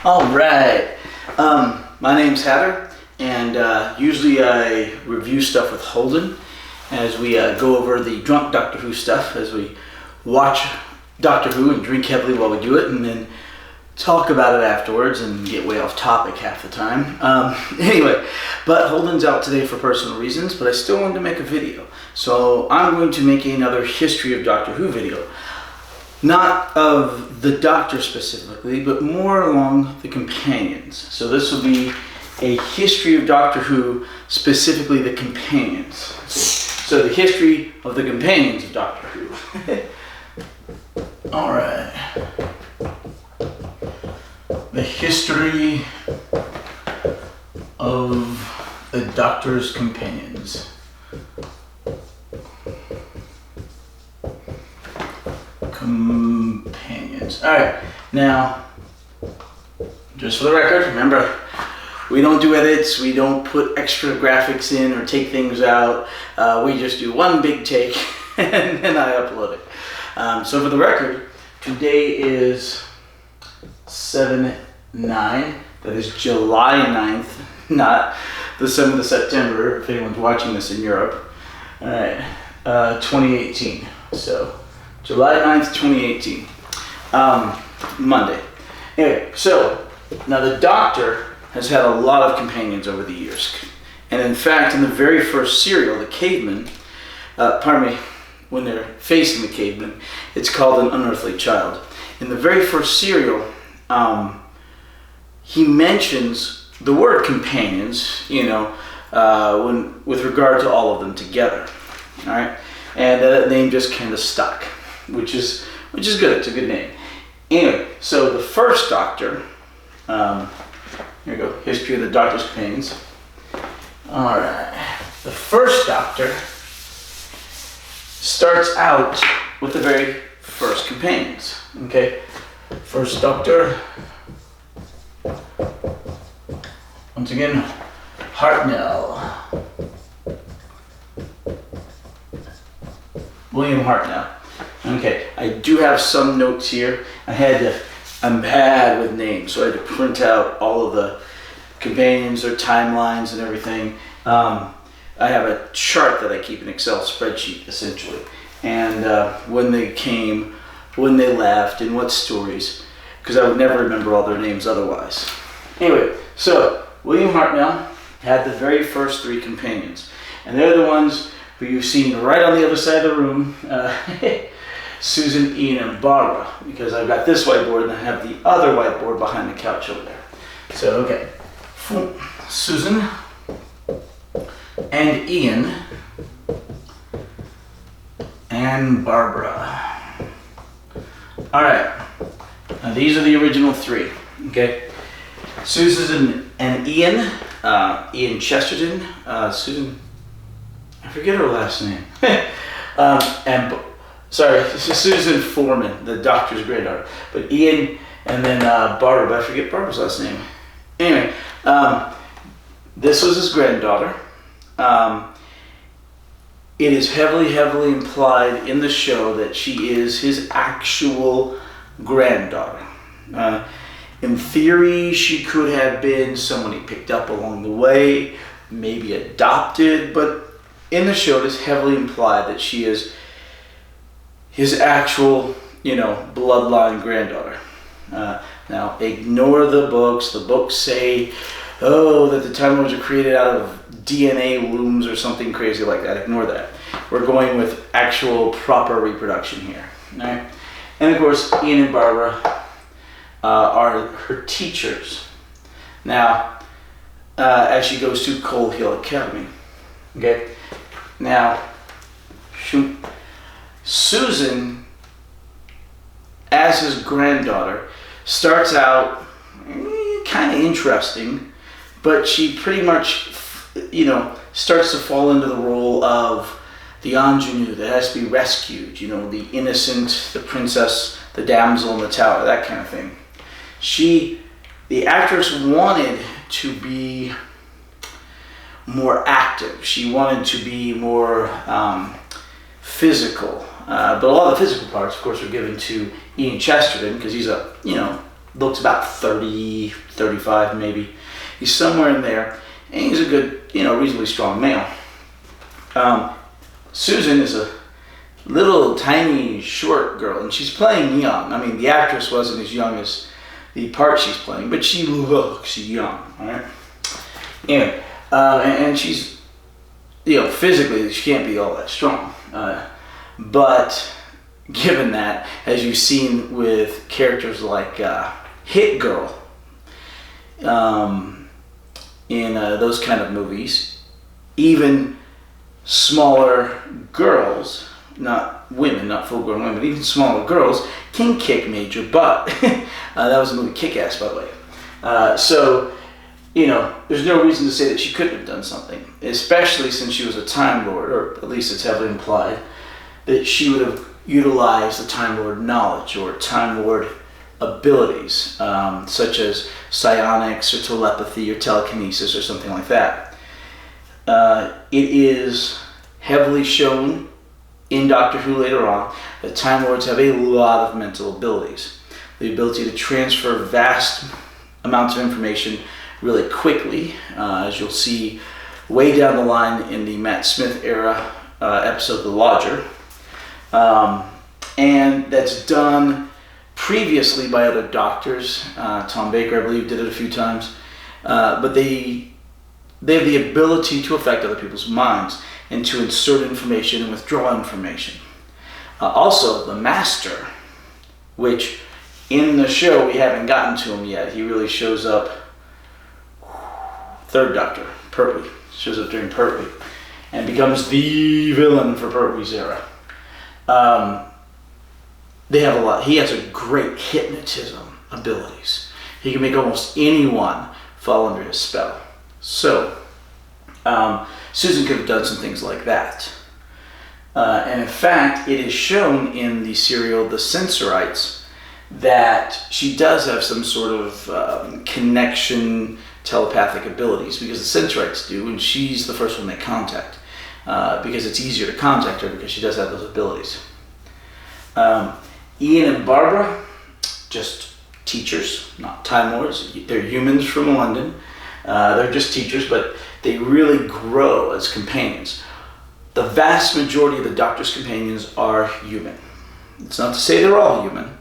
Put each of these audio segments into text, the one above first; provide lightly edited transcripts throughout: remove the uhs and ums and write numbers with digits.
All right. My name's Hatter, and usually I review stuff with Holden as we go over the drunk Doctor Who stuff, as we watch Doctor Who and drink heavily while we do it, and then talk about it afterwards and get way off topic half the time. Anyway, but Holden's out today for personal reasons, but I still wanted to make a video. So I'm going to make another history of Doctor Who video. Not of the Doctor specifically, but more along the companions. So this will be a history of Doctor Who, specifically the companions. So the history of the companions of Doctor Who. All right. The history of the Doctor's companions. Companions. All right. Now, just for the record, remember, we don't do edits. We don't put extra graphics in or take things out. We just do one big take and then I upload it. So for the record, today is 7/9. That is July 9th, not the 7th of September, if anyone's watching this in Europe. All right, 2018. So July 9th, 2018. Monday. Anyway, so now the Doctor has had a lot of companions over the years. And in fact, in the very first serial, The Caveman, when they're facing the caveman, it's called An Unearthly Child. In the very first serial, he mentions the word companions, with regard to all of them together. All right, and that name just kind of stuck, which is good. It's a good name. Anyway, so the first Doctor, here we go, history of the Doctor's companions. All right, the first Doctor starts out with the very first companions. Okay, first Doctor. Once again, Hartnell. William Hartnell. Okay, I do have some notes here. I'm bad with names, so I had to print out all of the companions, their timelines and everything. I have a chart that I keep, an Excel spreadsheet essentially. And when they came, when they left, and what stories, because I would never remember all their names otherwise. Anyway, so William Hartnell had the very first three companions, and they're the ones who you've seen right on the other side of the room, Susan, Ian, and Barbara, because I've got this whiteboard and I have the other whiteboard behind the couch over there. So, okay, Susan and Ian and Barbara. All right, now these are the original three, okay? Susan and Ian, Ian Chesterton, Susan, I forget her last name, Susan Foreman, the Doctor's granddaughter, but Ian, and then Barbara, but I forget Barbara's last name. Anyway, this was his granddaughter. It is heavily implied in the show that she is his actual granddaughter. In theory, she could have been someone he picked up along the way, maybe adopted, but in the show it is heavily implied that she is his actual, bloodline granddaughter. Now, ignore the books. The books say, that the Time Lords are created out of DNA looms or something crazy like that. Ignore that. We're going with actual proper reproduction here. All right? And of course, Ian and Barbara are her teachers. Now, as she goes to Coal Hill Academy. Okay? Now, Susan, as his granddaughter, starts out kind of interesting, but she pretty much, starts to fall into the role of the ingenue that has to be rescued, the innocent, the princess, the damsel in the tower, that kind of thing. The actress wanted to be more active. She wanted to be more physical. But a lot of the physical parts, of course, were given to Ian Chesterton because he's a looks about 30, 35 maybe. He's somewhere in there, and he's a good, reasonably strong male. Susan is a little tiny short girl, and she's playing young. I mean, the actress wasn't as young as the part she's playing, but she looks young, all right? Anyway, and she's, physically she can't be all that strong. But given that, as you've seen with characters like Hit Girl in those kind of movies, even smaller girls, not women, not full-grown women, even smaller girls can kick major butt. That was the movie Kick-Ass, by the way. So, there's no reason to say that she couldn't have done something, especially since she was a Time Lord, or at least it's heavily implied that she would have utilized the Time Lord knowledge or Time Lord abilities, such as psionics or telepathy or telekinesis or something like that. It is heavily shown in Doctor Who later on that Time Lords have a lot of mental abilities. The ability to transfer vast amounts of information really quickly, as you'll see way down the line in the Matt Smith era episode The Lodger. And that's done previously by other doctors. Tom Baker, I believe, did it a few times. But they have the ability to affect other people's minds and to insert information and withdraw information. Also, the Master, which in the show we haven't gotten to him yet. He really shows up, Third Doctor, Pertwee, shows up during Pertwee and becomes the villain for Pertwee's era. They have a lot. He has a great hypnotism abilities. He can make almost anyone fall under his spell. So, Susan could have done some things like that. And in fact, it is shown in the serial The Sensorites that she does have some sort of connection, telepathic abilities, because the Sensorites do, and she's the first one they contact, because it's easier to contact her because she does have those abilities. Ian and Barbara, just teachers, not Time Lords. They're humans from London. They're just teachers, but they really grow as companions. The vast majority of the Doctor's companions are human. It's not to say they're all human,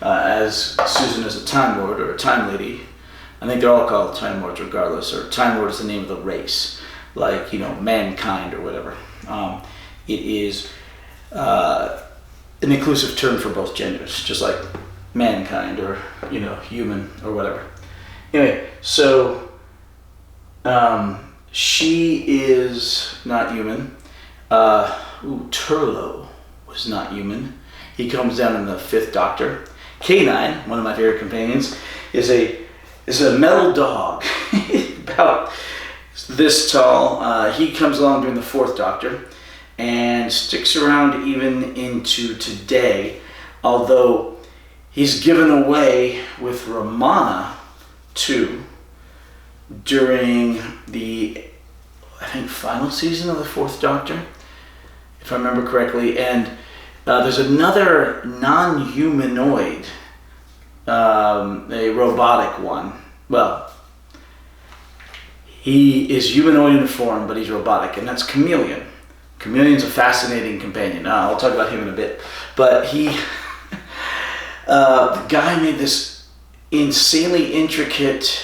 as Susan is a Time Lord or a Time Lady. I think they're all called Time Lords regardless, or Time Lord is the name of the race, like, mankind or whatever. It is an inclusive term for both genders, just like mankind or, human or whatever. Anyway, so she is not human. Turlough was not human. He comes down in the Fifth Doctor. K9, one of my favorite companions, is a metal dog, about this tall. He comes along during the Fourth Doctor and sticks around even into today, although he's given away with Romana too during the, I think, final season of the Fourth Doctor, if I remember correctly. And there's another non-humanoid, a robotic one. Well, he is humanoid in form, but he's robotic, and that's Chameleon. Chameleon's a fascinating companion. I'll talk about him in a bit. But the guy made this insanely intricate,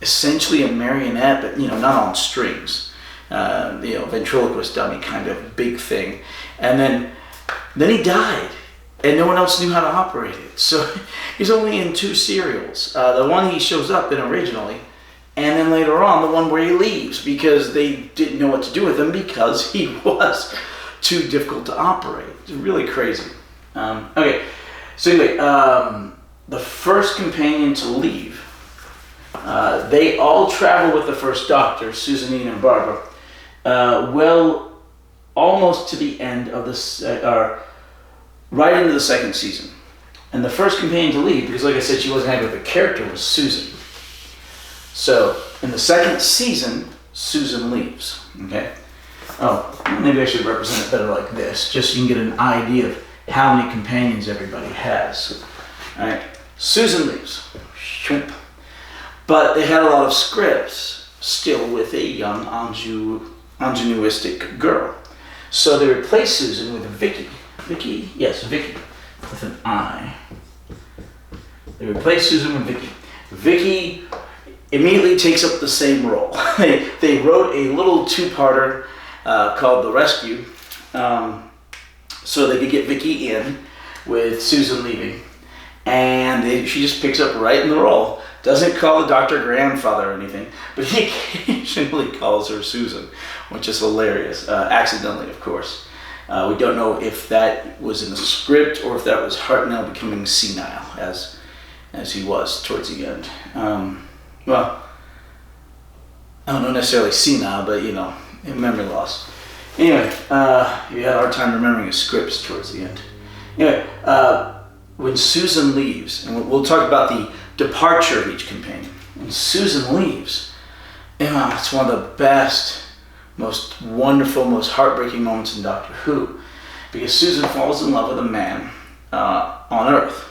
essentially a marionette, but not on strings. Ventriloquist dummy kind of big thing. And then he died, and no one else knew how to operate it. So he's only in 2 serials. The one he shows up in originally, and then later on the one where he leaves because they didn't know what to do with him because he was too difficult to operate. It's really crazy. Okay, so anyway, the first companion to leave, they all travel with the First Doctor, Susan, Ian, and Barbara, almost to the end of this, right into the second season. And the first companion to leave, because like I said, she wasn't happy with the character, was Susan. So, in the second season, Susan leaves, okay? Oh, maybe I should represent it better like this, just so you can get an idea of how many companions everybody has. All right, Susan leaves. But they had a lot of scripts still with a young ingenuistic girl. So they replaced Susan with Vicky. Vicky? Yes, Vicky. With an I. They replaced Susan with Vicky. Vicky immediately takes up the same role. They wrote a little two-parter called The Rescue, so they could get Vicky in with Susan leaving. And she just picks up right in the role. Doesn't call the doctor grandfather or anything, but he occasionally calls her Susan, which is hilarious, accidentally, of course. We don't know if that was in the script or if that was Hartnell becoming senile, as he was towards the end. Well, I don't know necessarily senile, but memory loss. Anyway, he had a hard time remembering his scripts towards the end. Anyway, when Susan leaves, and we'll talk about the departure of each companion. When Susan leaves, it's one of the best, most wonderful, most heartbreaking moments in Doctor Who, because Susan falls in love with a man on Earth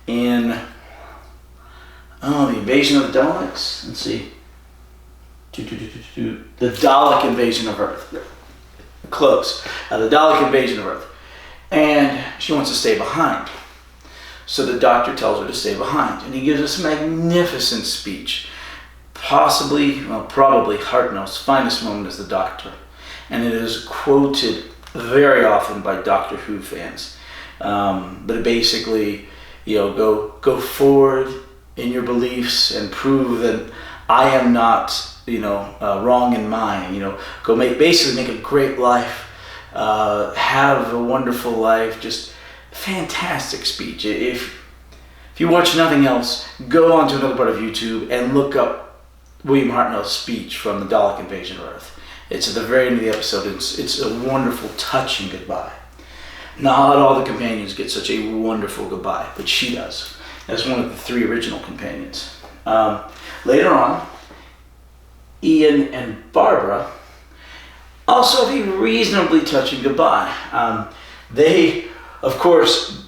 in the invasion of the Daleks. Let's see, the Dalek invasion of Earth. Close. The Dalek invasion of Earth, and she wants to stay behind. So the doctor tells her to stay behind, and he gives us a magnificent speech, probably Hartnell's finest moment as the Doctor, and it is quoted very often by Doctor Who fans. But it basically, go forward in your beliefs and prove that I am not, wrong in mine. Go make a great life, have a wonderful life. Just fantastic speech. If you watch nothing else, go on to another part of YouTube and look up William Hartnell's speech from the Dalek invasion of Earth. It's at the very end of the episode. It's a wonderful, touching goodbye. Not all the companions get such a wonderful goodbye, but she does, as one of the three original companions. Later on, Ian and Barbara also have a reasonably touching goodbye. They, of course,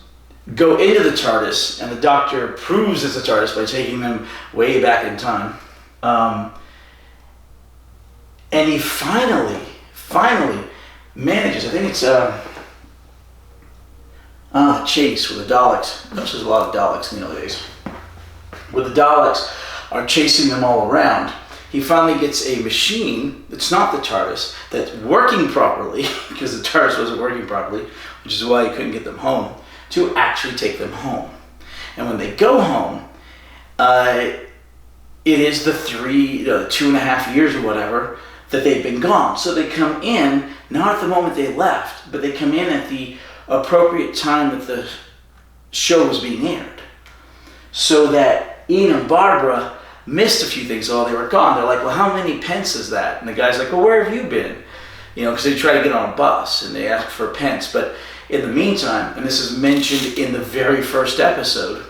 go into the TARDIS, and the Doctor proves it's a TARDIS by taking them way back in time. And he finally manages, I think it's chase with the Daleks. There's a lot of Daleks in the early days. Where the Daleks are chasing them all around, he finally gets a machine that's not the TARDIS, that's working properly, because the TARDIS wasn't working properly, which is why he couldn't get them home, to actually take them home. And when they go home, it is the 2.5 years or whatever that they've been gone. So they come in, not at the moment they left, but they come in at the appropriate time that the show was being aired. So that Ian and Barbara missed a few things while they were gone. They're like, well, how many pence is that? And the guy's like, well, where have you been? Because they try to get on a bus and they ask for pence. But in the meantime, and this is mentioned in the very first episode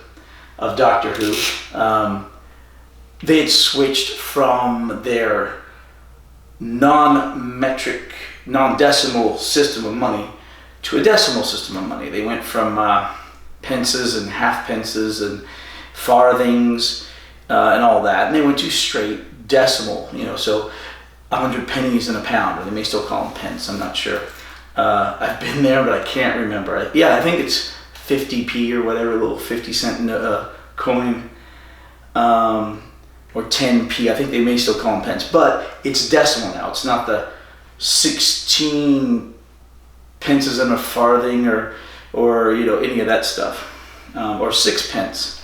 of Doctor Who, they had switched from their non-metric, non-decimal system of money to a decimal system of money. They went from pences and half pences and farthings and all that, and they went to straight decimal, so 100 pennies in a pound, or they may still call them pence, I'm not sure. I've been there, but I can't remember. I think it's 50p or whatever, a little 50-cent coin, or 10p. I think they may still call them pence, but it's decimal now. It's not the 16 pences and a farthing or any of that stuff, or 6 pence.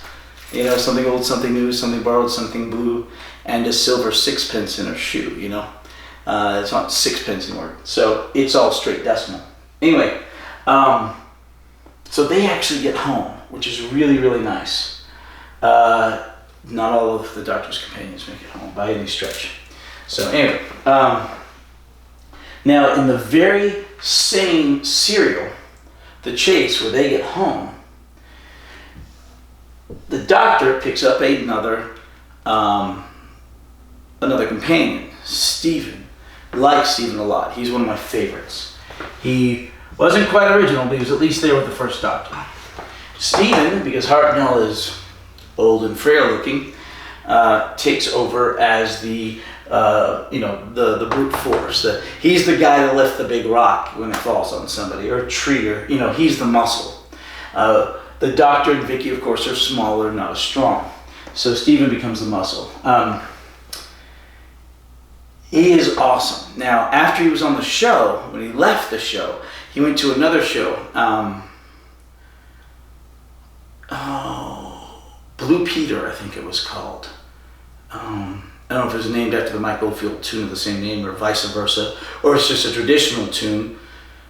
Something old, something new, something borrowed, something blue, and a silver 6pence in a shoe. It's not 6 pence anymore. So it's all straight decimal. Anyway, so they actually get home, which is really, really nice. Not all of the Doctor's companions make it home by any stretch. So anyway, now in the very same serial, The Chase, where they get home, the Doctor picks up another companion, Stephen. I like Stephen a lot. He's one of my favorites. He wasn't quite original, but he was at least there with the first Doctor. Steven, because Hartnell is old and frail looking, takes over as the brute force. He's the guy to lift the big rock when it falls on somebody, or a tree, or he's the muscle. The Doctor and Vicky, of course, are smaller, not as strong. So Steven becomes the muscle. He is awesome. Now, after he was on the show, when he left the show, he went to another show. Blue Peter, I think it was called. I don't know if it was named after the Mike Oldfield tune of the same name, or vice versa, or it's just a traditional tune,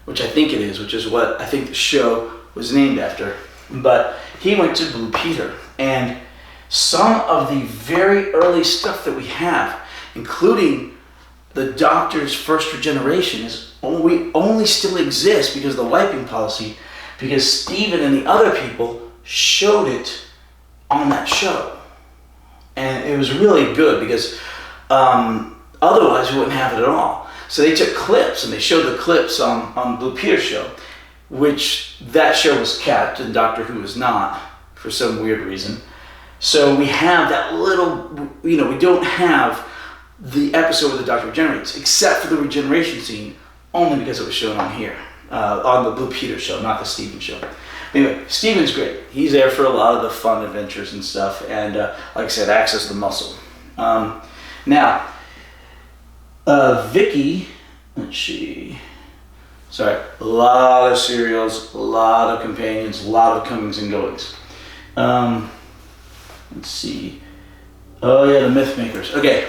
which I think it is, which is what I think the show was named after. But he went to Blue Peter, and some of the very early stuff that we have, including the Doctor's first regeneration, only still exists because of the wiping policy, because Steven and the other people showed it on that show. And it was really good because otherwise we wouldn't have it at all. So they took clips and they showed the clips on Blue Peter's show, which that show was kept and Doctor Who was not for some weird reason. So we have that little, we don't have the episode where the Doctor regenerates, except for the regeneration scene, only because it was shown on here, on the Blue Peter show, not the Steven show. Anyway, Steven's great. He's there for a lot of the fun adventures and stuff, and like I said, acts as the muscle. Now, Vicky, a lot of serials, a lot of companions, a lot of comings and goings. Let's see. Oh yeah, the Mythmakers. Okay.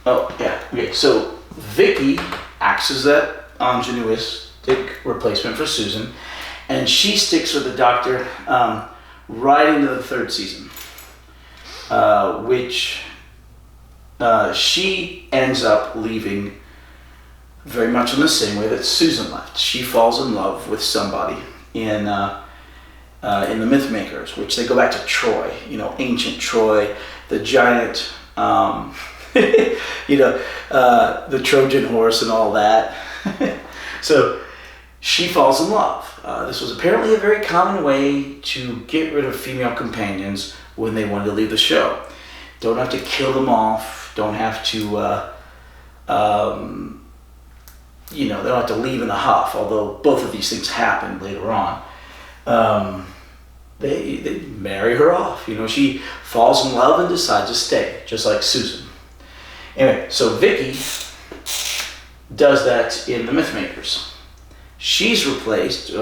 Oh yeah. Okay. So Vicky acts as that ingenuistic replacement for Susan, and she sticks with the Doctor right into the third season, which she ends up leaving very much in the same way that Susan left. She falls in love with somebody in the Mythmakers, which they go back to Troy, ancient Troy, the giant, the Trojan horse and all that. So she falls in love. This was apparently a very common way to get rid of female companions when they wanted to leave the show. Don't have to kill them off. Don't have to, they don't have to leave in a huff, although both of these things happen later on. They marry her off. She falls in love and decides to stay, just like Susan. Anyway, so Vicky does that in the Mythmakers. She's replaced, we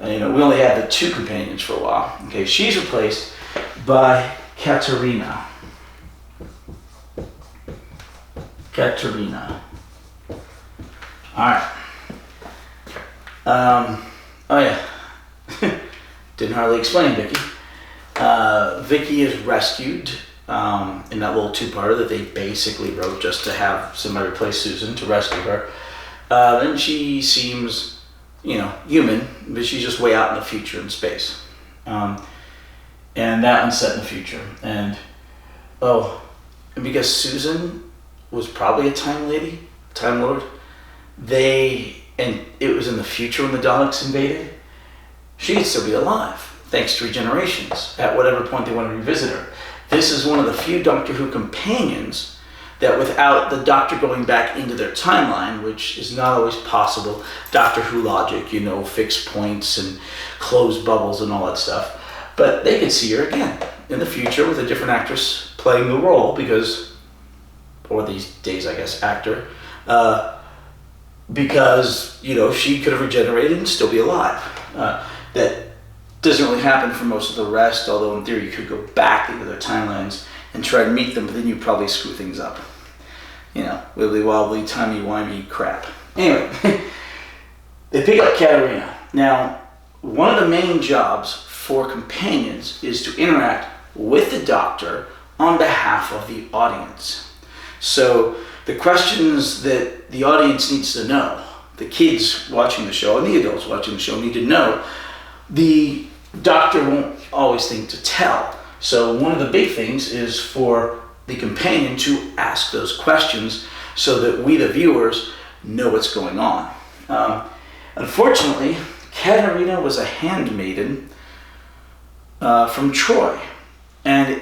only had the two companions for a while. Okay, she's replaced by Katerina. Alright. Oh yeah. Didn't hardly explain Vicky. Vicky is rescued in that little two-parter that they basically wrote just to have somebody replace Susan to rescue her. Then she seems, human, but she's just way out in the future in space. And that one's set in the future. And because Susan was probably a time lord, and it was in the future when the Daleks invaded, she could still be alive, thanks to regenerations, at whatever point they want to revisit her. This is one of the few Doctor Who companions that without the Doctor going back into their timeline, which is not always possible, Doctor Who logic, fixed points and closed bubbles and all that stuff, but they could see her again in the future with a different actress playing the role or these days, I guess, actor, because, she could have regenerated and still be alive. That doesn't really happen for most of the rest, although in theory you could go back into their timelines and try to meet them, but then you'd probably screw things up. Wibbly wobbly, timey-wimey crap. Anyway, they pick up Katerina. Now, one of the main jobs for companions is to interact with the Doctor on behalf of the audience. So the questions that the audience needs to know, the kids watching the show and the adults watching the show need to know, the Doctor won't always think to tell. So one of the big things is for the companion to ask those questions so that we, the viewers, know what's going on. Unfortunately, Katerina was a handmaiden from Troy. And,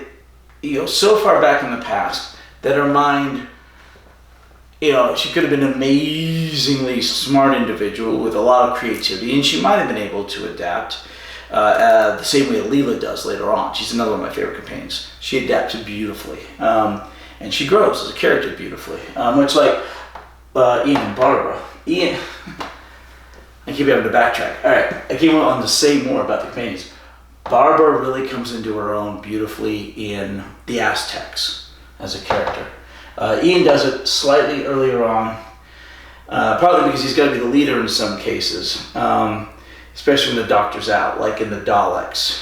so far back in the past that her mind, she could have been an amazingly smart individual with a lot of creativity, and she might have been able to adapt the same way Leela does later on. She's another one of my favorite companions. She adapted beautifully. And she grows as a character beautifully. Much like Ian and Barbara. Ian, I keep having to backtrack. All right, I keep on to say more about the companions. Barbara really comes into her own beautifully in The Aztecs as a character. Ian does it slightly earlier on, probably because he's got to be the leader in some cases, especially when the Doctor's out, like in the Daleks.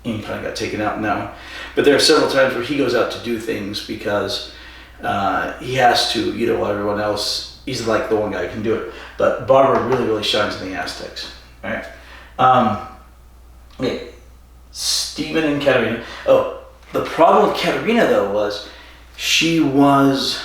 Ian kind of got taken out now. But there are several times where he goes out to do things because he has to, while everyone else, he's like the one guy who can do it. But Barbara really, really shines in The Aztecs. All right. Okay. Stephen and Katerina. Oh, the problem with Katerina, though, was she was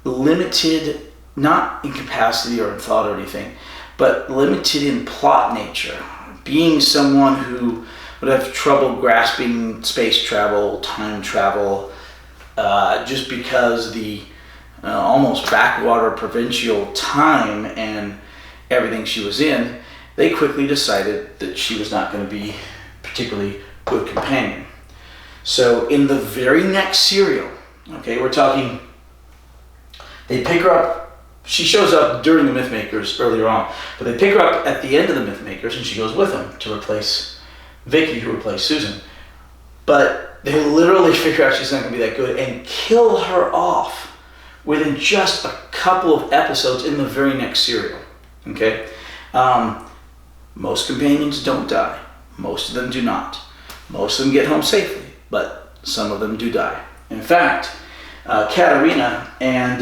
limited, not in capacity or in thought or anything, but limited in plot nature. Being someone who would have trouble grasping space travel, time travel, just because the almost backwater provincial time and everything she was in, they quickly decided that she was not going to be a particularly good companion. So in the very next serial, okay, we're talking, they pick her up, she shows up during the Mythmakers earlier on, but they pick her up at the end of the Mythmakers and she goes with them to replace Vicky, who replaced Susan. But they literally figure out she's not going to be that good and kill her off within just a couple of episodes in the very next serial, okay? Most companions don't die. Most of them do not. Most of them get home safely, but some of them do die. In fact, Katerina and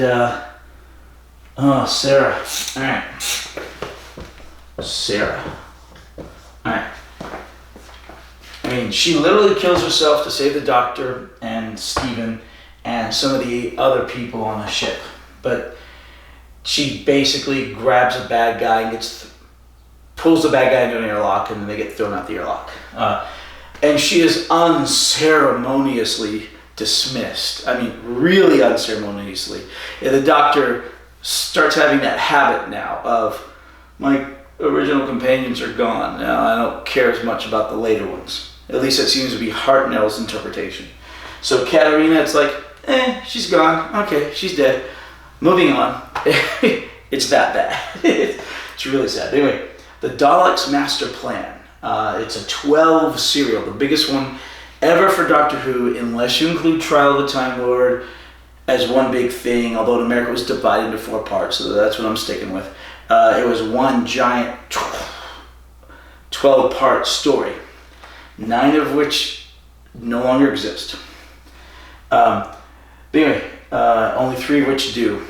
Sarah. All right. Sarah. All right. I mean, she literally kills herself to save the Doctor and Stephen and some of the other people on the ship. But she basically grabs a bad guy and pulls the bad guy into an airlock, and then they get thrown out the airlock. And she is unceremoniously dismissed. I mean, really unceremoniously. And the Doctor starts having that habit now of, my original companions are gone. Now I don't care as much about the later ones. At least that seems to be Hartnell's interpretation. So Katerina, it's like, she's gone. Okay, she's dead. Moving on. It's that bad. It's really sad. Anyway, the Daleks' Master Plan. It's a 12 serial, the biggest one ever for Doctor Who, unless you include Trial of the Time Lord as one big thing, although in America it was divided into 4 parts, so that's what I'm sticking with. It was one giant 12-part story, 9 of which no longer exist. But anyway, only 3 of which do.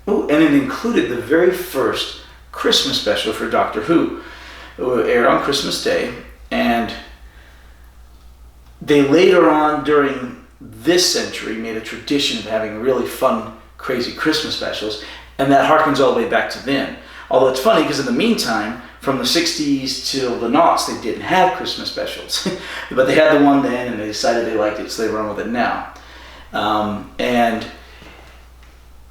Ooh, and it included the very first Christmas special for Doctor Who. It aired on Christmas Day, and they later on during this century made a tradition of having really fun, crazy Christmas specials, and that harkens all the way back to then. Although it's funny because in the meantime, from the 60s till the noughts, they didn't have Christmas specials. But they had the one then, and they decided they liked it, so they run with it now. And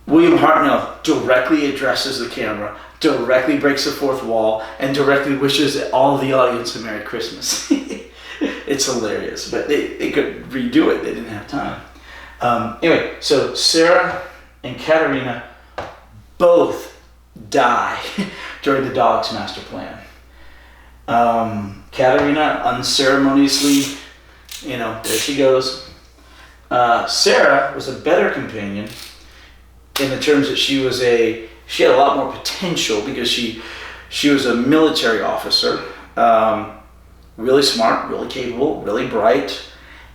William Hartnell directly addresses the camera, directly breaks the fourth wall, and directly wishes all the audience a Merry Christmas. It's hilarious, but they could redo it. They didn't have time. Anyway, so Sarah and Katerina both die during the Daleks' Master Plan. Katerina unceremoniously, there she goes. Sarah was a better companion in the terms that she had a lot more potential because she was a military officer, really smart, really capable, really bright,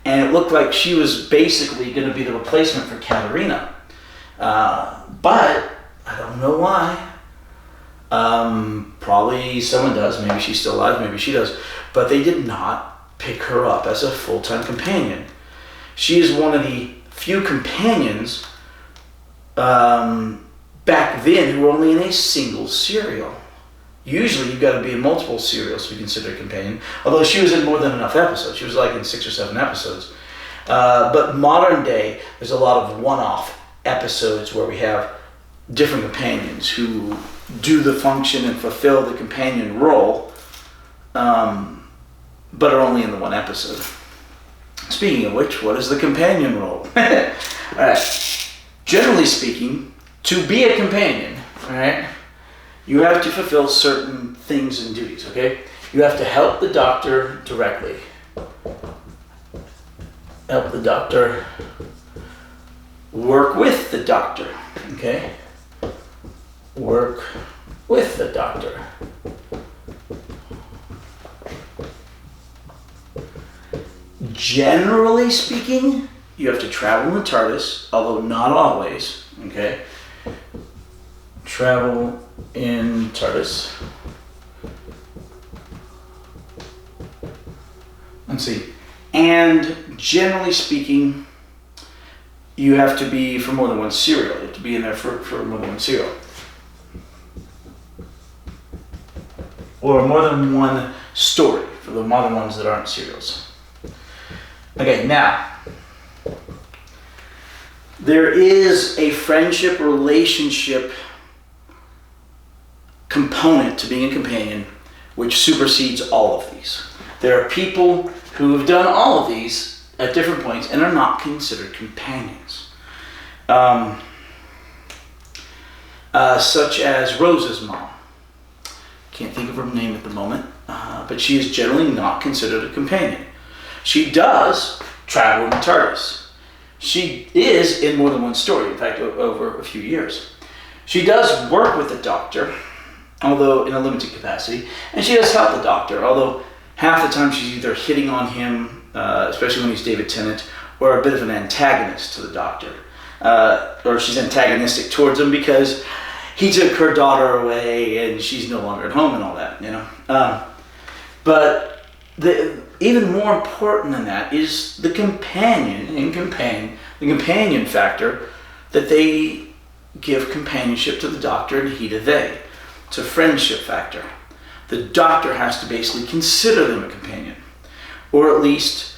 and it looked like she was basically going to be the replacement for Katerina. But I don't know why. Probably someone does. Maybe she's still alive. Maybe she does. But they did not pick her up as a full-time companion. She is one of the few companions back then who were only in a single serial. Usually you've got to be in multiple serials to be considered a companion, although she was in more than enough episodes. She was like in 6 or 7 episodes. But modern day, there's a lot of one-off episodes where we have different companions who do the function and fulfill the companion role, but are only in the one episode. Speaking of which, what is the companion role? Alright. Generally speaking, to be a companion, alright, you have to fulfill certain things and duties, okay? You have to help the doctor directly. Help the doctor. Work with the doctor, okay? Work with the doctor. Generally speaking, you have to travel in the TARDIS, although not always, okay? Travel in TARDIS. Let's see. And generally speaking, you have to be for more than one serial. You have to be in there for more than one serial. Or more than one story for the modern ones that aren't serials. Okay, now, there is a friendship relationship component to being a companion which supersedes all of these. There are people who have done all of these at different points and are not considered companions. Such as Rose's mom. Can't think of her name at the moment, but she is generally not considered a companion. She does travel in the TARDIS. She is in more than one story, in fact, over a few years. She does work with the Doctor, although in a limited capacity, and she does help the Doctor, although half the time she's either hitting on him, especially when he's David Tennant, or a bit of an antagonist to the Doctor. Or she's antagonistic towards him because he took her daughter away and she's no longer at home and all that, you know. But even more important than that is the companion factor, that they give companionship to the Doctor and he to they. It's a friendship factor. The Doctor has to basically consider them a companion, or at least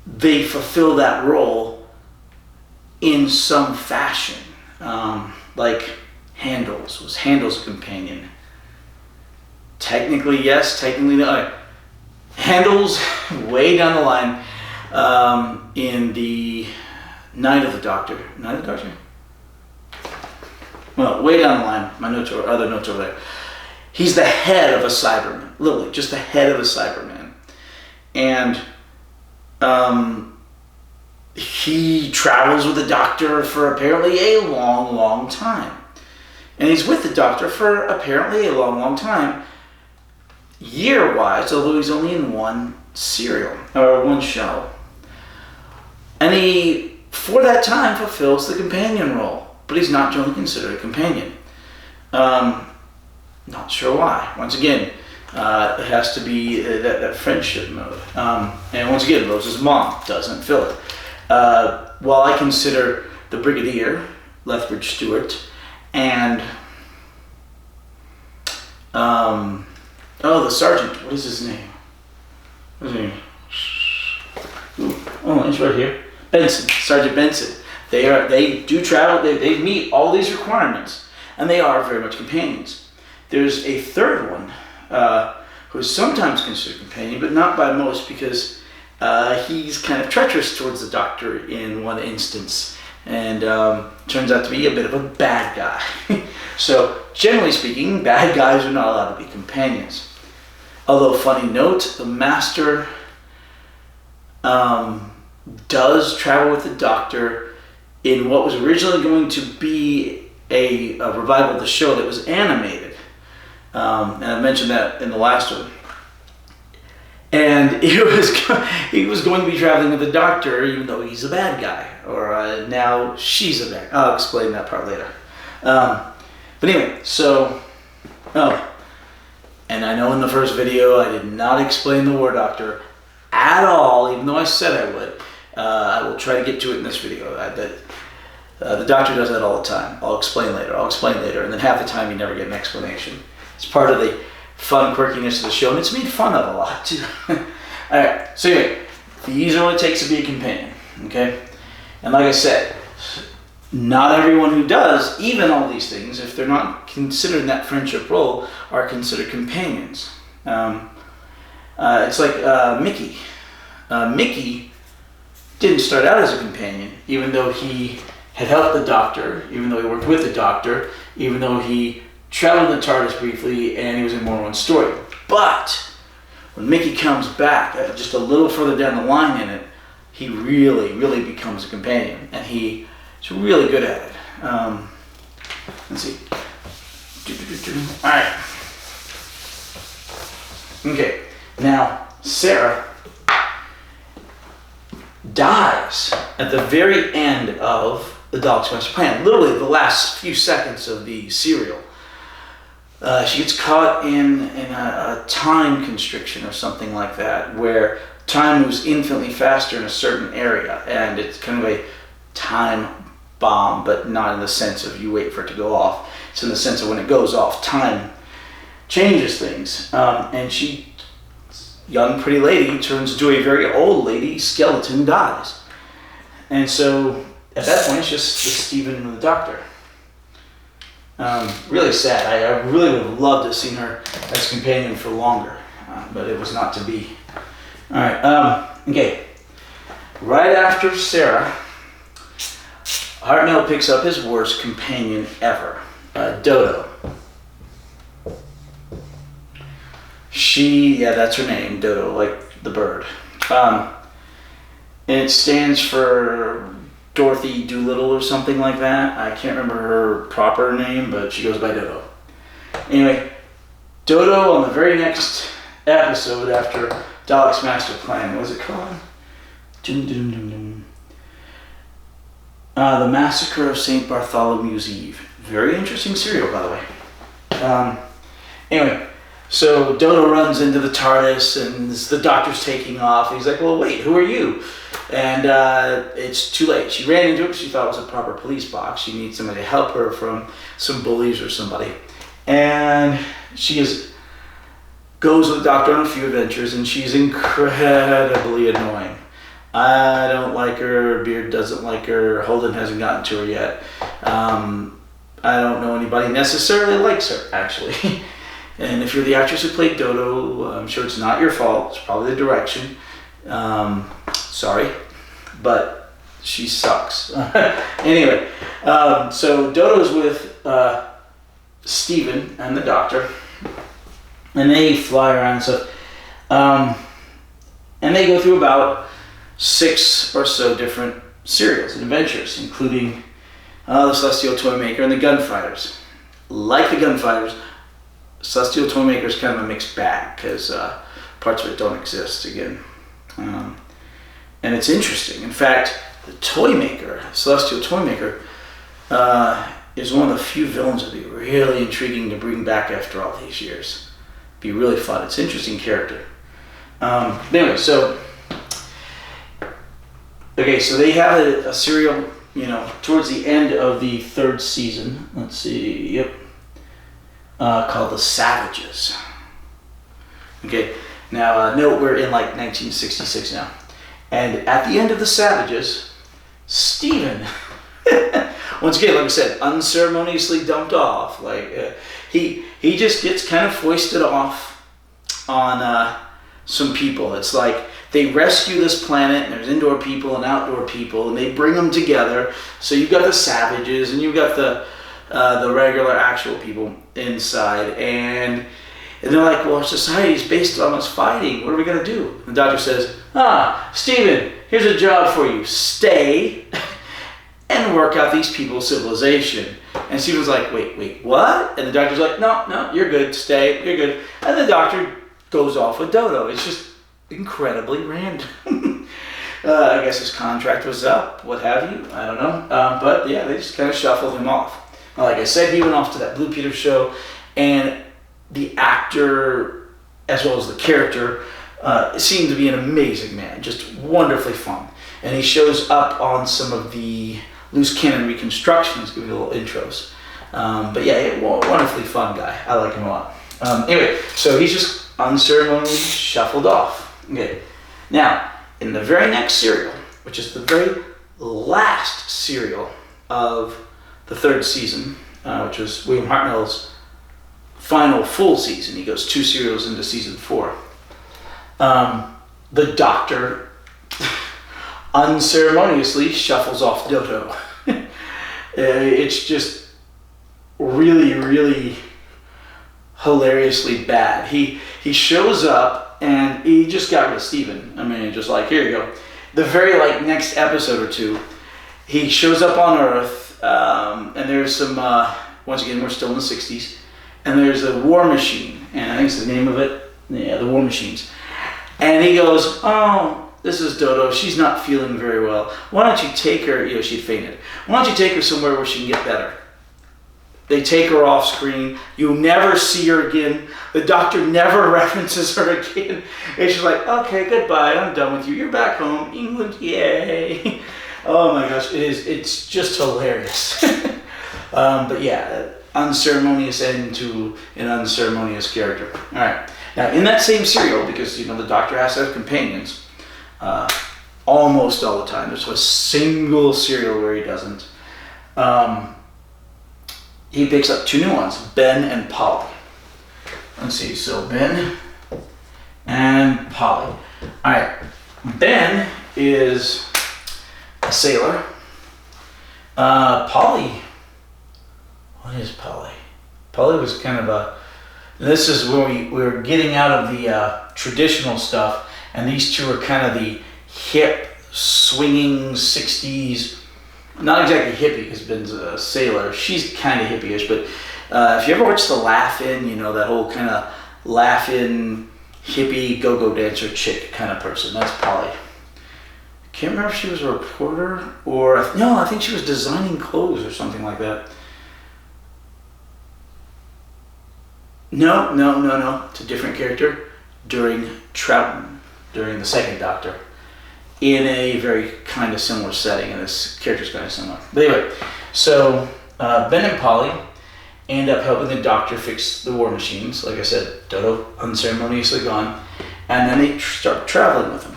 they fulfill that role in some fashion. Like Handles. Was Handles a companion? Technically yes, technically no. Handles, way down the line, in the Night of the Doctor. Night of the Doctor? Well, way down the line, my notes or other notes over there. He's the head of a Cyberman, literally, just the head of a Cyberman. And he travels with the Doctor for apparently a long, long time. And he's with the Doctor for apparently a long, long time, year-wise, although he's only in one serial, or one show. And he, for that time, fulfills the companion role. But he's not generally considered a companion. Not sure why. Once again, it has to be that friendship mode. And once again, Rose's mom doesn't fill it. While I consider the Brigadier, Lethbridge Stewart, and the Sergeant, what is his name? What's his name? Oh, it's right here. Benson, Sergeant Benson. They do travel, they meet all these requirements, and they are very much companions. There's a third one, who is sometimes considered a companion, but not by most, because he's kind of treacherous towards the Doctor in one instance, and turns out to be a bit of a bad guy. So, generally speaking, bad guys are not allowed to be companions. Although, funny note, the Master does travel with the Doctor in what was originally going to be a revival of the show that was animated. And I mentioned that in the last one. And he was going to be traveling with the Doctor, even though he's a bad guy. Or now she's a bad guy. I'll explain that part later. But anyway, so... Oh. And I know in the first video I did not explain the War Doctor at all, even though I said I would. I will try to get to it in this video. The doctor does that all the time. I'll explain later. And then half the time you never get an explanation. It's part of the fun quirkiness of the show, and it's made fun of a lot too. All right. So anyway, these are what it takes to be a companion. Okay. And like I said, not everyone who does even all these things, if they're not considered in that friendship role, are considered companions. It's like Mickey. Mickey didn't start out as a companion, even though he had helped the Doctor, even though he worked with the Doctor, even though he traveled in the TARDIS briefly, and he was in more than one story. But when Mickey comes back, just a little further down the line in it, he really, really becomes a companion, and he's really good at it. Let's see. All right. Okay. Now, Sarah dies at the very end of the Daleks' Master Plan. Literally the last few seconds of the serial. She gets caught in a time constriction or something like that, where time moves infinitely faster in a certain area, and it's kind of a time bomb, but not in the sense of you wait for it to go off. It's in the sense of when it goes off, time changes things. And she, young pretty lady, turns into a very old lady skeleton, dies. And so at that point it's just Steven and the Doctor. Really sad. I really would have loved to have seen her as companion for longer, but it was not to be. All right. Okay. Right after Sarah, Hartnell picks up his worst companion ever, Dodo. That's her name, Dodo, like the bird. And it stands for Dorothy Doolittle or something like that. I can't remember her proper name, but she goes by Dodo. Anyway, Dodo on the very next episode after Daleks' Master Plan, what was it called? The Massacre of St. Bartholomew's Eve. Very interesting serial, by the way. Anyway, so Dodo runs into the TARDIS, and the Doctor's taking off. He's like, well, wait, who are you? And it's too late. She ran into it because she thought it was a proper police box. She needs somebody to help her from some bullies or somebody. And she goes with the Doctor on a few adventures, and she's incredibly annoying. I don't like her. Beard doesn't like her. Holden hasn't gotten to her yet. I don't know anybody necessarily likes her, actually. And if you're the actress who played Dodo, I'm sure it's not your fault. It's probably the direction. Sorry, but she sucks. Anyway, so Dodo's with Steven and the Doctor, and they fly around and stuff. And they go through about 6 or so different serials and adventures, including the Celestial Toymaker and the Gunfighters. Like the Gunfighters, Celestial Toymaker is kind of a mixed bag because parts of it don't exist again. And it's interesting. In fact, the Toymaker, Celestial Toymaker, is one of the few villains that would be really intriguing to bring back after all these years. Be really fun. It's an interesting character. Anyway, so they have a serial, towards the end of the 3rd season. Let's see, called The Savages. Okay, now note we're in like 1966 now. And at the end of The Savages, Steven, once again, like I said, unceremoniously dumped off. He just gets kind of foisted off on some people. It's like they rescue this planet, and there's indoor people and outdoor people, and they bring them together. So you've got the savages, and you've got the regular actual people inside, and they're like, well, our society's based on us fighting. What are we going to do? And the Doctor says, Steven, here's a job for you. Stay and work out these people's civilization. And Steven's like, wait, what? And the Doctor's like, no, you're good. Stay, you're good. And the Doctor goes off with Dodo. It's just incredibly random. I guess his contract was up, what have you. I don't know. But yeah, they just kind of shuffled him off. Like I said, he went off to that Blue Peter show, and the actor, as well as the character, seemed to be an amazing man, just wonderfully fun. And he shows up on some of the loose cannon reconstructions, giving little intros. But yeah, wonderfully fun guy. I like him a lot. Anyway, so he's just unceremoniously shuffled off. Okay. Now, in the very next serial, which is the very last serial of the third season, which was William Hartnell's final full season. He goes 2 serials into season 4. The Doctor unceremoniously shuffles off Dodo. It's just really, really hilariously bad. He shows up and he just got rid of Steven. I mean, just like, here you go. The very next episode or 2, he shows up on Earth, and there's some, once again, we're still in the 60s, and there's a war machine, and I think it's the name of it. Yeah, the War Machines. And he goes, oh, this is Dodo. She's not feeling very well. Why don't you take her, she'd fainted. Why don't you take her somewhere where she can get better? They take her off screen. You never see her again. The Doctor never references her again. And she's like, okay, goodbye. I'm done with you. You're back home. England, yay. Oh my gosh, it's just hilarious. But yeah, unceremonious end to an unceremonious character. All right. Now, in that same serial, because, the Doctor has to have companions almost all the time. There's a single serial where he doesn't. He picks up 2 new ones, Ben and Polly. Let's see, so Ben and Polly. All right, Ben is a sailor. Polly, what is Polly? Polly was kind of this is where we're getting out of the traditional stuff, and these 2 are kind of the hip, swinging 60s, not exactly hippie, because Ben's a sailor. She's kind of hippie-ish, but if you ever watched the Laugh-In, that whole kind of Laugh-In, hippie, go-go dancer chick kind of person, that's Polly. Can't remember if she was a reporter, or, no, I think she was designing clothes or something like that. No. It's a different character during Troughton, during the second Doctor, in a very kind of similar setting, and this character's kind of similar. But anyway, so Ben and Polly end up helping the Doctor fix the war machines. Like I said, Dodo unceremoniously gone, and then they start traveling with him.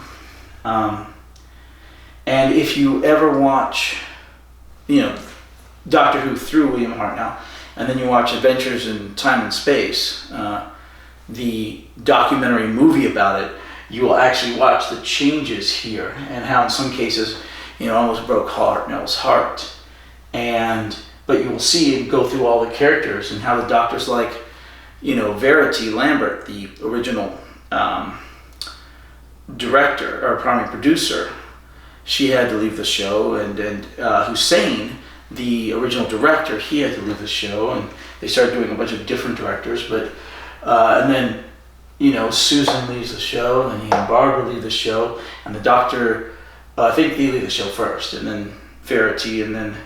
And if you ever watch, Doctor Who through William Hartnell, and then you watch Adventures in Time and Space, the documentary movie about it, you will actually watch the changes here and how in some cases, almost broke Hartnell's heart. But you will see and go through all the characters and how the Doctor's like, Verity Lambert, the original director or primary producer, she had to leave the show, and Hussein, the original director, he had to leave the show, and they started doing a bunch of different directors, but and then Susan leaves the show, and he and Barbara leave the show, and the Doctor, I think they leave the show first, and then Verity, and then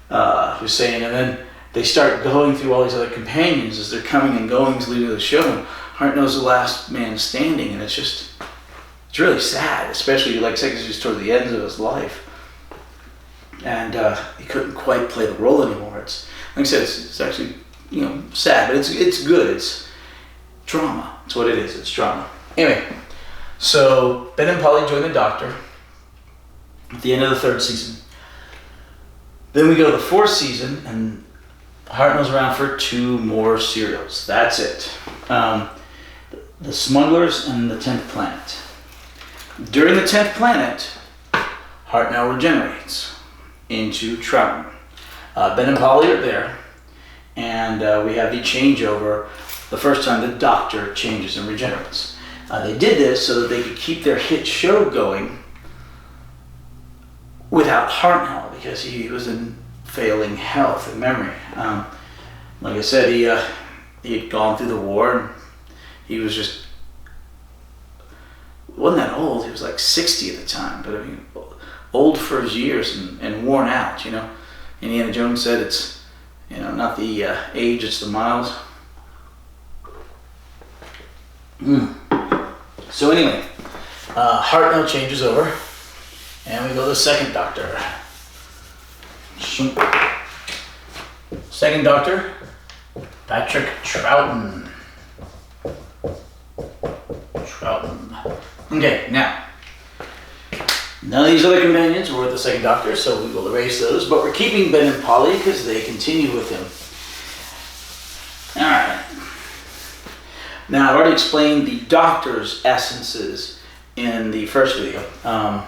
Hussein, and then they start going through all these other companions as they're coming and going to leave the show, and Hartnell's the last man standing, and it's really sad, especially like second he's toward the ends of his life. And he couldn't quite play the role anymore. It's like I said, it's actually sad, but it's good. It's drama. It's what it is. It's drama. Anyway, so Ben and Polly join the Doctor at the end of the 3rd season. Then we go to the 4th season, and Hartnell's around for 2 more serials. That's it. The Smugglers and the 10th Planet. During the 10th Planet, Hartnell regenerates into Troughton. Ben and Polly are there, and we have the changeover. The first time the Doctor changes and regenerates. They did this so that they could keep their hit show going without Hartnell, because he was in failing health and memory. Like I said, he had gone through the war, and he was just wasn't that old. He was like 60 at the time, but I mean, old for his years and worn out. Indiana Jones said it's not the age, it's the miles. So anyway, Hartnell changes over, and we go to the second Doctor. Second Doctor, Patrick Troughton. Okay, now, none of these other companions were with the Second Doctor, so we will erase those, but we're keeping Ben and Polly because they continue with him. Alright. Now, I've already explained the Doctor's essences in the first video. Now,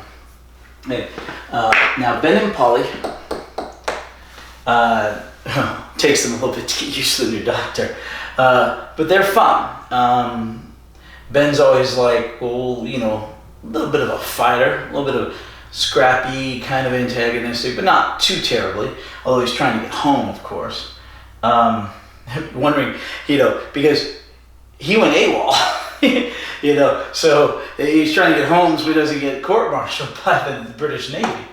Ben and Polly, takes them a little bit to get used to the new Doctor, but they're fun. Ben's always like, well, you know, a little bit of a fighter, a little bit of scrappy, kind of antagonistic, but not too terribly, although he's trying to get home, of course. Wondering, you know, because he went AWOL, you know, so he's trying to get home so he doesn't get court-martialed by the British Navy.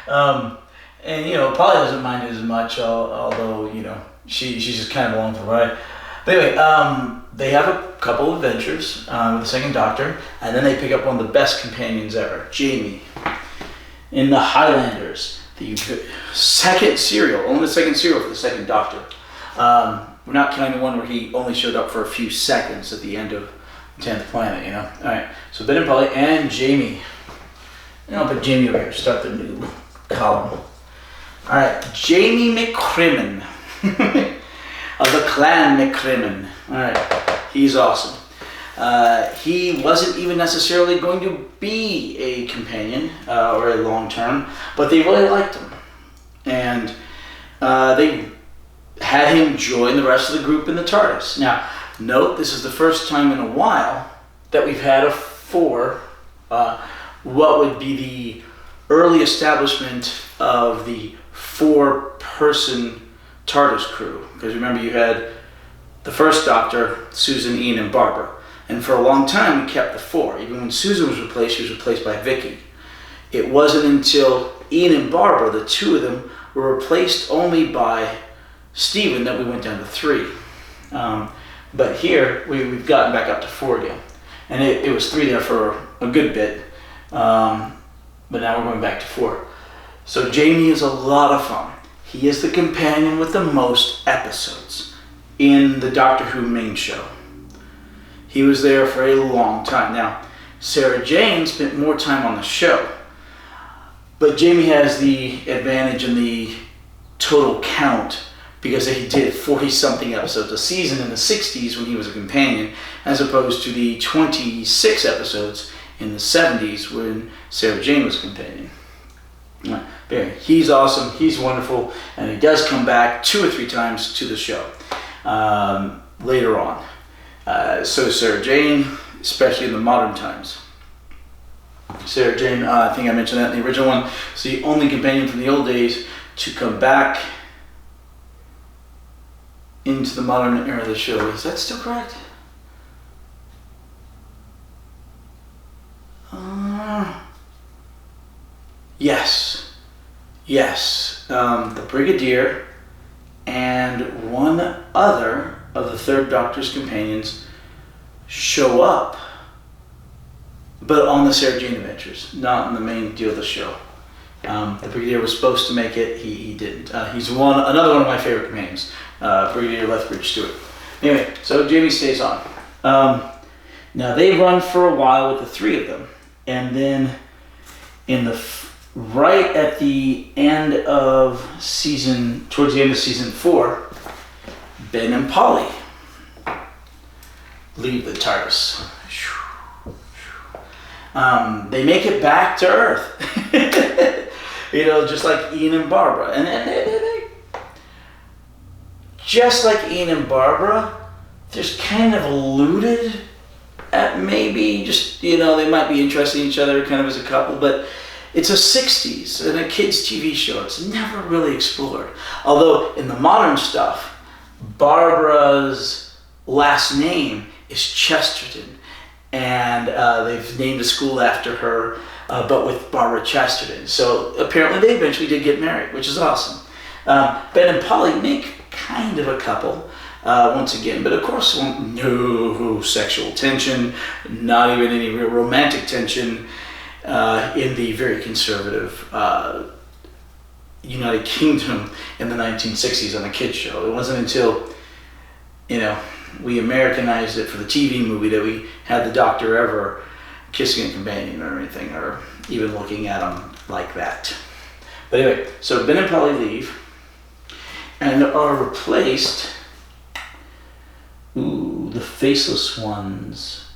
And, you know, Polly doesn't mind it as much, although, you know, she's just kind of along for the ride. But anyway, they have a couple of adventures with the Second Doctor, and then they pick up one of the best companions ever, Jamie. In the Highlanders, the second serial, only the second serial for the Second Doctor. We're not counting the one where he only showed up for a few seconds at the end of 10th Planet, you know? Alright, so Ben and Polly and Jamie. And I'll put Jamie over here, start the new column. Alright, Jamie McCrimmon. Of the Clan McCrimmon. Alright, he's awesome. He wasn't even necessarily going to be a companion or a long term, but they really liked him. And they had him join the rest of the group in the TARDIS. Now, note this is the first time in a while that we've had a four, what would be the early establishment of the four-person TARDIS crew. Because remember, you had the first Doctor, Susan, Ian, and Barbara. And for a long time, we kept the four. Even when Susan was replaced, she was replaced by Vicky. It wasn't until Ian and Barbara, the two of them, were replaced only by Stephen that we went down to three. But here, we've gotten back up to four again. And it was three there for a good bit. But now we're going back to four. So Jamie is a lot of fun. He is the companion with the most episodes in the Doctor Who main show. He was there for a long time. Now, Sarah Jane spent more time on the show, but Jamie has the advantage in the total count because he did 40-something episodes a season in the 60s when he was a companion, as opposed to the 26 episodes in the 70s when Sarah Jane was a companion. He's awesome, he's wonderful, and he does come back 2 or 3 times to the show later on. So Sarah Jane, especially in the modern times. Sarah Jane, I think I mentioned that in the original one, is the only companion from the old days to come back into the modern era of the show. Is that still correct? Yes. The Brigadier and one other of the Third Doctor's companions show up, but on the Sarah Jane Adventures, not in the main deal of the show. The Brigadier was supposed to make it, he didn't. He's another one of my favorite companions, Brigadier Lethbridge Stewart. Anyway, so Jamie stays on. Now they run for a while with the 3 of them, and then right at the end of towards the end of season 4, Ben and Polly leave the TARDIS. They make it back to Earth. You know, just like Ian and Barbara. And they just like Ian and Barbara, there's kind of alluded at maybe just, you know, they might be interested in each other kind of as a couple, but it's a 60s and a kid's TV show. It's never really explored. Although in the modern stuff, Barbara's last name is Chesterton, and they've named a school after her, but with Barbara Chesterton. So apparently they eventually did get married, which is awesome. Ben and Polly make kind of a couple once again, but of course no sexual tension, not even any real romantic tension in the very conservative United Kingdom in the 1960s on a kids show. It wasn't until, we Americanized it for the TV movie that we had the Doctor ever kissing a companion or anything, or even looking at him like that. But anyway, so Ben and Polly leave and are replaced. The faceless ones.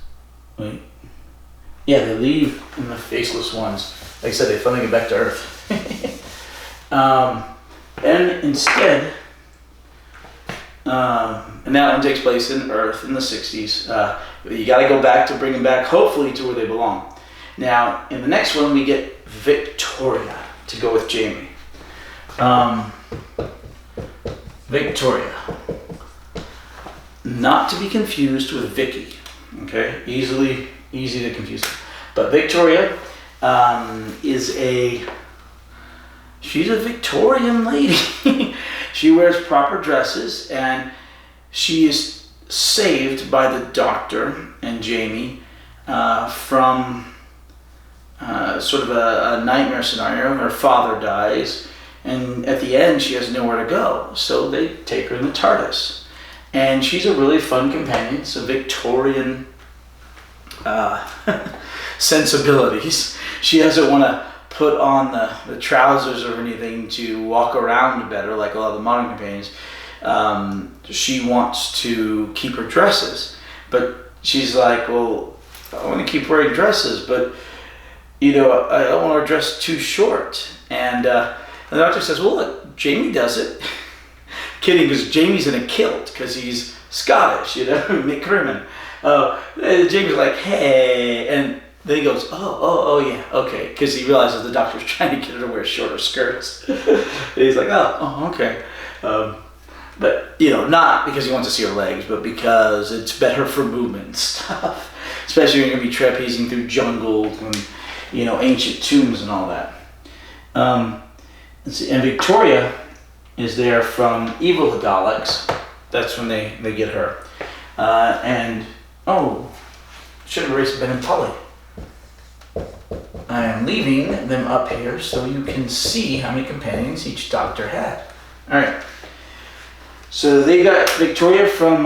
Wait. Yeah, they leave and the faceless ones. Like I said, they finally get back to Earth. And instead, and that one takes place in Earth in the 60s. You got to go back to bring them back, hopefully, to where they belong. Now, in the next one, we get Victoria to go with Jamie. Victoria. Not to be confused with Vicky. Okay? Easy to confuse. But Victoria she's a Victorian lady. She wears proper dresses, and she is saved by the Doctor and Jamie from sort of a nightmare scenario. Her father dies, and at the end she has nowhere to go, so they take her in the TARDIS. And she's a really fun companion, so Victorian sensibilities. She doesn't want to put on the trousers or anything to walk around better like a lot of the modern companions. She wants to keep her dresses, but she's like, well, I want to keep wearing dresses, but I don't want to dress too short. And the Doctor says, well, look, Jamie does it. Kidding, because Jamie's in a kilt because he's Scottish, Mick Crimmon. Jamie's like, hey, and then he goes, oh yeah, okay, because he realizes the Doctor's trying to get her to wear shorter skirts. And he's like, oh, okay. But, not because he wants to see her legs, but because it's better for movement and stuff. Especially when you're going to be trapezing through jungles and, ancient tombs and all that. And Victoria is there from Evil the Daleks. That's when they get her. Should have erased Ben and Polly. I am leaving them up here so you can see how many companions each Doctor had. Alright. So they got Victoria from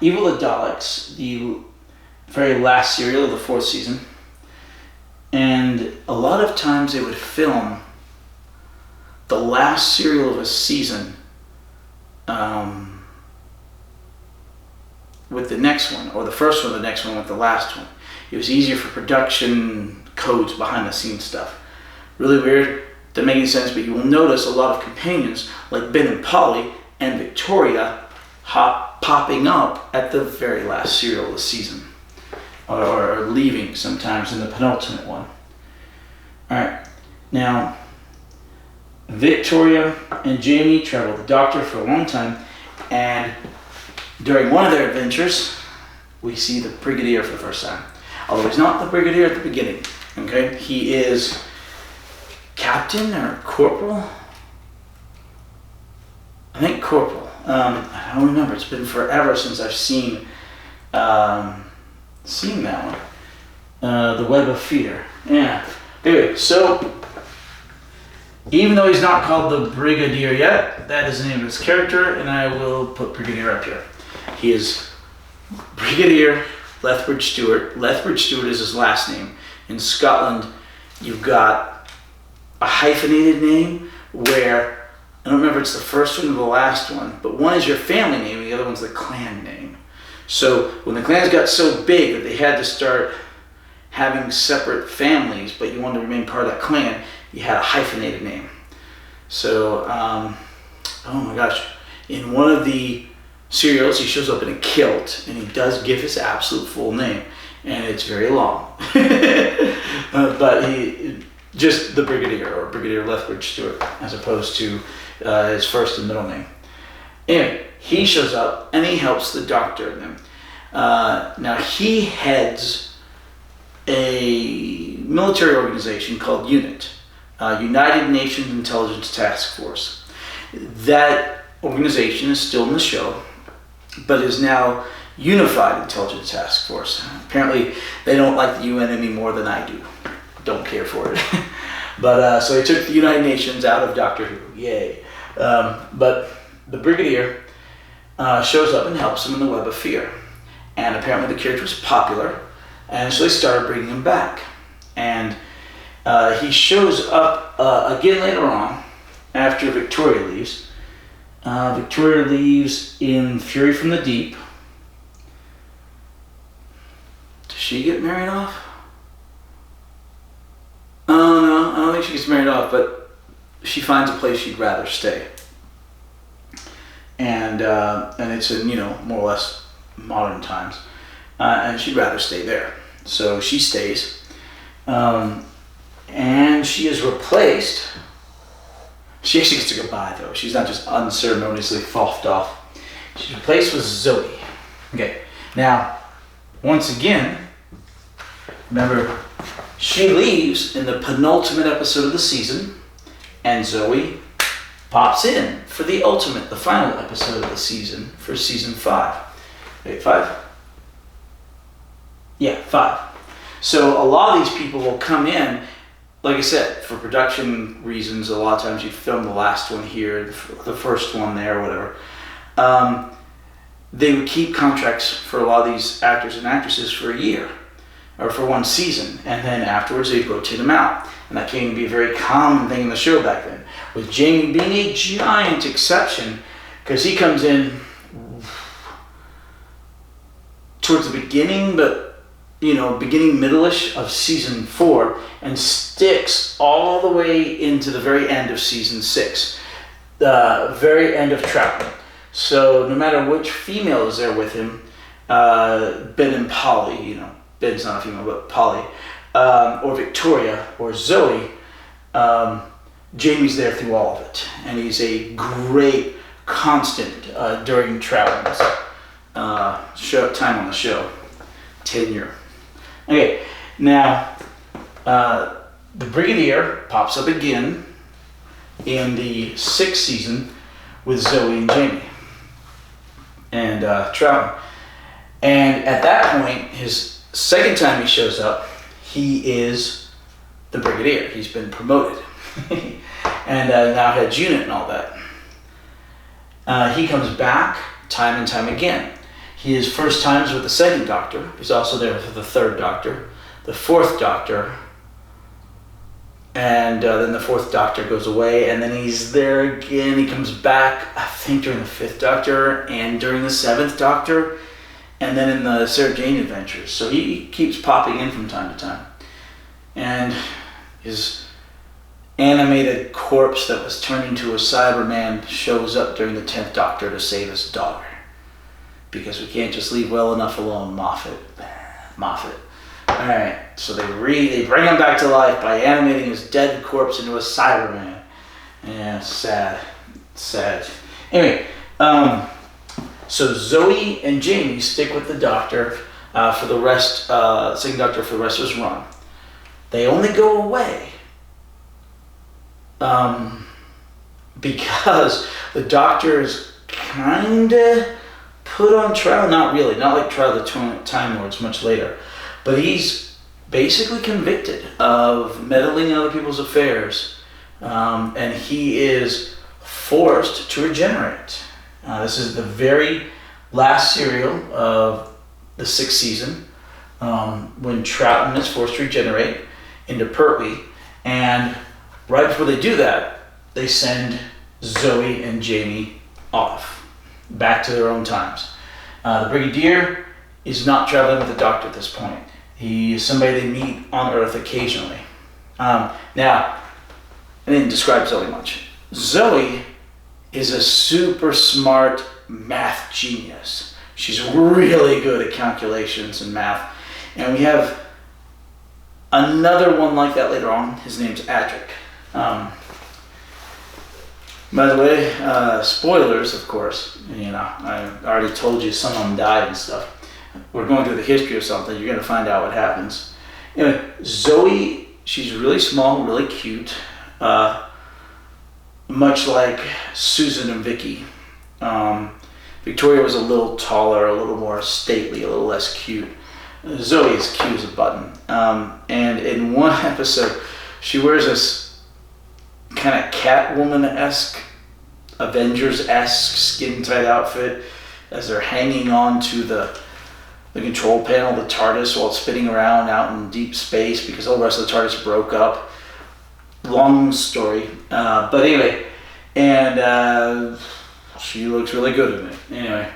Evil the Daleks, the very last serial of the 4th season. And a lot of times they would film the last serial of a season with the next one, or the first one, the next one with the last one. It was easier for production codes, behind the scenes stuff. Really weird, doesn't make any sense, but you will notice a lot of companions like Ben and Polly and Victoria popping up at the very last serial of the season, or leaving sometimes in the penultimate one. Alright, now Victoria and Jamie travel with the Doctor for a long time, and during one of their adventures, we see the Brigadier for the first time. Although he's not the Brigadier at the beginning, okay? He is Captain or Corporal? I think Corporal. I don't remember. It's been forever since I've seen that one. The Web of Fear. Yeah. Anyway, so even though he's not called the Brigadier yet, that is the name of his character, and I will put Brigadier up here. He is Brigadier Lethbridge Stewart. Lethbridge Stewart is his last name. In Scotland, you've got a hyphenated name where, I don't remember if it's the first one or the last one, but one is your family name and the other one's the clan name. So when the clans got so big that they had to start having separate families, but you wanted to remain part of that clan, you had a hyphenated name. So, oh my gosh, in one of the serials, he shows up in a kilt, and he does give his absolute full name, and it's very long. But he, just the Brigadier, or Brigadier Lethbridge Stewart, as opposed to his first and middle name. Anyway, he shows up, and he helps the Doctor and them. Now, he heads a military organization called UNIT, United Nations Intelligence Task Force. That organization is still in the show, but is now Unified Intelligence Task Force. Apparently, they don't like the UN any more than I do. Don't care for it. But so he took the United Nations out of Doctor Who. Yay. But the Brigadier shows up and helps him in the Web of Fear. And apparently the character was popular, and so they started bringing him back. And he shows up again later on, after Victoria leaves. Victoria leaves in Fury from the Deep. Does she get married off? Oh no, I don't think she gets married off, but she finds a place she'd rather stay. And it's in, more or less modern times. And she'd rather stay there. So she stays. And she is replaced. She actually gets a goodbye, though. She's not just unceremoniously foffed off. She's replaced with Zoe. Okay. Now, once again, remember, she leaves in the penultimate episode of the season, and Zoe pops in for the final episode of the season, for season 5. Wait, 5? Yeah, 5. So a lot of these people will come in, like I said, for production reasons. A lot of times you film the last one here, the first one there, whatever. They would keep contracts for a lot of these actors and actresses for a year, or for one season, and then afterwards they'd rotate them out. And that came to be a very common thing in the show back then, with Jamie being a giant exception, because he comes in towards the beginning, but beginning middle-ish of season 4, and sticks all the way into the very end of season 6, the very end of Troutman. So no matter which female is there with him, Ben and Polly, Ben's not a female, but Polly, or Victoria, or Zoe, Jamie's there through all of it. And he's a great constant during Troutman's time on the show. Tenure. Okay, now, the Brigadier pops up again in the 6th season with Zoe and Jamie and Troutman. And at that point, his second time he shows up, he is the Brigadier. He's been promoted. And now heads unit and all that. He comes back time and time again. His first times with the 2nd Doctor. He's also there for the 3rd Doctor, the 4th Doctor, and then the 4th Doctor goes away, and then he's there again. He comes back, I think, during the 5th Doctor and during the 7th Doctor, and then in the Sarah Jane Adventures. So he keeps popping in from time to time. And his animated corpse that was turned into a Cyberman shows up during the 10th Doctor to save his daughter. Because we can't just leave well enough alone, Moffat. Alright, so they bring him back to life by animating his dead corpse into a Cyberman. Yeah, sad. Anyway, so Zoe and Jamie stick with the Doctor for the rest, 2nd Doctor for the rest of his run. They only go away because the Doctor is kinda put on trial. Not really, not like Trial of the Time Lords much later, but he's basically convicted of meddling in other people's affairs, and he is forced to regenerate. This is the very last serial of the 6th season, when Troutman is forced to regenerate into Pertwee, and right before they do that, they send Zoe and Jamie off back to their own times. The Brigadier is not traveling with the Doctor at this point. He is somebody they meet on Earth occasionally. Now, I didn't describe Zoe much. Zoe is a super smart math genius. She's really good at calculations and math. And we have another one like that later on. His name's Adric. By the way, spoilers, of course. I already told you some of them died and stuff. We're going through the history of something. You're going to find out what happens. Anyway, Zoe, she's really small, really cute. Much like Susan and Vicky. Victoria was a little taller, a little more stately, a little less cute. Zoe is cute as a button. And in one episode, she wears this kind of Catwoman-esque, Avengers-esque skin-tight outfit as they're hanging on to the control panel, the TARDIS, while it's spinning around out in deep space because all the rest of the TARDIS broke up. Long story. But anyway, and she looks really good in it. Anyway,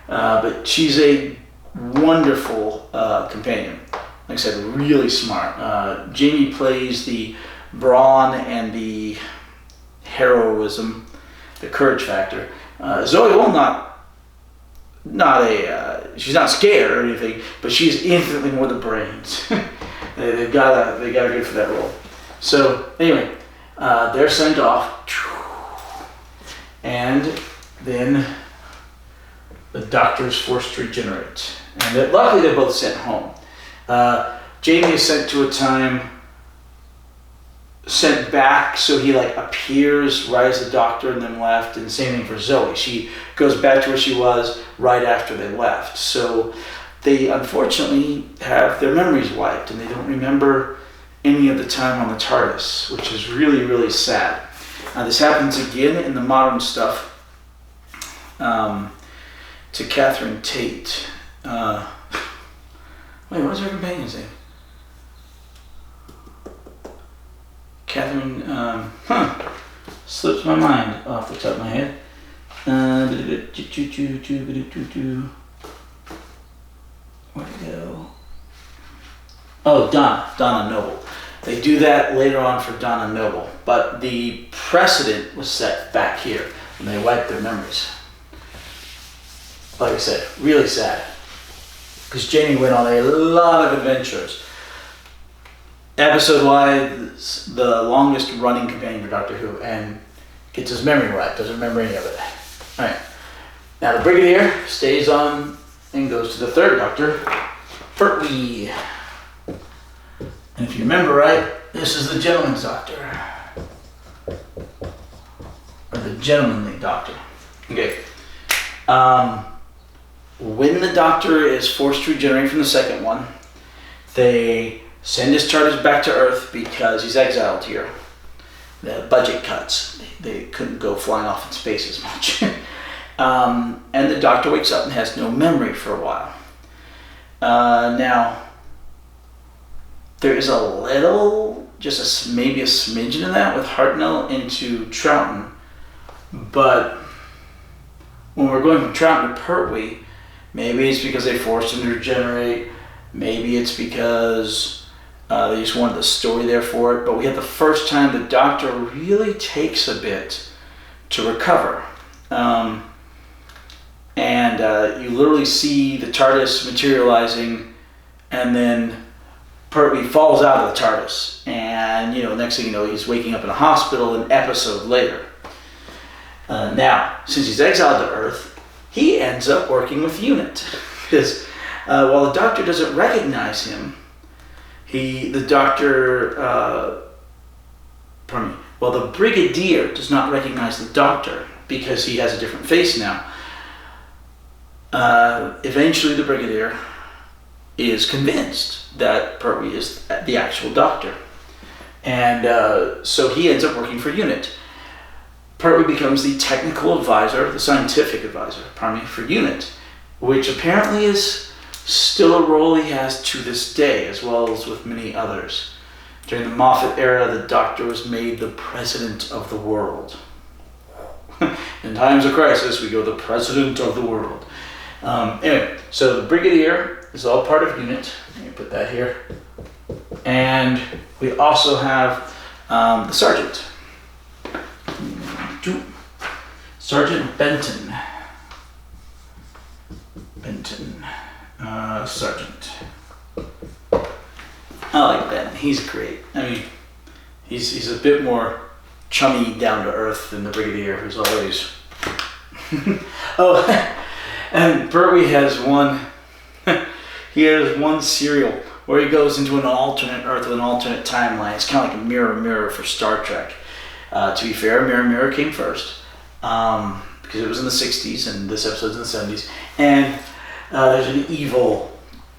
but she's a wonderful companion. Like I said, really smart. Jamie plays the brawn and the heroism, the courage factor. Zoe Will she's not scared or anything, but she's infinitely more the brains. they got her good for that role. So anyway, they're sent off, and then the Doctor is forced to regenerate, and luckily they're both sent home. Jamie is sent to a time, sent back, so he like appears right as the Doctor and then left, and same thing for Zoe. She goes back to where she was right after they left. So they unfortunately have their memories wiped, and they don't remember any of the time on the TARDIS, which is really, really sad. This happens again in the modern stuff to Catherine Tate. Wait, what's her companion's name? Catherine, slips my mind off the top of my head. Where'd it go? Oh, Donna Noble. They do that later on for Donna Noble, but the precedent was set back here when they wiped their memories. Like I said, really sad, because Jamie went on a lot of adventures. Episode-wise, the longest running companion for Doctor Who, and gets his memory wiped, doesn't remember any of it. Alright, now the Brigadier stays on and goes to the third Doctor, Pertwee. And if you remember right, this is the Gentleman's Doctor. Or the Gentlemanly Doctor. Okay. When the Doctor is forced to regenerate from the second one, they send his TARDIS back to Earth because he's exiled here. The budget cuts. They couldn't go flying off in space as much. And the Doctor wakes up and has no memory for a while. Now, there is a little, maybe a smidgen of that with Hartnell into Troughton. But when we're going from Troughton to Pertwee, maybe it's because they forced him to regenerate. Maybe it's because they just wanted the story there for it. But we had the first time the Doctor really takes a bit to recover. And you literally see the TARDIS materializing, and then Pertwee falls out of the TARDIS. And, next thing you know, he's waking up in a hospital an episode later. Now, since he's exiled to Earth, he ends up working with UNIT. Because while the Doctor doesn't recognize him, the Brigadier does not recognize the Doctor because he has a different face now. Eventually the Brigadier is convinced that Pertwee is the actual Doctor. And so he ends up working for UNIT. Pertwee becomes the technical advisor, the scientific advisor, for UNIT, which apparently is still a role he has to this day, as well as with many others. During the Moffat era, the Doctor was made the president of the world. In times of crisis, we go the president of the world. Anyway, so the Brigadier is all part of UNIT. Let me put that here. And we also have the Sergeant. Sergeant Benton. Sergeant. I like Ben. He's great. I mean, he's a bit more chummy, down to earth than the Brigadier, who's always. Oh, and Pertwee has one. He has one serial where he goes into an alternate Earth with an alternate timeline. It's kind of like a mirror for Star Trek. To be fair, Mirror came first because it was in the 60s and this episode's in the 70s. And there's an evil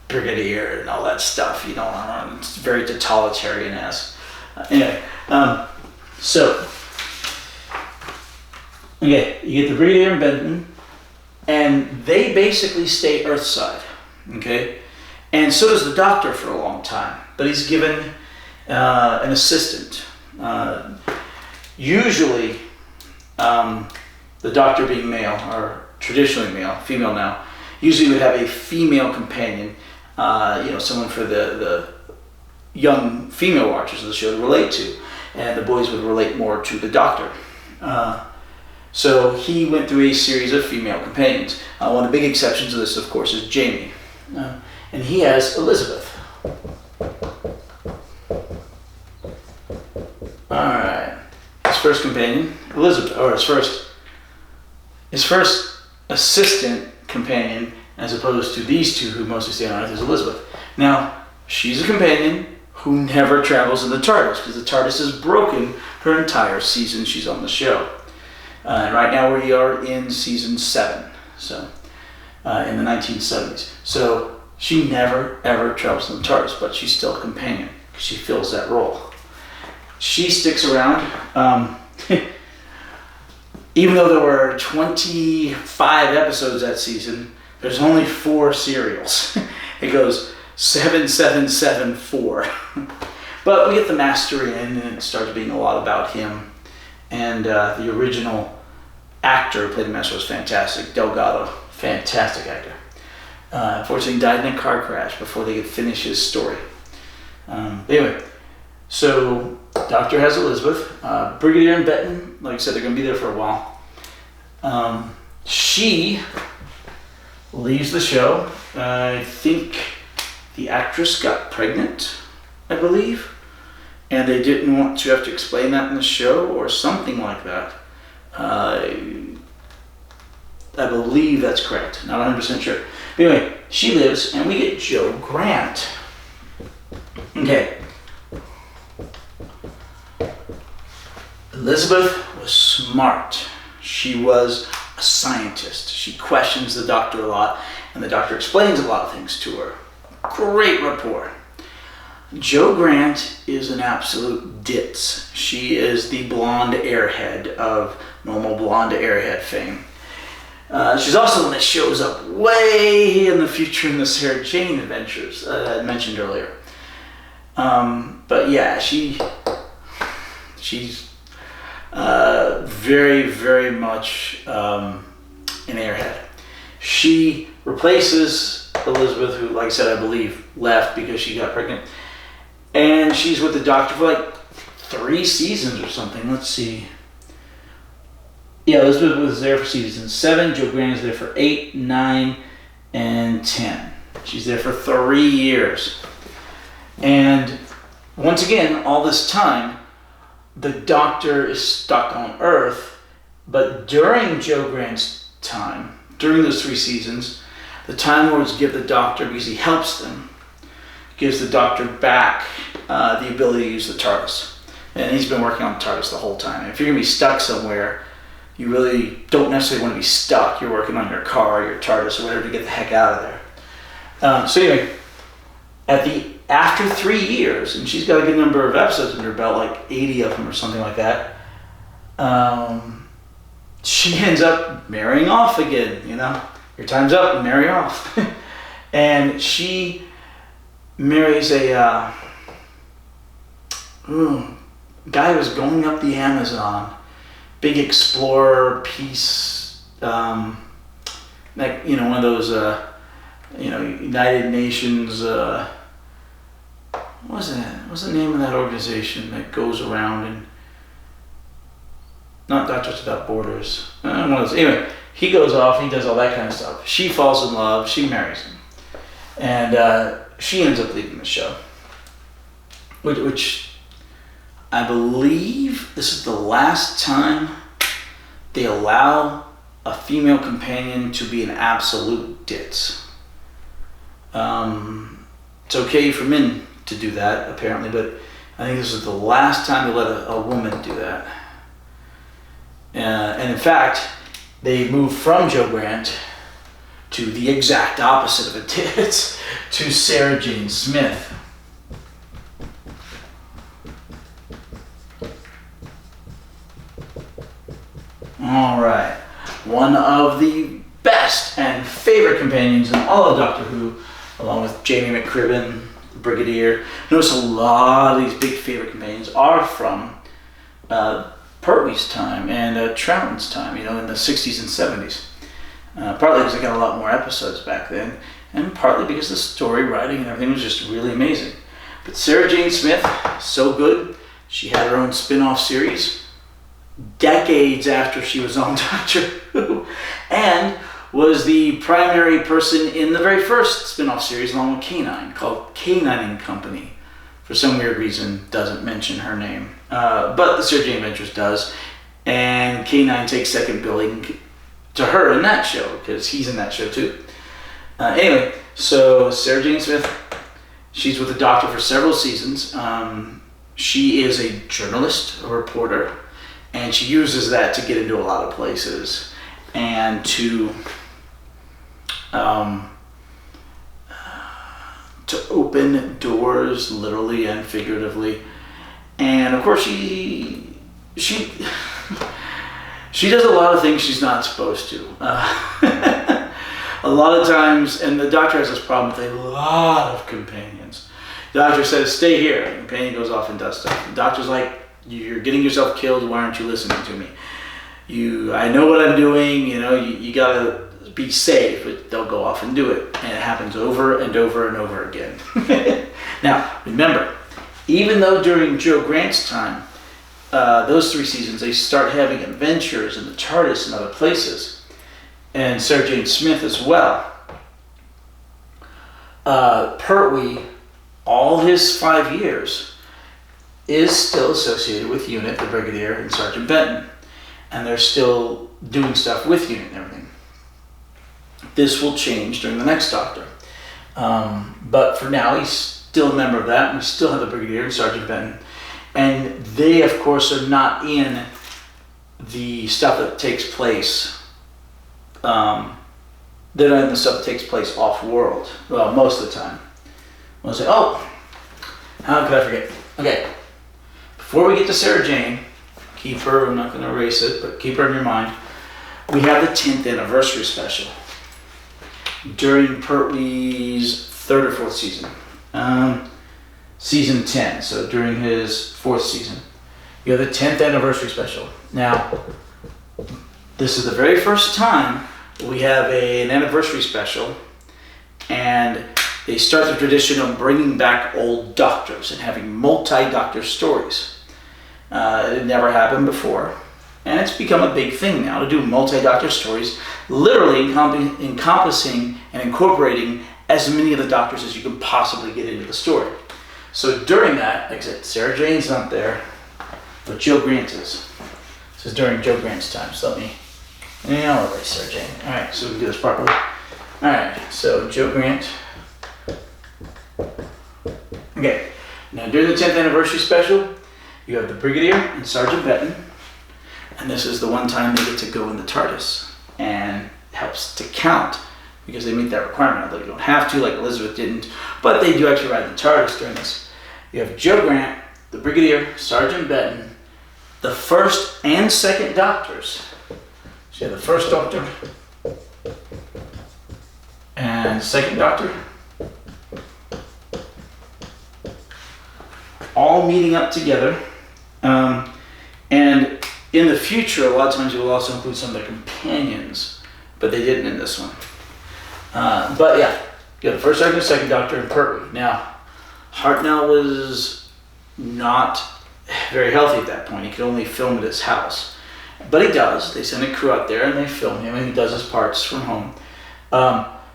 Brigadier and all that stuff. It's very totalitarian-esque. Anyway, so Okay, you get the Brigadier and Benton, and they basically stay Earthside. Okay, and so does the Doctor for a long time, but he's given an assistant. Usually, the Doctor being male, or traditionally male, female now, usually would have a female companion, someone for the young female watchers of the show to relate to, and the boys would relate more to the Doctor. So he went through a series of female companions. One of the big exceptions to this, of course, is Jamie, and he has Elizabeth. All right, his first companion, Elizabeth, or his first assistant companion, as opposed to these two who mostly stay on Earth, is Elizabeth. Now, she's a companion who never travels in the TARDIS, because the TARDIS is broken her entire season she's on the show. And right now we are in season 7, so in the 1970s. So she never ever travels in the TARDIS, but she's still a companion because she fills that role. She sticks around, even though there were 25 episodes that season. There's only 4 serials. It goes 7-7-7-4. But we get the Master in, and it starts being a lot about him. And the original actor who played the Master was fantastic. Delgado, fantastic actor. Unfortunately, died in a car crash before they could finish his story. Anyway, so Doctor has Elizabeth. Brigadier and Benton, like I said, they're going to be there for a while. She leaves the show. I think the actress got pregnant, I believe. And they didn't want to have to explain that in the show or something like that. I believe that's correct. Not 100% sure. But anyway, she lives, and we get Jo Grant. Okay. Elizabeth was smart. She was a scientist. She questions the Doctor a lot, and the Doctor explains a lot of things to her. Great rapport. Jo Grant is an absolute ditz. She is the blonde airhead of normal blonde airhead fame. She's also the one that shows up way in the future in the Sarah Jane adventures I mentioned earlier. But yeah, she's very, very much an airhead. She replaces Elizabeth, who, like I said, I believe left because she got pregnant. And she's with the Doctor for like 3 seasons or something. Let's see. Yeah, Elizabeth was there for season 7. Jo Grant is there for 8, 9, and 10. She's there for 3 years. And once again, all this time, the Doctor is stuck on Earth. But during Jo Grant's time, during those 3 seasons, the Time Lords give the Doctor, because he helps them, gives the Doctor back the ability to use the TARDIS. And he's been working on the TARDIS the whole time. And if you're going to be stuck somewhere, you really don't necessarily want to be stuck. You're working on your car, your TARDIS, or whatever to get the heck out of there. So anyway, after 3 years, and she's got a good number of episodes under her belt, like 80 of them or something like that, she ends up marrying off again, Your time's up, marry off. And she marries a guy who was going up the Amazon, big explorer, peace, one of those, United Nations, what's the name of that organization that goes around and, not Doctors Without Borders, one of those. Anyway, he goes off, he does all that kind of stuff. She falls in love, she marries him. And she ends up leaving the show. Which I believe this is the last time they allow a female companion to be an absolute ditz. It's okay for men to do that, apparently, but I think this is the last time they let a woman do that. And in fact, they moved from Jo Grant to the exact opposite of a ditz, to Sarah Jane Smith. All right. One of the best and favorite companions in all of Doctor Who, along with Jamie McCribbin, the Brigadier. Notice a lot of these big favorite companions are from Pertwee's time and Troughton's time, in the 60s and 70s. Partly because I got a lot more episodes back then, and partly because the story writing and everything was just really amazing. But Sarah Jane Smith, so good. She had her own spin-off series decades after she was on Doctor Who, and was the primary person in the very first spin-off series along with K9, called K9 and Company. For some weird reason, doesn't mention her name. But the Sarah Jane Adventures does, and K9 takes second billing to her in that show, because he's in that show too. Anyway, so Sarah Jane Smith, she's with the Doctor for several seasons. She is a journalist, a reporter, and she uses that to get into a lot of places and to open doors, literally and figuratively. And of course, she does a lot of things she's not supposed to. A lot of times, and the Doctor has this problem with a lot of companions. The Doctor says, "Stay here." The companion goes off and does stuff. The Doctor's like, "You're getting yourself killed. Why aren't you listening to me? I know what I'm doing. You gotta be safe." But they'll go off and do it, and it happens over and over and over again. Now, remember, even though during Joe Grant's time, those 3 seasons, they start having adventures in the TARDIS and other places, and Sarah Jane Smith as well. Pertwee, all his 5 years, is still associated with UNIT, the Brigadier, and Sergeant Benton, and they're still doing stuff with UNIT and everything. This will change during the next Doctor, but for now he's still a member of that, and we still have the Brigadier and Sergeant Benton. And they, of course, are not in the stuff that takes place. They're not in the stuff that takes place off-world. Well, most of the time. We'll say, how could I forget? Okay, before we get to Sarah Jane, keep her, I'm not going to erase it, but keep her in your mind. We have the 10th anniversary special during Pertwee's 3rd or 4th season. Season 10, so during his 4th season. You have the 10th anniversary special. Now, this is the very first time we have an anniversary special, and they start the tradition of bringing back old Doctors and having multi-Doctor stories. It had never happened before, and it's become a big thing now to do multi-Doctor stories, literally encompassing and incorporating as many of the Doctors as you can possibly get into the story. So during that, like I said, Sarah Jane's not there, but Joe Grant is. This is during Joe Grant's time, so I'll erase Sarah Jane. Alright, so we can do this properly. Alright, so Joe Grant. Okay, now during the 10th anniversary special, you have the Brigadier and Sergeant Benton, and this is the one time they get to go in the TARDIS, and it helps to count, because they meet that requirement, although you don't have to, like Elizabeth didn't, but they do actually ride the TARDIS during this. You have Joe Grant, the Brigadier, Sergeant Benton, the 1st and 2nd Doctors. So you have the 1st Doctor and 2nd Doctor, all meeting up together. And in the future, a lot of times you will also include some of their companions, but they didn't in this one. But yeah, you have the 1st Doctor and 2nd Doctor and Pertwee. Now, Hartnell was not very healthy at that point. He could only film at his house. But he does. They send a crew out there and they film him, and he does his parts from home.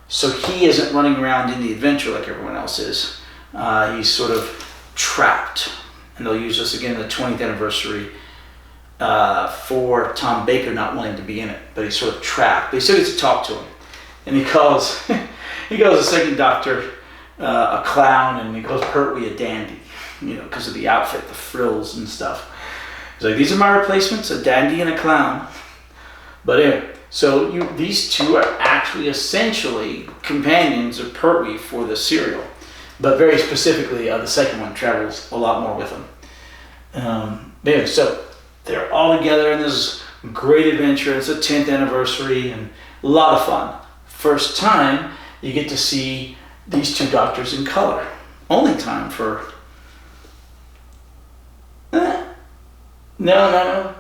So he isn't running around in the adventure like everyone else is. He's sort of trapped. And they'll use this again in the 20th anniversary for Tom Baker not wanting to be in it. But he's sort of trapped. They still get to talk to him. And he calls the 2nd Doctor a clown, and he calls Pertwee a dandy, because of the outfit, the frills and stuff. He's like, "These are my replacements, a dandy and a clown." But anyway, so these two are actually essentially companions of Pertwee for the serial. But very specifically, the second one travels a lot more with him. Anyway, so they're all together in this Great adventure. It's a 10th anniversary and a lot of fun. First time you get to see these two doctors in color. Only time for... No.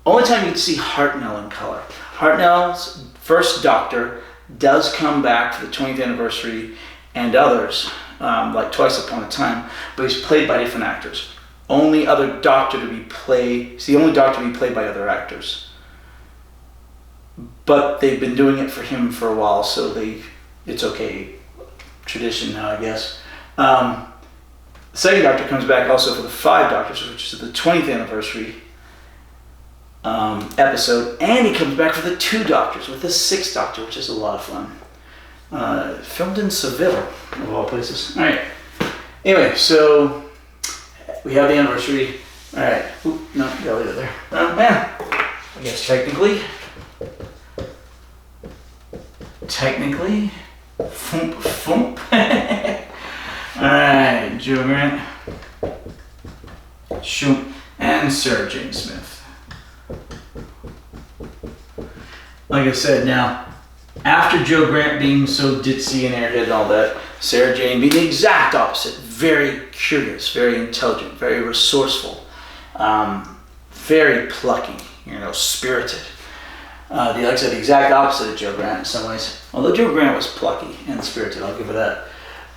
Only time you get to see Hartnell in color. Hartnell's first doctor does come back for the 20th anniversary and others, like Twice Upon a Time, but he's played by different actors. Only other doctor to be played, he's the only doctor to be played by other actors. But they've been doing it for him for a while, so it's okay. Tradition now, I guess. The second doctor comes back also for the 5 Doctors, which is the 20th anniversary episode, and he comes back for the 2 Doctors with the 6th Doctor, which is a lot of fun. Filmed in Seville, of all places. All right. Anyway, so we have the anniversary. All right. Oop, no, gotta leave it there. Oh man. I guess technically, thump. All right, Joe Grant, shoot, and Sarah Jane Smith. Like I said, now, after Joe Grant being so ditzy and airhead and all that, Sarah Jane being the exact opposite. Very curious, very intelligent, very resourceful, very plucky, spirited. Like I said, the exact opposite of Joe Grant in some ways. Although Joe Grant was plucky and spirited, I'll give her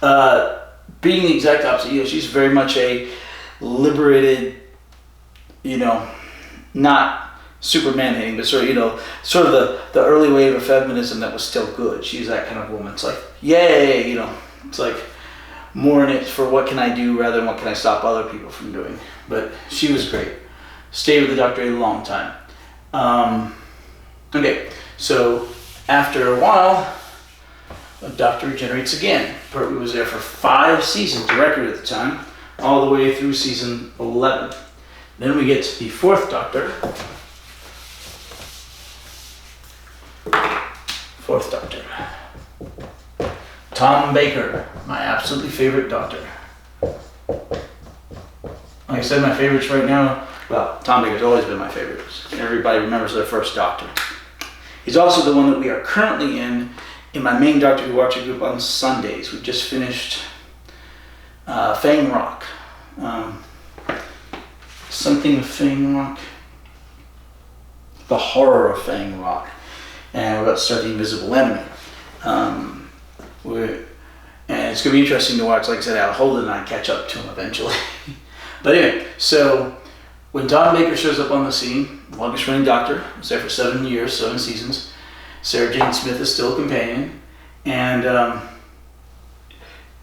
that. Being the exact opposite, she's very much a liberated, not Superman hating, but sort of the early wave of feminism that was still good. She's that kind of woman. It's like, yay, it's like more in it for what can I do rather than what can I stop other people from doing. But she was great. Stayed with the doctor a long time. Okay, so after a while, the doctor regenerates again. Pertwee was there for 5 seasons, the record at the time, all the way through season 11. Then we get to the 4th Doctor. 4th Doctor. Tom Baker, my absolutely favorite doctor. Like I said, my favorites right now, well, Tom Baker's always been my favorite. Everybody remembers their first doctor. He's also the one that we are currently in my main Doctor Who watching group on Sundays. We just finished Fang Rock. Something with Fang Rock. The Horror of Fang Rock. And we're about to start The Invisible Enemy. And it's going to be interesting to watch, like I said, Al Holden and I catch up to him eventually. But anyway, so when Tom Baker shows up on the scene, the longest running doctor, was there for 7 years, 7 seasons. Sarah Jane Smith is still a companion, and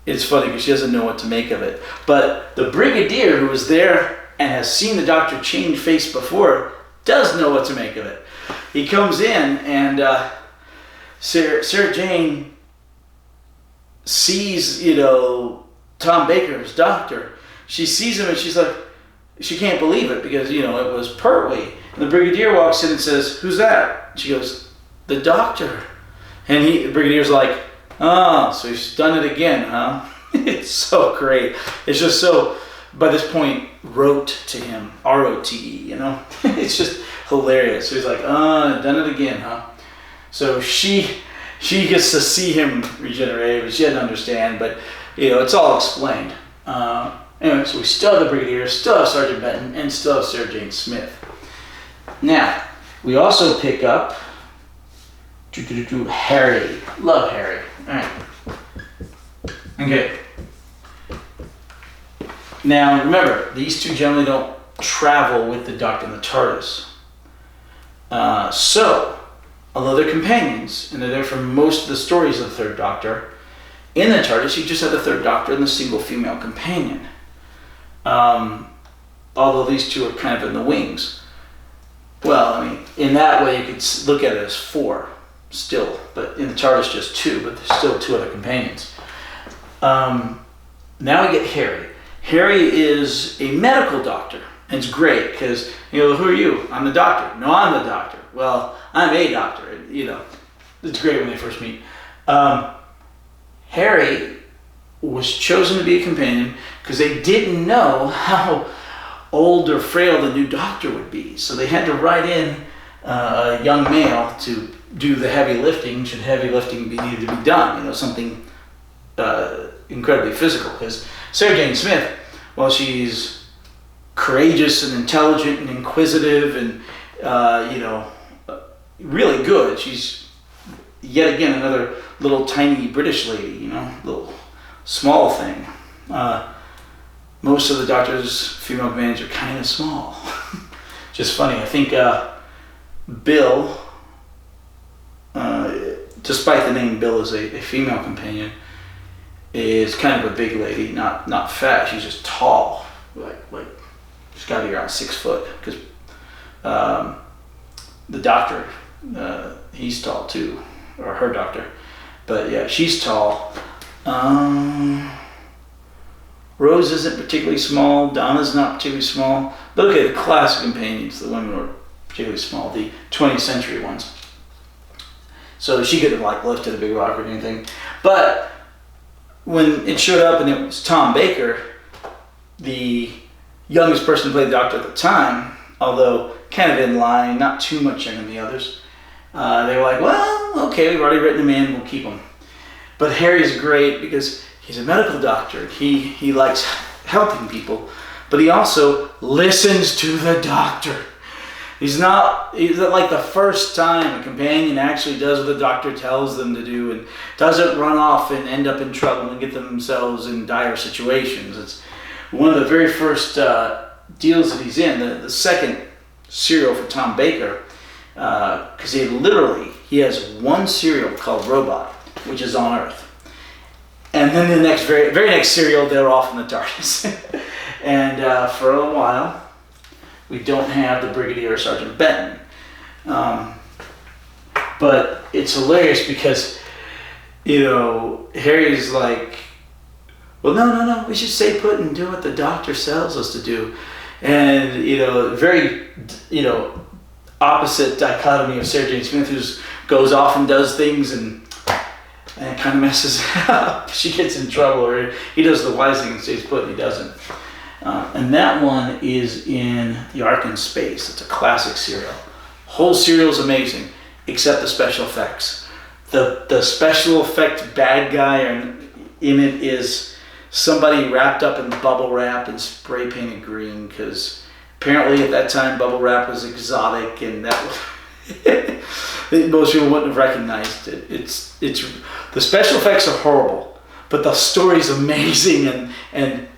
it's funny because she doesn't know what to make of it. But the Brigadier, who was there and has seen the doctor change face before, does know what to make of it. He comes in, and Sarah Jane sees, Tom Baker as doctor. She sees him, and she's like, she can't believe it because, it was Pertwee. And the Brigadier walks in and says, "Who's that?" And she goes, "The doctor." And the Brigadier's like, "Oh, so he's done it again, huh?" It's so great. It's just so, by this point, rote to him. R-O-T-E, It's just hilarious. So he's like, done it again, huh? So she gets to see him regenerate, but she doesn't understand, but, it's all explained. Anyway, so we still have the Brigadier, still have Sergeant Benton, and still have Sarah Jane Smith. Now, we also pick up Harry. Love Harry. All right. Okay. Now, remember, these two generally don't travel with the Doctor in the TARDIS. So, although they're companions, and they're there for most of the stories of the 3rd Doctor, in the TARDIS, you just have the 3rd Doctor and the single female companion. Although these two are kind of in the wings. Well, in that way, you could look at it as 4 still, but in the TARDIS just 2, but there's still 2 other companions. Now we get Harry. Harry is a medical doctor, and it's great because, who are you? I'm the doctor. No, I'm the doctor. Well, I'm a doctor. It's great when they first meet. Harry was chosen to be a companion because they didn't know how old or frail the new doctor would be. So they had to write in a young male to do the heavy lifting, should heavy lifting be needed to be done, something incredibly physical. Because Sarah Jane Smith, while she's courageous and intelligent and inquisitive and really good, she's yet again another little tiny British lady, little small thing. Most of the Doctor's female companions are kind of small. Just funny. I think Bill, despite the name Bill as a female companion, is kind of a big lady, not fat. She's just tall, like she's got to be around 6 foot. Because the Doctor, he's tall too, or her doctor. But yeah, she's tall. Rose isn't particularly small. Donna's not particularly small. But okay, the classic companions, the women were particularly small, the 20th century ones. So she couldn't have lifted a big rock or anything. But when it showed up and it was Tom Baker, the youngest person to play the Doctor at the time, although kind of in line, not too much younger than the others, they were like, well, okay, we've already written him in, we'll keep him. But Harry's great because he's a medical doctor. He likes helping people, but he also listens to the Doctor. He's not like the first time a companion actually does what the Doctor tells them to do and doesn't run off and end up in trouble and get themselves in dire situations. It's one of the very first deals that he's in, the second serial for Tom Baker, because he has one serial called Robot, which is on Earth. And then the next, very next serial, they're off in the TARDIS. And for a while, we don't have the Brigadier or Sergeant Benton. But it's hilarious because, Harry's like, well, no, we should stay put and do what the Doctor tells us to do. And, very, opposite dichotomy of Sarah Jane Smith, who goes off and does things and it kind of messes up. She gets in trouble, or he does the wise thing and stays put, and he doesn't. And that one is in The Ark in Space. It's a classic serial. Whole serial is amazing, except the special effects. The special effect bad guy in it is somebody wrapped up in bubble wrap and spray painted green, because apparently at that time bubble wrap was exotic, and that was most people wouldn't have recognized it. It's the special effects are horrible, but the story's amazing, and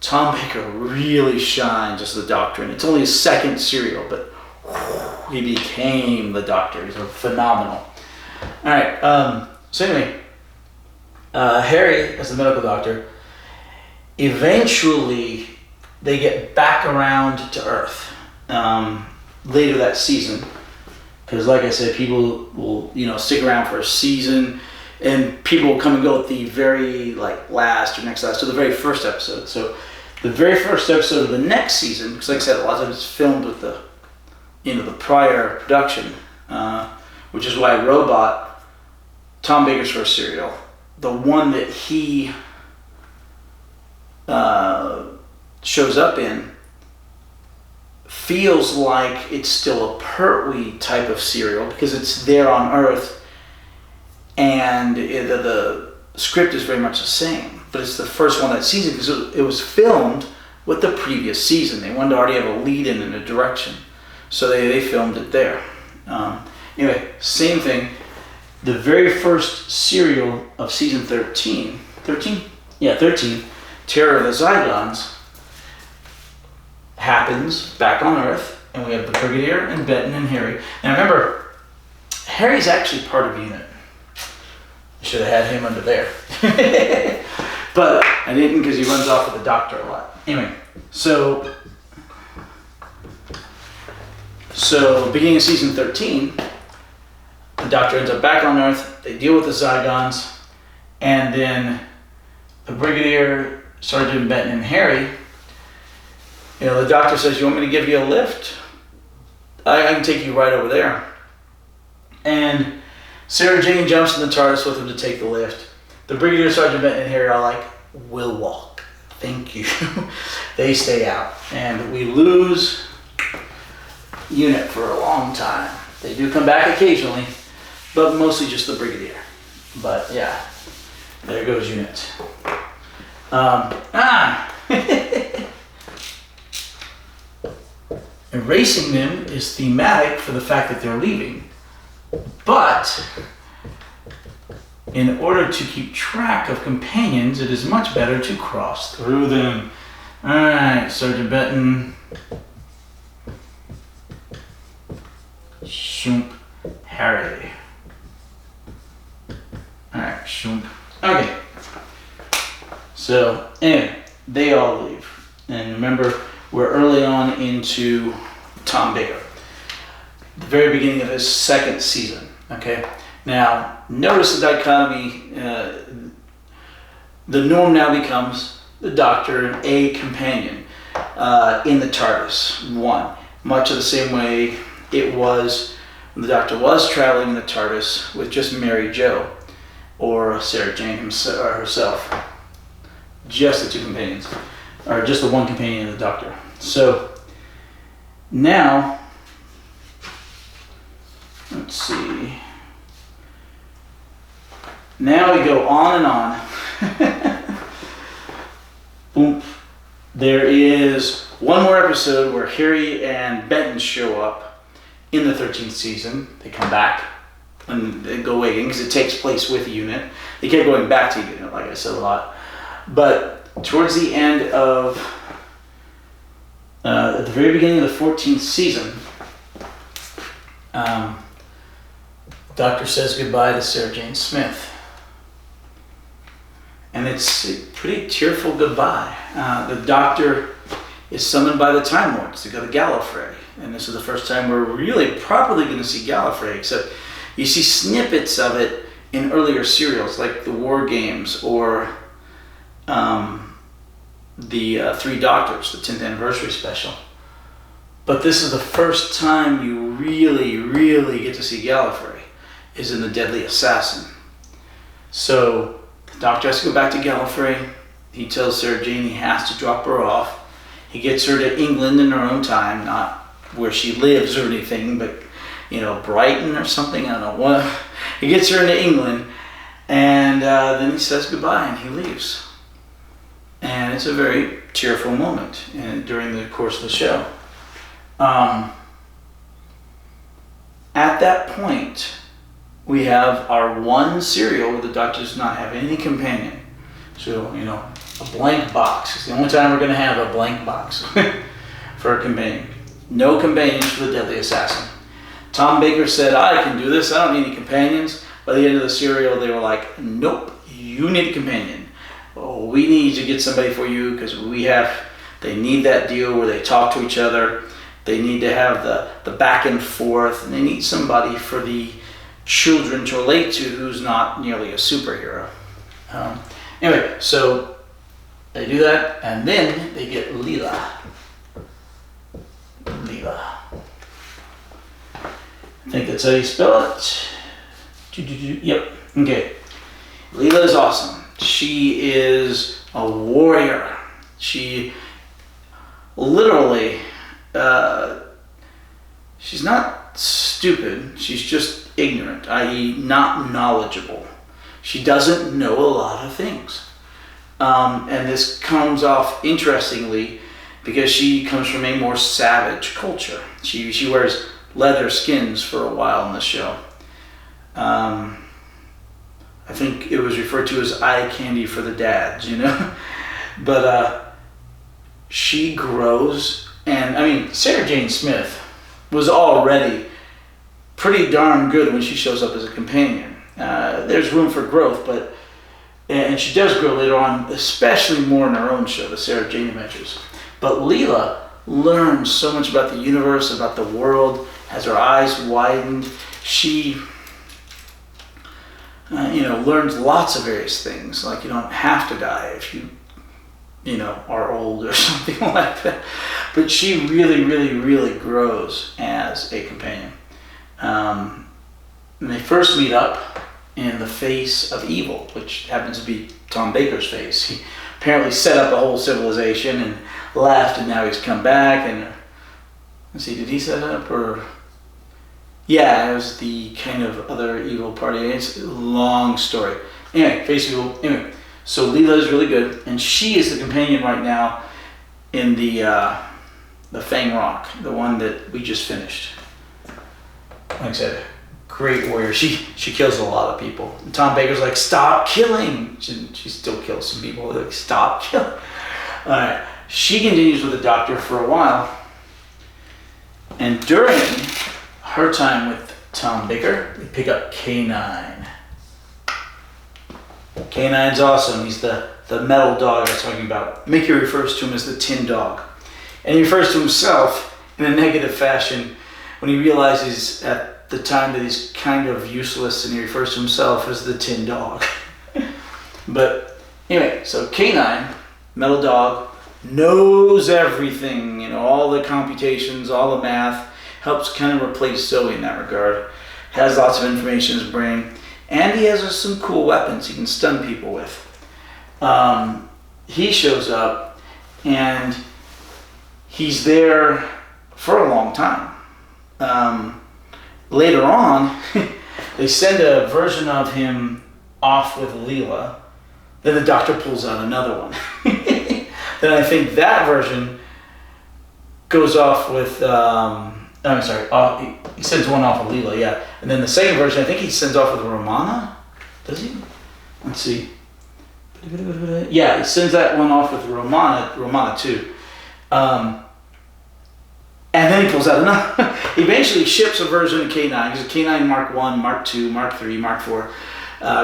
Tom Baker really shines as the Doctor, and it's only his second serial, but he became the Doctor. He's phenomenal. All right. So anyway, Harry as the medical doctor. Eventually, they get back around to Earth later that season. Because like I said, people will, stick around for a season, and people will come and go at the very last or next last, to the very first episode. So the very first episode of the next season, because like I said, a lot of it's filmed with the prior production, which is why Robot, Tom Baker's first serial, the one that he shows up in, feels like it's still a Pertwee type of serial because it's there on Earth, and the script is very much the same, but it's the first one that season because it was filmed with the previous season. They wanted to already have a lead-in and a direction, so they filmed it there. Anyway, same thing. The very first serial of season 13, Terror of the Zygons, happens back on Earth, and we have the Brigadier and Benton and Harry. Now remember, Harry's actually part of UNIT. I should have had him under there. But I didn't, because he runs off with the Doctor a lot. Anyway, so beginning of season 13, the Doctor ends up back on Earth, they deal with the Zygons, and then the Brigadier, Sergeant Benton, and Harry, the Doctor says, you want me to give you a lift? I can take you right over there. And Sarah Jane jumps in the TARDIS with him to take the lift. The Brigadier, Sergeant Benton, and Harry are like, we'll walk. Thank you. They stay out. And we lose unit for a long time. They do come back occasionally, but mostly just the brigadier. But yeah, there goes unit. Erasing them is thematic for the fact that they're leaving, but in order to keep track of companions, it is much better to cross through them. Alright, Sergeant Benton. Shoomp Harry. Alright, Shoomp. Okay. So, anyway, they all leave. And remember, we're early on into Tom Baker. The very beginning of his second season. Okay? Now, notice the dichotomy. The norm now becomes the Doctor and a companion in the TARDIS. One. Much of the same way it was when the Doctor was traveling in the TARDIS with just Mary Jo or Sarah Jane herself. Just the two companions. Or just the one companion of the Doctor. So, now, let's see. Now we go on and on. Boom. There is one more episode where Harry and Benton show up in the 13th season. They come back and they go away again because it takes place with Unit. They kept going back to Unit, like I said a lot. But towards the end of, at the very beginning of the 14th season, Doctor says goodbye to Sarah Jane Smith. And it's a pretty tearful goodbye. The Doctor is summoned by the Time Lords to go to Gallifrey. And this is the first time we're really properly going to see Gallifrey, except you see snippets of it in earlier serials, like the War Games or the Three Doctors, the 10th anniversary special. But this is the first time you really get to see Gallifrey, is in The Deadly Assassin. So the Doctor has to go back to Gallifrey. He tells Sarah Jane he has to drop her off. He gets her to England in her own time, not where she lives or anything, but, you know, Brighton or something, I don't know what. He gets her into England, and then he says goodbye and he leaves. And it's a very tearful moment during the course of the show. At that point, we have our one serial where the Doctor does not have any companion. So, you know, a blank box. It's the only time we're going to have a blank box for a companion. No companions for the Deadly Assassin. Tom Baker said, I can do this. I don't need any companions. By the end of the serial, they were like, nope, you need a companion. Oh, we need to get somebody for you because they need that deal where they talk to each other. They need to have the back and forth. And they need somebody for the children to relate to who's not nearly a superhero. Anyway, so they do that, and then they get Leela. I think that's how you spell it. Yep, okay. Leela is awesome. She is a warrior. She literally, she's not stupid. She's just ignorant, i.e. not knowledgeable. She doesn't know a lot of things. And this comes off interestingly because she comes from a more savage culture. She wears leather skins for a while in the show. I think it was referred to as eye candy for the dads, you know? But she grows, and I mean, Sarah Jane Smith was already pretty darn good when she shows up as a companion. There's room for growth, and she does grow later on, especially more in her own show, the Sarah Jane Adventures. But Leela learns so much about the universe, about the world, has her eyes widened. She, learns lots of various things, like you don't have to die if you are old or something like that. But she really grows as a companion. And they first meet up in the face of evil, which happens to be Tom Baker's face. He apparently set up a whole civilization and left, and now he's come back, and let's see, did he set it up or? Yeah, it was the kind of other evil party. It's a long story. Anyway, so Leela is really good, and she is the companion right now in the Fang Rock, the one that we just finished. Like I said, great warrior. She kills a lot of people. And Tom Baker's like, stop killing. She still kills some people. Like, stop killing. All right. She continues with the Doctor for a while, and during her time with Tom Baker, we pick up K9. K9's awesome. He's the metal dog I was talking about. Mickey refers to him as the Tin Dog. And he refers to himself in a negative fashion when he realizes at the time that he's kind of useless, and he refers to himself as the Tin Dog. But anyway, so K9, metal dog, knows everything, all the computations, all the math, helps kind of replace Zoe in that regard, has lots of information in his brain, and he has some cool weapons he can stun people with. He shows up, and he's there for a long time. Later on, they send a version of him off with Leela, then the Doctor pulls out another one. Then I think that version goes off with, he sends one off with Leela, yeah. And then the second version, I think he sends off with Romana. Does he? Let's see. Yeah, he sends that one off with Romana too. And then he pulls out another. He eventually ships a version of K9. There's a K9 Mark 1, Mark 2, Mark 3, Mark 4.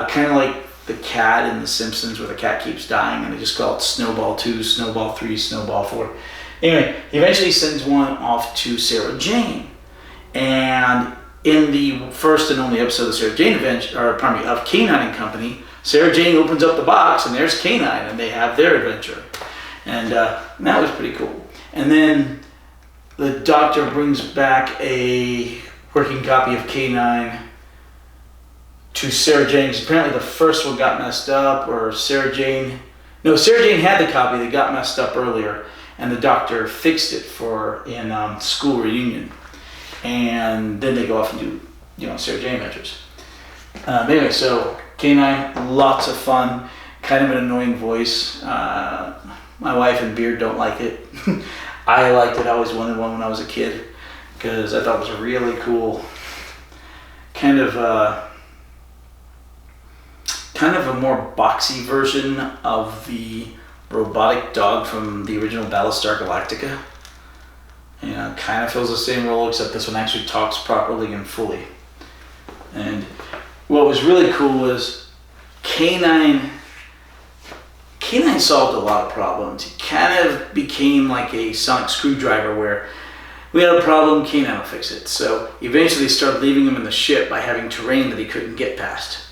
Kind of like the cat in The Simpsons, where the cat keeps dying, and they just call it Snowball 2, Snowball 3, Snowball 4. Anyway, he eventually sends one off to Sarah Jane. And in the first and only episode of Sarah Jane of K9 and Company, Sarah Jane opens up the box, and there's K9, and they have their adventure. And that was pretty cool. And then the Doctor brings back a working copy of K9 to Sarah Jane, because apparently the first one got messed up, or Sarah Jane had the copy that got messed up earlier, and the Doctor fixed it in school reunion. And then they go off and do, Sarah Jane adventures. Anyway, so K9, lots of fun, kind of an annoying voice. My wife and Beard don't like it. I liked it. I always wanted one when I was a kid, because I thought it was a really cool kind of a more boxy version of the robotic dog from the original Battlestar Galactica. Kind of fills the same role, except this one actually talks properly and fully. And what was really cool was K9 solved a lot of problems. He kind of became like a sonic screwdriver, where we had a problem, K9 will fix it. So eventually started leaving him in the ship by having terrain that he couldn't get past.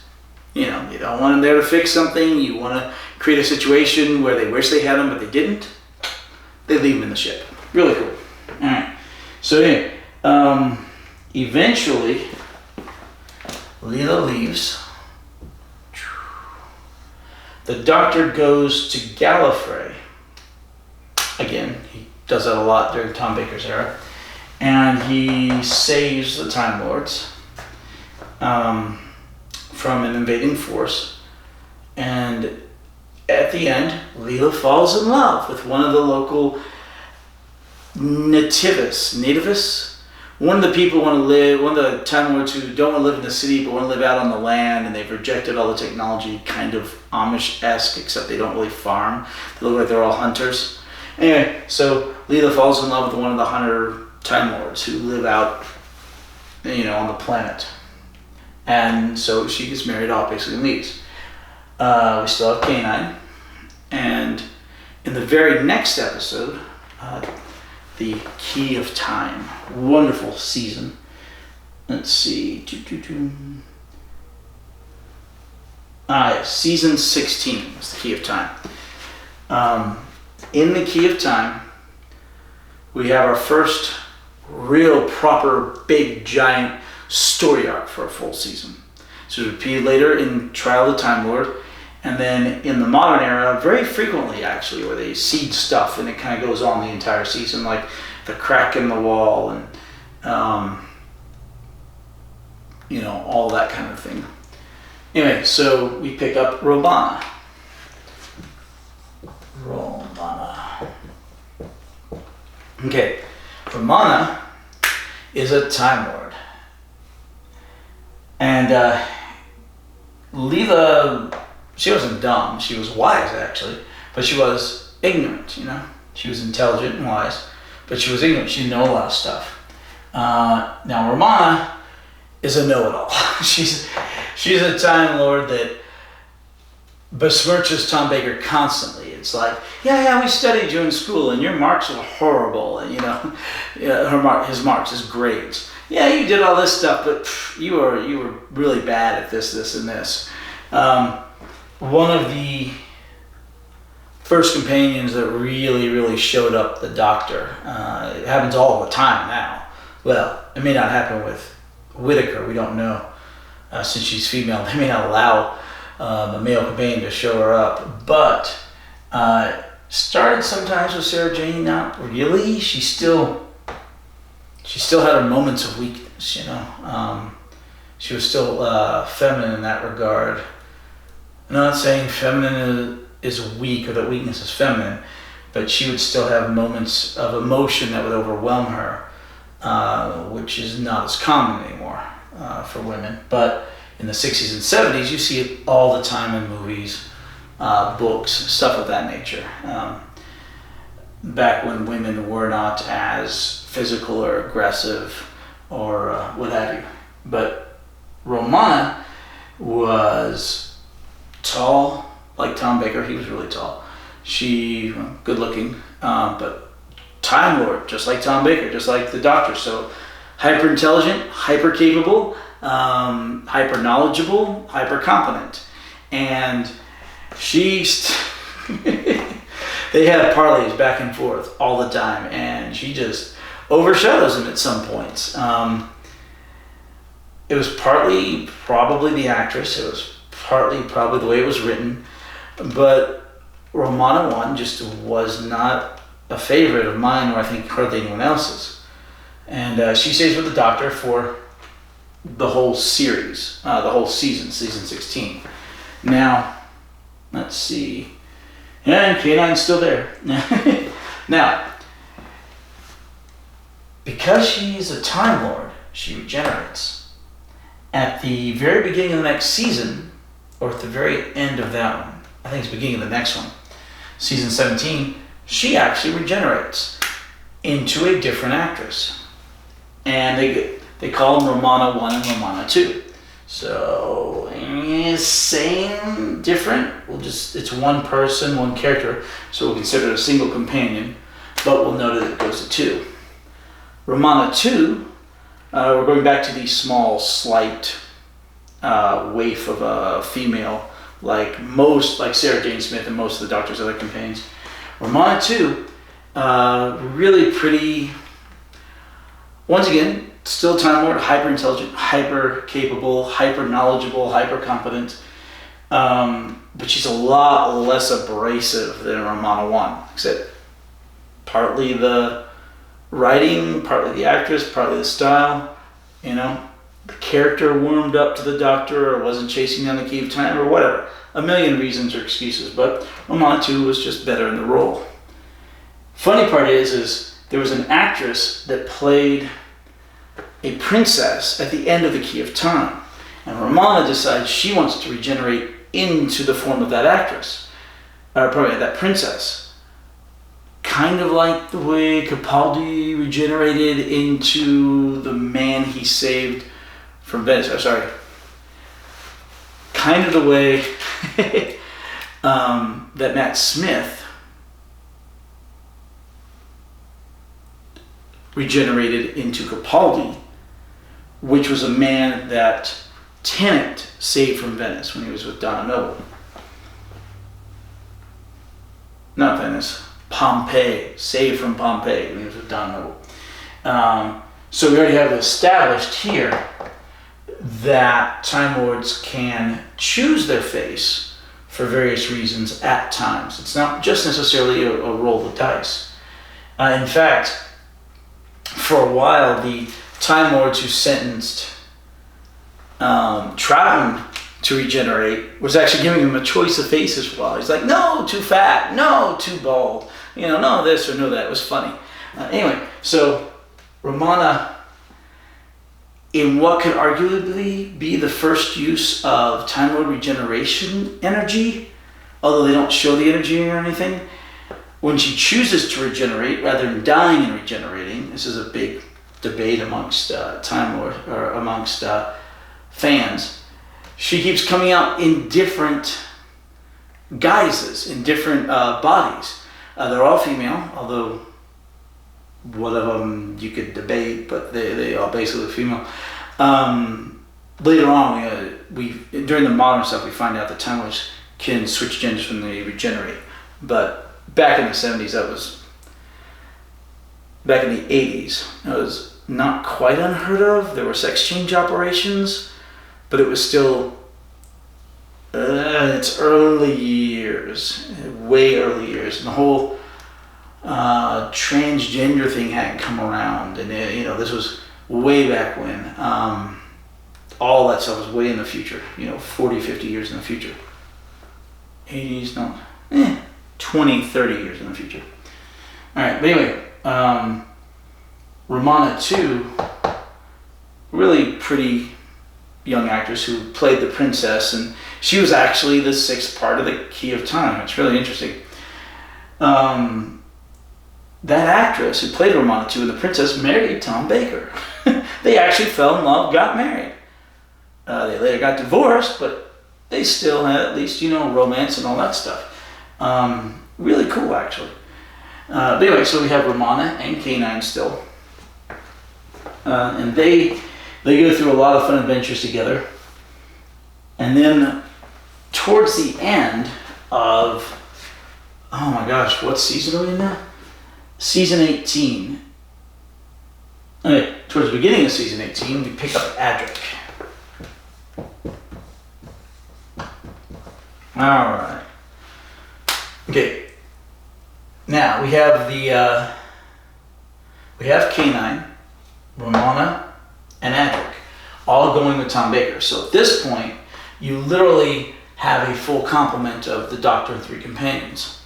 You don't want him there to fix something. You want to create a situation where they wish they had him, but they didn't. They leave him in the ship. Really cool. All right. So anyway, eventually, Leela leaves. The Doctor goes to Gallifrey. Again, he does that a lot during Tom Baker's era. And he saves the Time Lords from an invading force. And at the end, Leela falls in love with one of the local nativists. One of the people one of the Time Lords who don't want to live in the city but want to live out on the land, and they've rejected all the technology, kind of Amish-esque, except they don't really farm. They look like they're all hunters. Anyway, so Leela falls in love with one of the hunter Time Lords who live out, on the planet. And so she gets married off, basically, and leaves. We still have K9. And in the very next episode, The Key of Time. Wonderful season. Let's see. Season 16 is The Key of Time. In The Key of Time, we have our first real proper big giant story arc for a full season. So it's repeated later in Trial of the Time Lord, and then in the modern era, very frequently actually, where they seed stuff and it kind of goes on the entire season, like the crack in the wall, and all that kind of thing. Anyway, so we pick up Romana. Okay, Romana is a Time Lord. And Leela, she wasn't dumb, she was wise actually, but she was ignorant, She was intelligent and wise, but she was ignorant, she didn't know a lot of stuff. Now Romana is a know-it-all. She's a Time Lord that besmirches Tom Baker constantly. It's like, yeah, we studied you in school, and your marks are horrible, and his marks, his grades. Yeah, you did all this stuff, but you were really bad at this, and this. One of the first companions that really, really showed up the Doctor. It happens all the time now. Well, it may not happen with Whittaker, we don't know. Since she's female, they may not allow a male companion to show her up. But started sometimes with Sarah Jane, not really. She still had her moments of weakness, She was still feminine in that regard. I'm not saying feminine is weak or that weakness is feminine, but she would still have moments of emotion that would overwhelm her, which is not as common anymore for women. But in the 60s and 70s, you see it all the time in movies, books, stuff of that nature. Back when women were not as physical or aggressive or what have you. But Romana was tall, like Tom Baker. He was really tall. She, good looking, but Time Lord, just like Tom Baker, just like the Doctor. So hyper intelligent, hyper capable, hyper knowledgeable, hyper competent. And they have parleys back and forth all the time, and she just overshadows him at some points. It was partly probably the actress, it was partly probably the way it was written, but Romana 1 just was not a favorite of mine, or I think hardly anyone else's. And she stays with the Doctor for the whole series, the whole season 16. Now, let's see. Yeah, K9's still there. Now, because she's a Time Lord, she regenerates. At the very beginning of the next season, or at the very end of that one, I think it's the beginning of the next one, season 17, she actually regenerates into a different actress. And they call them Romana 1 and Romana 2. So, same, different. It's one person, one character, so we'll consider it a single companion, but we'll note that it goes to 2. Romana 2, we're going back to the small, slight waif of a female, like Sarah Jane Smith and most of the Doctor's other companions. Romana 2, really pretty, once again, still Time Lord, hyper intelligent, hyper capable, hyper knowledgeable, hyper competent, but she's a lot less abrasive than Romana 1, except partly the writing, partly the actress, partly the style, the character warmed up to the Doctor or wasn't chasing down the key of time or whatever. A million reasons or excuses, but Romana 2 was just better in the role. Funny part is there was an actress that played a princess at the end of the Key of Time, and Romana decides she wants to regenerate into the form of that actress, or probably that princess. Kind of like the way Capaldi regenerated into the man he saved from Venice. Kind of the way that Matt Smith regenerated into Capaldi, which was a man that Tennant saved from Venice when he was with Donna Noble. Not Venice. Pompeii, saved from Pompeii when he was with Don Noble. So we already have established here that Time Lords can choose their face for various reasons at times. It's not just necessarily a roll of dice. In fact, for a while, the Time Lords who sentenced Troughton to regenerate was actually giving him a choice of faces for a while. He's like, no, too fat, no, too bald, no this or no that. It was funny. Anyway, so Romana, in what could arguably be the first use of Time Lord regeneration energy, although they don't show the energy or anything, when she chooses to regenerate rather than dying and regenerating, this is a big debate amongst Time Lord or amongst fans. She keeps coming out in different guises, in different bodies. They're all female, although one of them you could debate, but they are basically female. Later on, we during the modern stuff, we find out that Time Lords can switch genders when they regenerate. But back in the 70s, back in the 80s, that was not quite unheard of. There were sex change operations, but it was still its early years, way early years, and the whole transgender thing hadn't come around, and this was way back when. All that stuff was way in the future, 40, 50 years in the future. 80s, no, 20, 30 years in the future. All right, but anyway, Romana too, really pretty young actress who played the princess, and she was actually the sixth part of the Key of Time. It's really interesting. That actress who played Romana too and the princess married Tom Baker. They actually fell in love, got married. They later got divorced, but they still had at least, romance and all that stuff. Really cool, actually. But anyway, so we have Romana and K9 still. And they go through a lot of fun adventures together. And then towards the end of, oh my gosh, what season are we in now? Season 18. Okay, towards the beginning of season 18, we pick up Adric. Alright. Okay. Now we have we have K9, Romana, and Adric, all going with Tom Baker. So at this point, you literally have a full complement of the Doctor and three companions.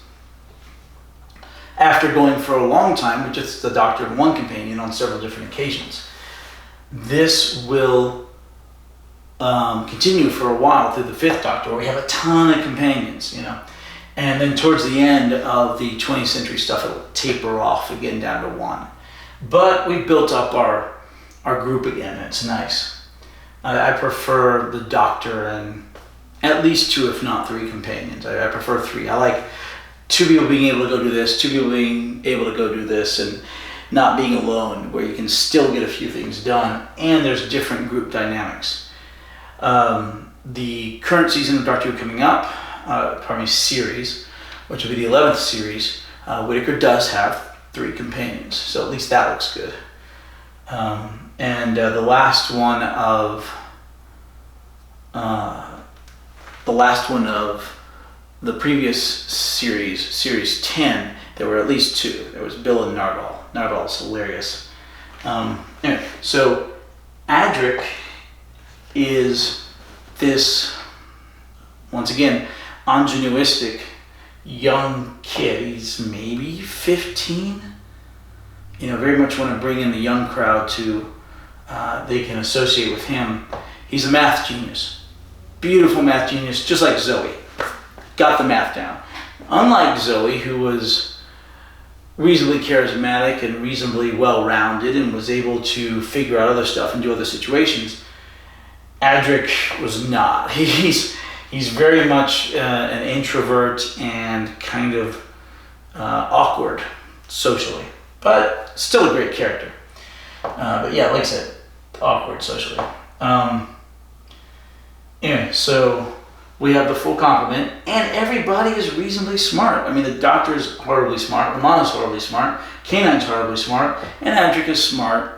After going for a long time with just the Doctor and one companion on several different occasions. This will continue for a while through the fifth Doctor, where we have a ton of companions, And then towards the end of the 20th century stuff, it'll taper off again down to one. But we built up our group again. It's nice. I prefer the Doctor and at least two, if not three companions. I prefer three. I like two people being able to go do this, two people being able to go do this, and not being alone, where you can still get a few things done, and there's different group dynamics. The current season of Doctor Who coming up, series, which will be the 11th series, Whittaker does have three companions, so at least that looks good. And the last one of the previous series, series 10, there were at least two. There was Bill and Nardole. Nardole's hilarious. Anyway, so Adric is this, once again, ingenuistic young kid. He's maybe 15. Very much want to bring in the young crowd to, they can associate with him. He's a math genius. Beautiful math genius, just like Zoe. Got the math down. Unlike Zoe, who was reasonably charismatic and reasonably well-rounded and was able to figure out other stuff and do other situations, Adric was not. He's very much an introvert and kind of awkward socially, but still a great character. But yeah, like I said, awkward socially. Anyway, so we have the full complement, and everybody is reasonably smart. I mean, the Doctor is horribly smart, Romana's horribly smart, K9's horribly smart, and Adric is smart,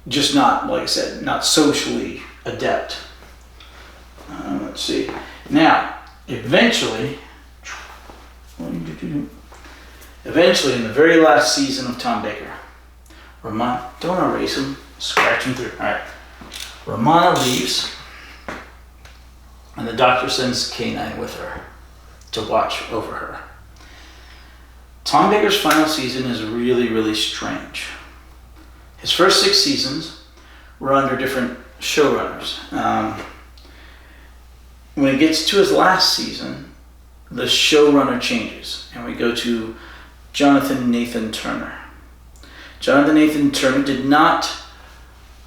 just not, like I said, not socially adept. Let's see. Now, eventually, in the very last season of Tom Baker, Don't erase him. Scratch him through. All right. Romana leaves, and the doctor sends K9 with her to watch over her. Tom Baker's final season is really, really strange. His first 6 seasons were under different showrunners. When it gets to his last season, the showrunner changes, and we go to Jonathan Nathan Turner. Jonathan Nathan Turner did not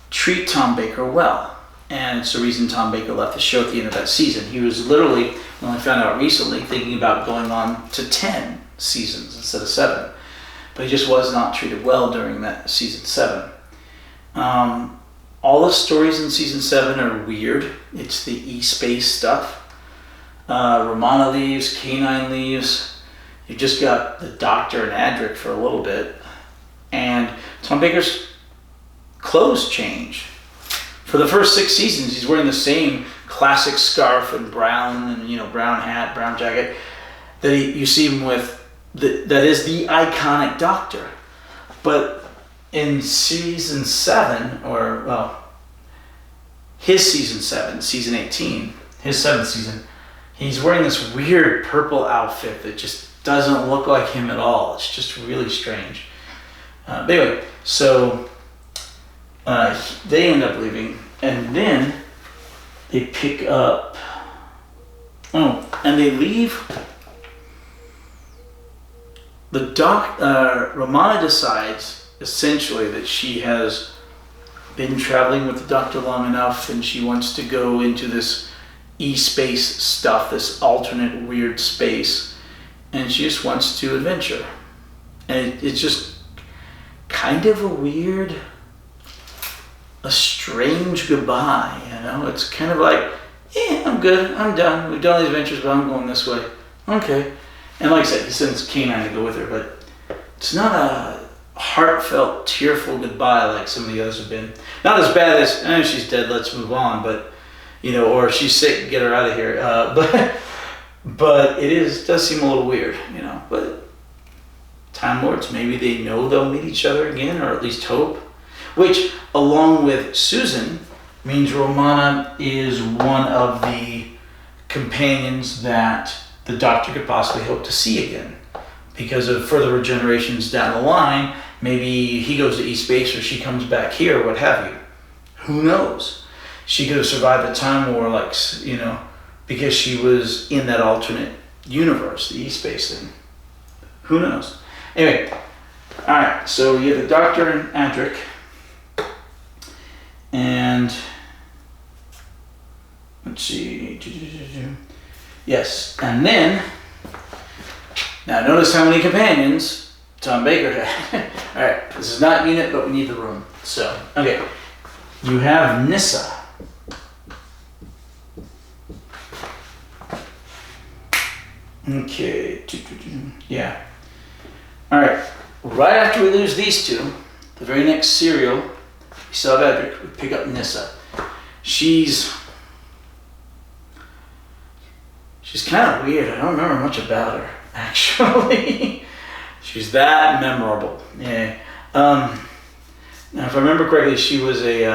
treat Tom Baker well, and it's the reason Tom Baker left the show at the end of that season. He was literally, when I found out recently, thinking about going on to 10 seasons instead of 7, but he just was not treated well during that season 7. All the stories in season 7 are weird. It's the E-Space stuff. Romana leaves, K9 leaves. You just got the Doctor and Adric for a little bit, and Tom Baker's clothes change. For the first 6 seasons, he's wearing the same classic scarf and brown hat, brown jacket that you see him with. That is the iconic Doctor. But in season 7, his season 7, season 18, his 7th season, he's wearing this weird purple outfit that just doesn't look like him at all. It's just really strange. But anyway, so they end up leaving, and then they pick up. And they leave. Romana decides essentially that she has been traveling with the Doctor long enough, and she wants to go into this E-Space stuff, this alternate weird space, and she just wants to adventure. And it's just kind of a strange goodbye, It's kind of like, I'm good, I'm done. We've done these adventures, but I'm going this way. Okay. And like I said, he sends K9 to go with her, but it's not a heartfelt, tearful goodbye like some of the others have been. Not as bad as, she's dead, let's move on, but, or she's sick, get her out of here. But it does seem a little weird, but Time Lords, maybe they know they'll meet each other again, or at least hope. Which, along with Susan, means Romana is one of the companions that the Doctor could possibly hope to see again. Because of further generations down the line, maybe he goes to E-Space or she comes back here, what have you. Who knows? She could have survived the Time War, because she was in that alternate universe, the E-Space thing. Who knows? Anyway, alright, so you have the Doctor and Adric. And let's see. Yes, and then, now notice how many companions Tom Baker had. Alright, this is not unit, but we need the room. So, okay, you have Nyssa. Okay, yeah. Alright, right after we lose these two, the very next serial, we still have Adric, we pick up Nyssa. She's kind of weird. I don't remember much about her, actually. She's that memorable. Yeah. Now, if I remember correctly, she was they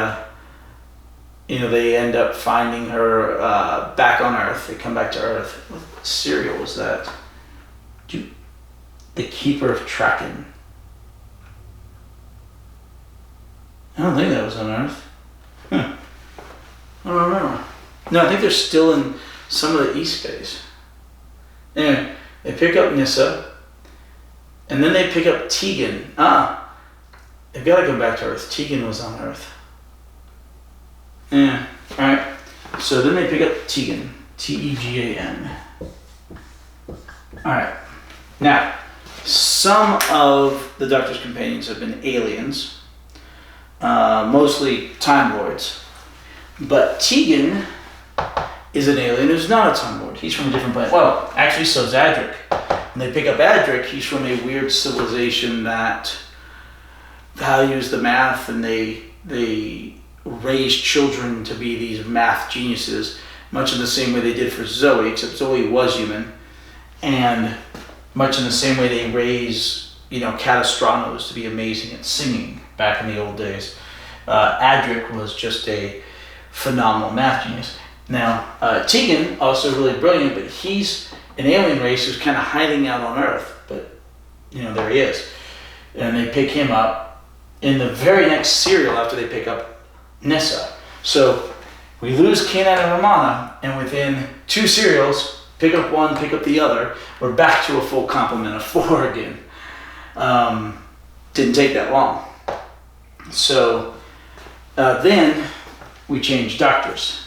end up finding her back on Earth. They come back to Earth. What serial was that? The Keeper of Traken. I don't think that was on Earth. I don't remember. No, I think they're still in some of the E-Space. Anyway, they pick up Nyssa, and then they pick up Tegan. They've got to come back to Earth. Tegan was on Earth. Yeah, alright. So then they pick up Tegan. Tegan. Alright. Now, some of the Doctor's companions have been aliens. Mostly Time Lords. But Tegan is an alien who's not a Time Lord. He's from a different planet. Well, actually, so is Adric. When they pick up Adric, he's from a weird civilization that values the math, and they raise children to be these math geniuses, much in the same way they did for Zoe, except Zoe was human. And much in the same way they raise, Catastranos to be amazing at singing. back in the old days. Adric was just a phenomenal math genius. Now, Tegan, also really brilliant, but he's an alien race who's kind of hiding out on Earth. But, there he is. And they pick him up in the very next serial after they pick up Nyssa. So we lose K9 and Romana, and within 2 serials, pick up one, pick up the other, we're back to a full complement of 4 again. Didn't take that long. So then we changed doctors.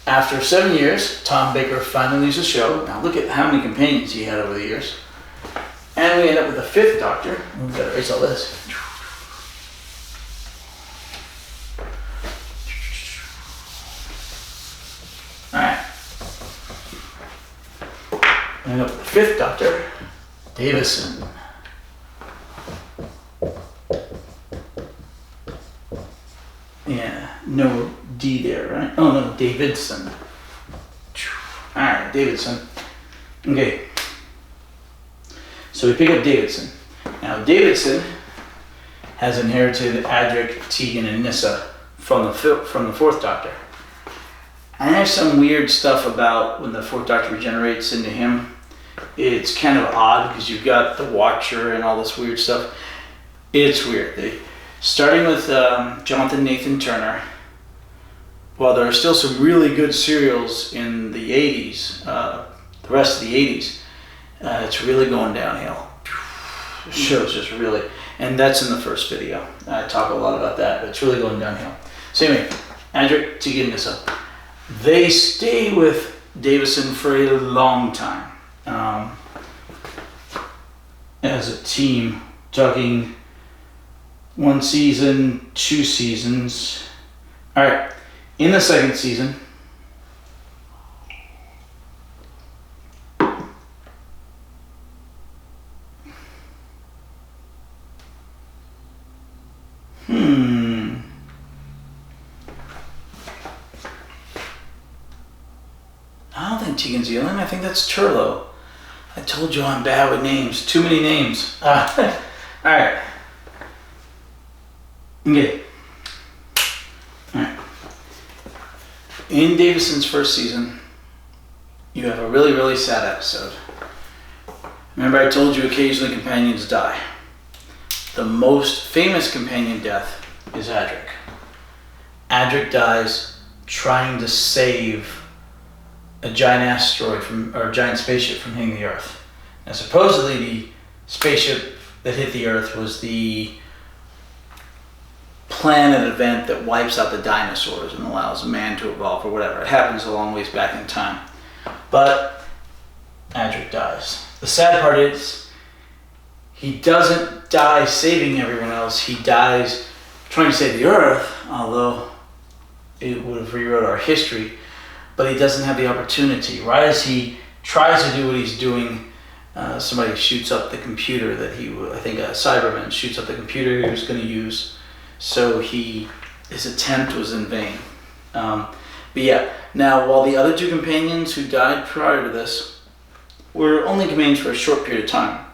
After 7 years, Tom Baker finally leaves the show. Now look at how many companions he had over the years. And we end up with the 5th Doctor. We've got to erase all this. Alright. We end up with the 5th Doctor, Davison. Yeah, no D there, right? Oh no, Davidson. Alright, Davidson. Okay. So we pick up Davidson. Now Davidson has inherited Adric, Tegan, and Nyssa from the 4th Doctor. And there's some weird stuff about when the 4th Doctor regenerates into him. It's kind of odd because you've got the Watcher and all this weird stuff. It's weird. Starting with Jonathan Nathan Turner, while there are still some really good serials in the 80s, the rest of the 80s, it's really going downhill. The show's just really, and that's in the first video. I talk a lot about that, but it's really going downhill. So anyway, Adric, Tegan, Nyssa. They stay with Davison for a long time. As a team, talking 1 season, 2 seasons. All right, in the 2nd season, I don't think Tegan's the alien. I think that's Turlough. I told you I'm bad with names. Too many names. All right. Okay. All right. In Davison's first season, you have a really, really sad episode. Remember I told you occasionally companions die. The most famous companion death is Adric. Adric dies trying to save a giant asteroid or a giant spaceship from hitting the Earth. Now supposedly the spaceship that hit the Earth was the planet event that wipes out the dinosaurs and allows man to evolve or whatever. It happens a long ways back in time. But Adric dies. The sad part is he doesn't die saving everyone else. He dies trying to save the Earth, although it would have rewrote our history. But he doesn't have the opportunity. Right as he tries to do what he's doing, somebody shoots up the computer that I think a Cyberman shoots up the computer he was going to use. So his attempt was in vain. But yeah, now while the other 2 companions who died prior to this were only companions for a short period of time,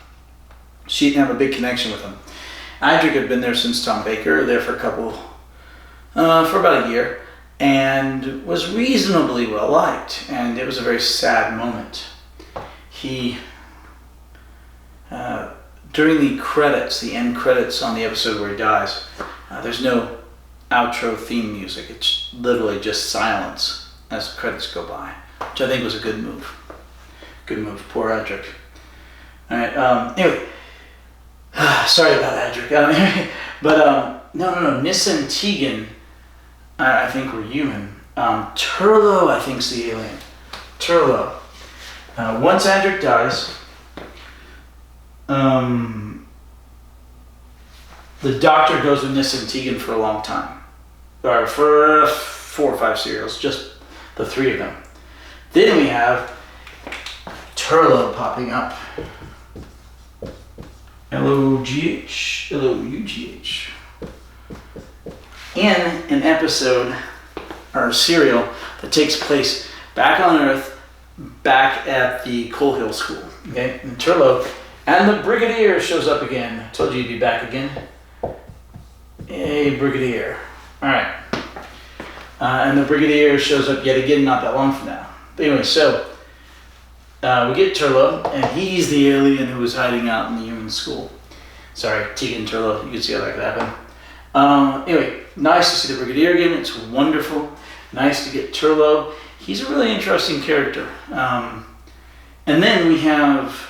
she didn't have a big connection with them. Adric had been there since Tom Baker, there for for about a year, and was reasonably well liked, and it was a very sad moment. During the credits, the end credits on the episode where he dies, there's no outro theme music. It's literally just silence as the credits go by, which I think was a good move. Good move, poor Adric. All right. Anyway, sorry about Adric. But no. Nyssa and Tegan, I think were human. Turlough, I think, is the alien. Turlough. Once Adric dies, the Doctor goes with Nyssa and Tegan for a long time. Or for 4 or 5 serials, just the 3 of them. Then we have Turlough popping up. L-O-G-H. L-O-U-G-H. In an episode or a serial that takes place back on Earth, back at the Coal Hill School. Okay, and Turlough And the Brigadier shows up again. I told you he'd be back again. Hey, Brigadier. All right. And the Brigadier shows up yet again not that long from now. But anyway, so we get Turlough, and he's the alien who was hiding out in the human school. Sorry, Tegan Turlough. You can see how that could happen. Anyway, nice to see the Brigadier again. It's wonderful. Nice to get Turlough. He's a really interesting character. And then we have,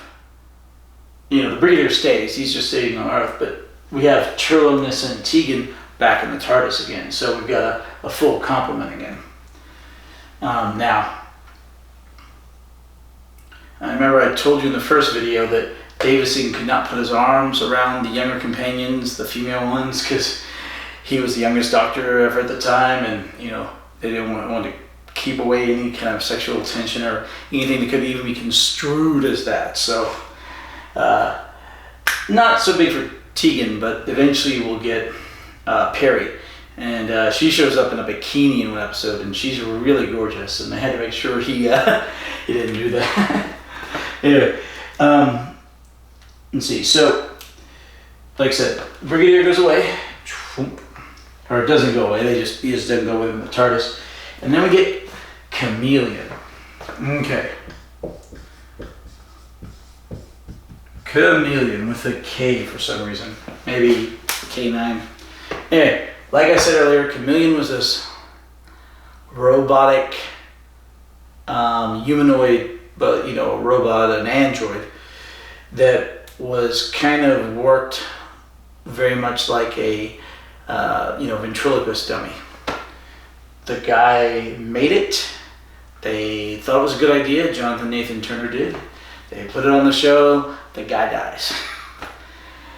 the Brigadier stays. He's just staying on Earth, but we have Turlough, Nyssa, and Tegan back in the TARDIS again. So we've got a full complement again. Now, I remember I told you in the first video that Davison could not put his arms around the younger companions, the female ones, because he was the youngest Doctor ever at the time, and they didn't want to keep away any kind of sexual tension or anything that could even be construed as that. So, not so big for Tegan, but eventually we'll get Perry, and she shows up in a bikini in one episode, and she's really gorgeous, and they had to make sure he didn't do that. Anyway, let's see. So, like I said, Brigadier goes away, or it doesn't go away. He just doesn't go away in the TARDIS, and then we get Chameleon. Okay. Chameleon with a K for some reason. Maybe K9. Anyway, like I said earlier, Chameleon was this robotic, humanoid, but a robot, an android, that was kind of worked very much like a ventriloquist dummy. The guy made it. They thought it was a good idea. Jonathan Nathan Turner did. They put it on the show. The guy dies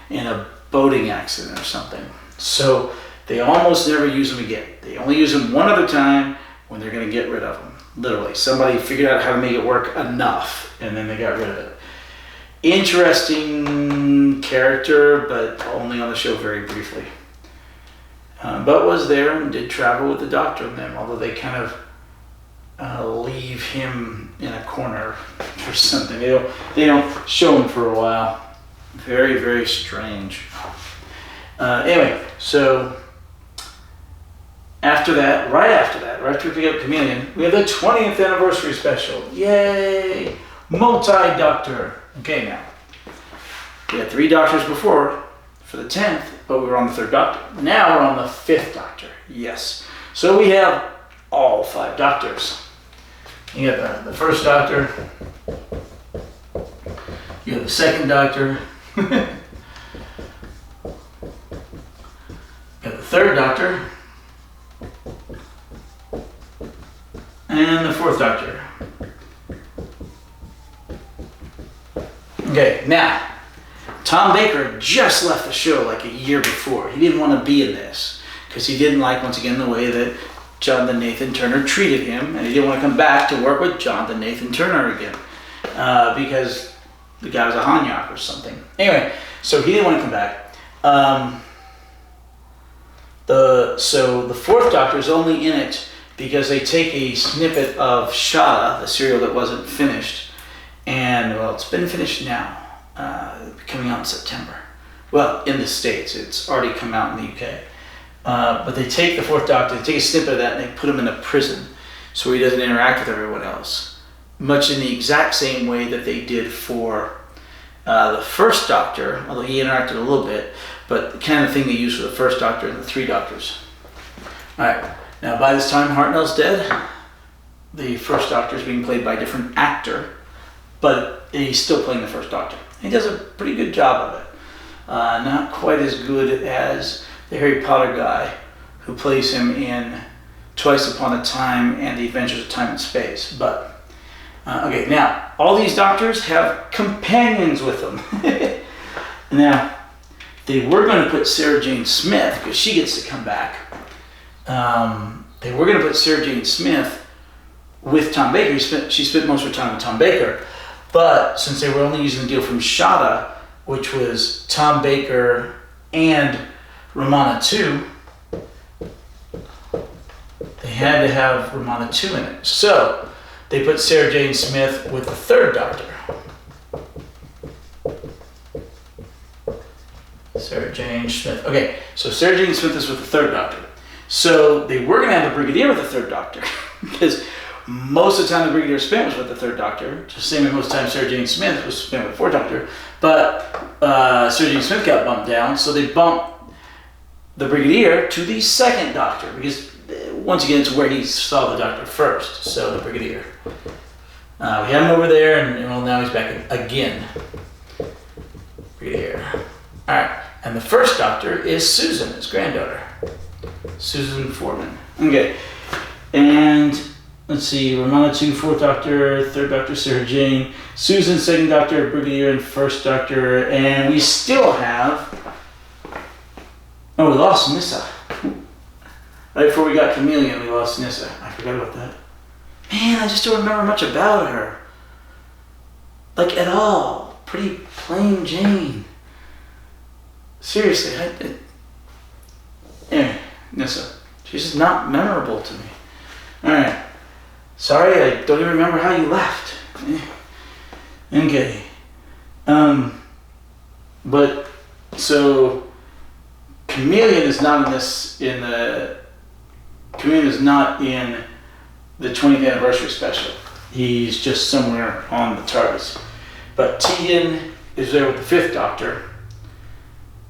in a boating accident or something. So they almost never use him again. They only use him one other time when they're going to get rid of him. Literally, somebody figured out how to make it work enough, and then they got rid of it. Interesting character, but only on the show very briefly. But was there and did travel with the Doctor and them, although they kind of leave him in a corner or something. They don't show him for a while. Very, very strange. Anyway, so right after we pick up Chameleon, we have the 20th anniversary special. Yay! Multi-Doctor. Okay, now. We had 3 Doctors before for the 10th, but we were on the 3rd Doctor. Now we're on the 5th Doctor. Yes. So we have all 5 Doctors. You have the 1st Doctor. You have the 2nd Doctor. You have the 3rd Doctor. And the 4th Doctor. Okay, now, Tom Baker just left the show like a year before. He didn't want to be in this because he didn't like, once again, the way that Jonathan Nathan Turner treated him, and he didn't want to come back to work with Jonathan Nathan Turner again because the guy was a Hanyak or something. Anyway, so he didn't want to come back. So the 4th Doctor is only in it because they take a snippet of Shada, the serial that wasn't finished, and, well, it's been finished now, coming out in September. Well, in the States, it's already come out in the UK. But they take the 4th Doctor, they take a snippet of that, and they put him in a prison so he doesn't interact with everyone else. Much in the exact same way that they did for the 1st Doctor, although he interacted a little bit, but the kind of thing they used for the 1st Doctor and the 3 Doctors. Alright, now by this time Hartnell's dead. The 1st Doctor is being played by a different actor, but he's still playing the 1st Doctor. He does a pretty good job of it. Not quite as good as the Harry Potter guy who plays him in Twice Upon a Time and The Adventures of Time and Space. But, okay, now, all these Doctors have companions with them. Now, they were going to put Sarah Jane Smith, because she gets to come back. They were going to put Sarah Jane Smith with Tom Baker. She spent most of her time with Tom Baker. But since they were only using the deal from Shada, which was Tom Baker and Romana 2, they had to have Romana 2 in it. So they put Sarah Jane Smith with the 3rd Doctor. Sarah Jane Smith. Okay, so Sarah Jane Smith is with the third Doctor. So they were going to have a Brigadier with the third Doctor because most of the time the Brigadier spent was with the third Doctor, just the same as most of the time Sarah Jane Smith was spent with the fourth Doctor. But Sarah Jane Smith got bumped down, so they bumped the Brigadier to the second Doctor because once again it's where he saw the Doctor first. So the Brigadier. We had him over there, and well, now he's back again. Brigadier. All right, and the first Doctor is Susan, his granddaughter. Susan Foreman. Okay, and let's see, Romana 2, fourth Doctor, third Doctor, Sarah Jane, Susan, second Doctor, Brigadier, and first Doctor, and we still have, we lost Nyssa. Right before we got Chameleon, we lost Nyssa. I forgot about that. Man, I just don't remember much about her. Like, at all. Pretty plain Jane. Seriously, anyway, Nyssa. She's just not memorable to me. Alright. Sorry, I don't even remember how you left. Okay. But, so, Chameleon is not Chameleon is not in the 20th anniversary special. He's just somewhere on the TARDIS. But Tegan is there with the fifth Doctor.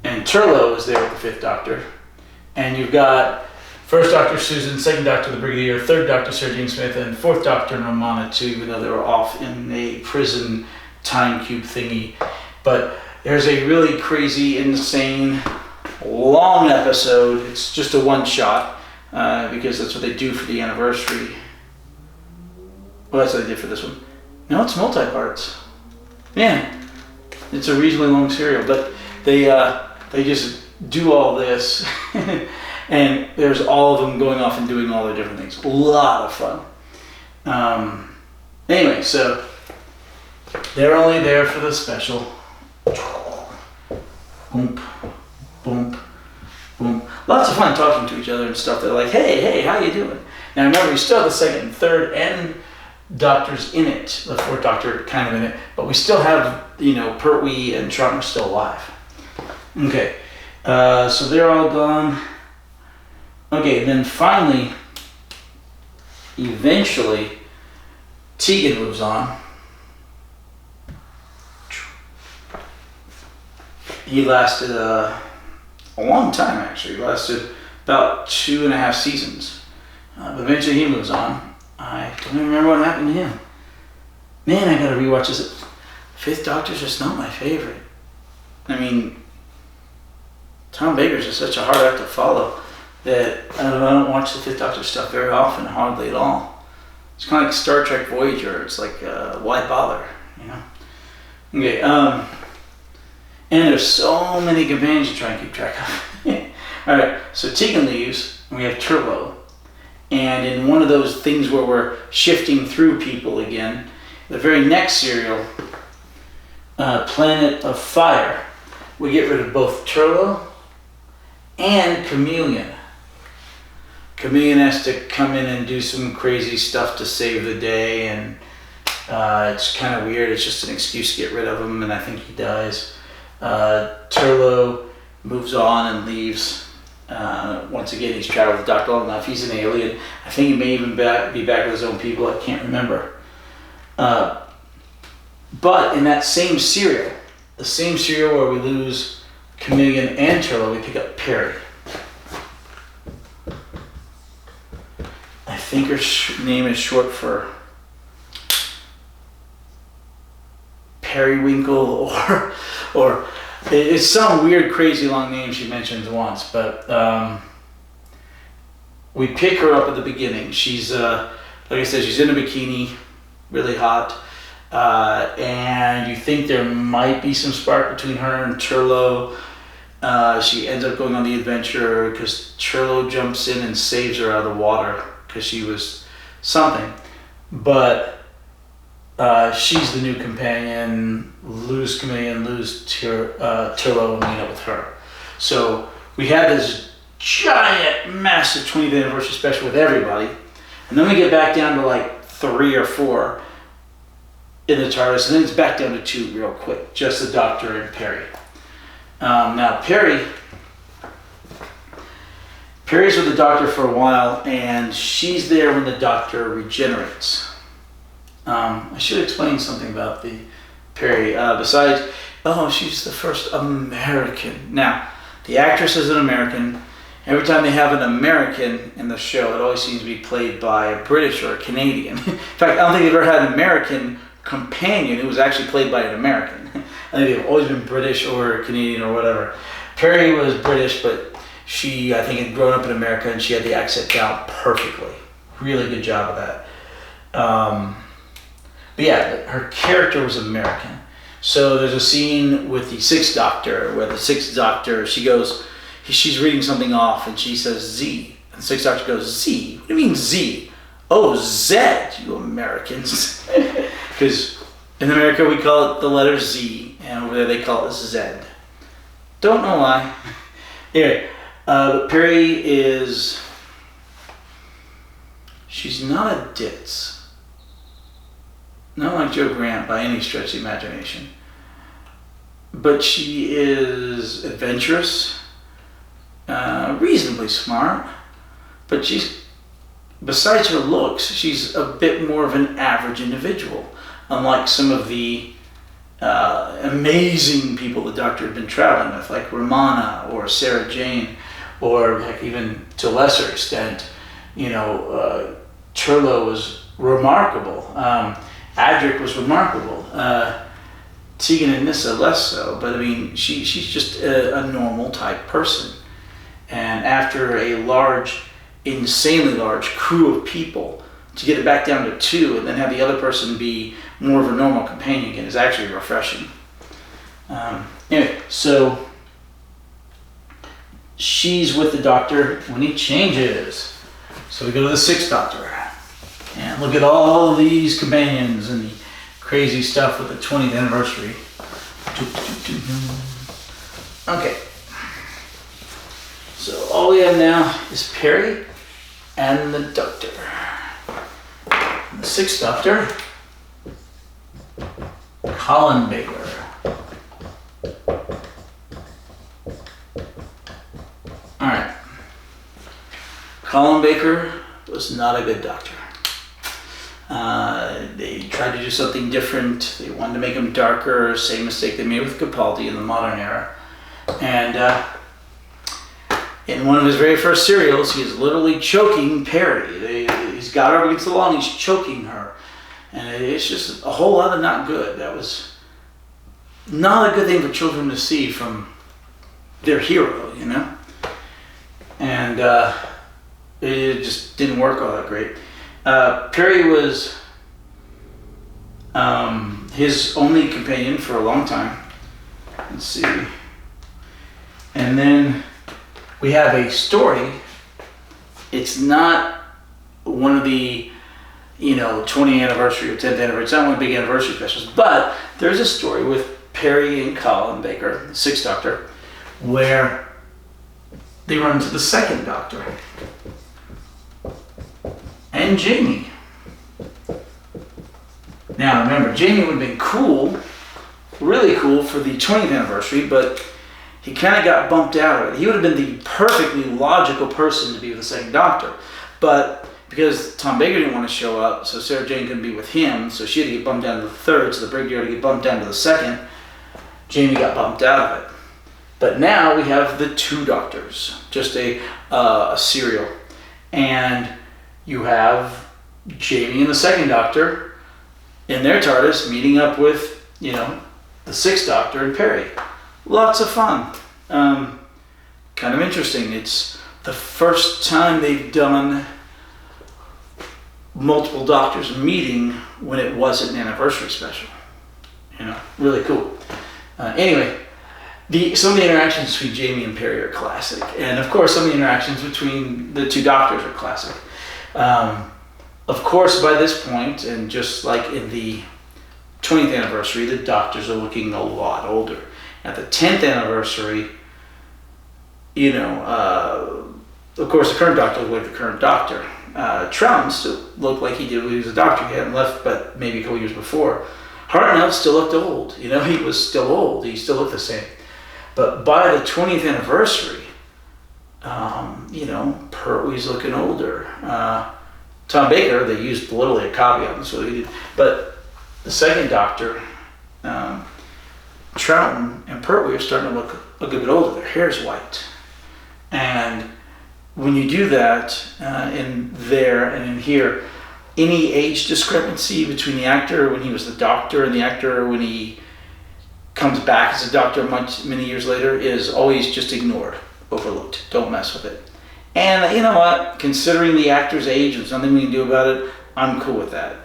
And Turlough is there with the fifth Doctor. And you've got first Doctor Susan, second Doctor the Brigadier, third Doctor Sarah Jane Smith, and fourth Doctor Romana 2, even though they were off in a prison time cube thingy. But there's a really crazy, insane, long episode. It's just a one-shot because that's what they do for the anniversary. Well, that's what they did for this one. No, it's multi-parts. Yeah, it's a reasonably long serial, but they just do all this, and there's all of them going off and doing all their different things. A lot of fun. Anyway, so they're only there for the special. Boom, boom, boom. Lots of fun talking to each other and stuff. They're like, hey, how you doing? Now remember, we still have the second and third and Doctors in it, the fourth Doctor kind of in it, but we still have, Pertwee and Trotman still alive. Okay, so they're all gone. Okay, then finally, eventually, Tegan moves on. He lasted a long time, actually. He lasted about 2.5 seasons. But eventually he moves on. I don't even remember what happened to him. Man, I gotta rewatch this. Fifth Doctor's just not my favorite. I mean, Tom Baker's just such a hard act to follow that I don't watch the Fifth Doctor stuff very often, hardly at all. It's kind of like Star Trek Voyager. It's like, why bother, Okay, and there's so many companions to try and keep track of. Alright, so Tegan leaves, and we have Turlough. And in one of those things where we're shifting through people again, the very next serial, Planet of Fire, we get rid of both Turlough and Chameleon. Chameleon has to come in and do some crazy stuff to save the day, and it's kind of weird. It's just an excuse to get rid of him, and I think he dies. Turlough moves on and leaves. Once again, he's traveled with Dr. long enough. He's an alien. I think he may even be back with his own people. I can't remember. But in that same serial, the same serial where we lose Chameleon and Turlough, we pick up Perry. I think her name is short for Periwinkle or it's some weird, crazy long name she mentions once, but we pick her up at the beginning. She's, like I said, she's in a bikini, really hot, and you think there might be some spark between her and Turlough. She ends up going on the adventure because Turlough jumps in and saves her out of the water because she was something, but she's the new companion. Lose Chameleon, lose Turlough, and meet up with her. So we had this giant, massive 20th anniversary special with everybody, and then we get back down to like 3 or 4 in the TARDIS, and then it's back down to 2 real quick, just the Doctor and Perry. Now Perry's with the doctor for a while, and she's there when the doctor regenerates. I should explain something about the Perry. Besides, she's the first American. Now, the actress is an American. Every time they have an American in the show, it always seems to be played by a British or a Canadian. In fact, I don't think they've ever had an American companion who was actually played by an American. I think they've always been British or Canadian or whatever. Perry was British, but she, I think, had grown up in America, and she had the accent down perfectly. Really good job of that. But yeah, her character was American. So there's a scene with the Sixth Doctor where the Sixth Doctor, she's reading something off, and she says Z. And the Sixth Doctor goes, Z? What do you mean Z? Oh, Z, you Americans. Because in America we call it the letter Z, and over there they call it Z. Don't know why. Anyway, but Perry she's not a ditz. Not like Jo Grant by any stretch of the imagination. But she is adventurous, reasonably smart, but besides her looks, she's a bit more of an average individual, unlike some of the amazing people the Doctor had been traveling with, like Romana or Sarah Jane, or heck, even to a lesser extent, Turlough was remarkable. Adric was remarkable. Tegan and Nyssa less so, but I mean, she's just a normal type person. And after a insanely large crew of people, to get it back down to 2 and then have the other person be more of a normal companion again is actually refreshing. Anyway, so she's with the Doctor when he changes. So we go to the Sixth Doctor. And look at all these companions and the crazy stuff with the 20th anniversary. Okay. So all we have now is Perry and the Doctor. The Sixth Doctor, Colin Baker. Alright. Colin Baker was not a good doctor. They tried to do something different. They wanted to make him darker, same mistake they made with Capaldi in the modern era. And in one of his very first serials, he's literally choking Perry. He's got her up against the wall and he's choking her. And it's just a whole lot of not good. That was not a good thing for children to see from their hero, And it just didn't work all that great. Perry was his only companion for a long time. Let's see. And then we have a story. It's not one of the 20th anniversary or 10th anniversary. It's not one of the big anniversary specials, but there's a story with Perry and Colin Baker, the Sixth Doctor, where they run into the Second Doctor and Jamie. Now remember, Jamie would have been cool, really cool for the 20th anniversary, but he kind of got bumped out of it. He would have been the perfectly logical person to be with the Second Doctor, but because Tom Baker didn't want to show up, so Sarah Jane couldn't be with him, so she had to get bumped down to the third, so the Brigadier had to get bumped down to the second. Jamie got bumped out of it. But now we have the 2 Doctors, just a serial. And you have Jamie and the Second Doctor in their TARDIS meeting up with, the Sixth Doctor and Perry. Lots of fun. Kind of interesting. It's the first time they've done multiple Doctors meeting when it wasn't an anniversary special. Really cool. Anyway, some of the interactions between Jamie and Perry are classic. And of course, some of the interactions between the 2 Doctors are classic. Of course, by this point, and just like in the 20th anniversary, the Doctors are looking a lot older. At the 10th anniversary, of course, the current Doctor looked like the current Doctor. Troughton still looked like he did when he was a Doctor. He hadn't left, but maybe a couple years before. Hartnell still looked old. He was still old. He still looked the same. But by the 20th anniversary, Pertwee's looking older. Tom Baker, they used literally a caveat, so he did. But the second Doctor, Troughton and Pertwee are starting to look a good bit older. Their hair's white. And when you do that in there and in here, any age discrepancy between the actor when he was the Doctor and the actor when he comes back as a Doctor many years later is always just ignored, overlooked. Don't mess with it. And you know what? Considering the actor's age, there's nothing we can do about it. I'm cool with that.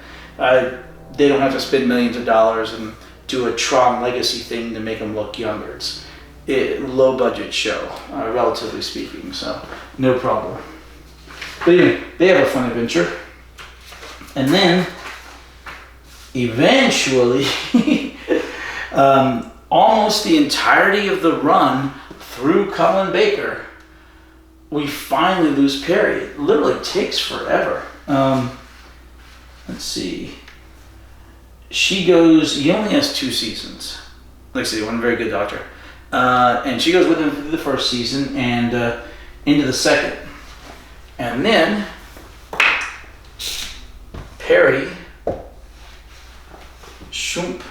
They don't have to spend millions of dollars and do a Tron Legacy thing to make them look younger. It's a low budget show, relatively speaking, so no problem. But anyway, they have a fun adventure. And then, eventually, almost the entirety of the run through Colin Baker, we finally lose Perry. It literally takes forever. Let's see. He only has 2 seasons. Like I said, one very good Doctor. And she goes with him through the first season and into the second. And then Perry Shump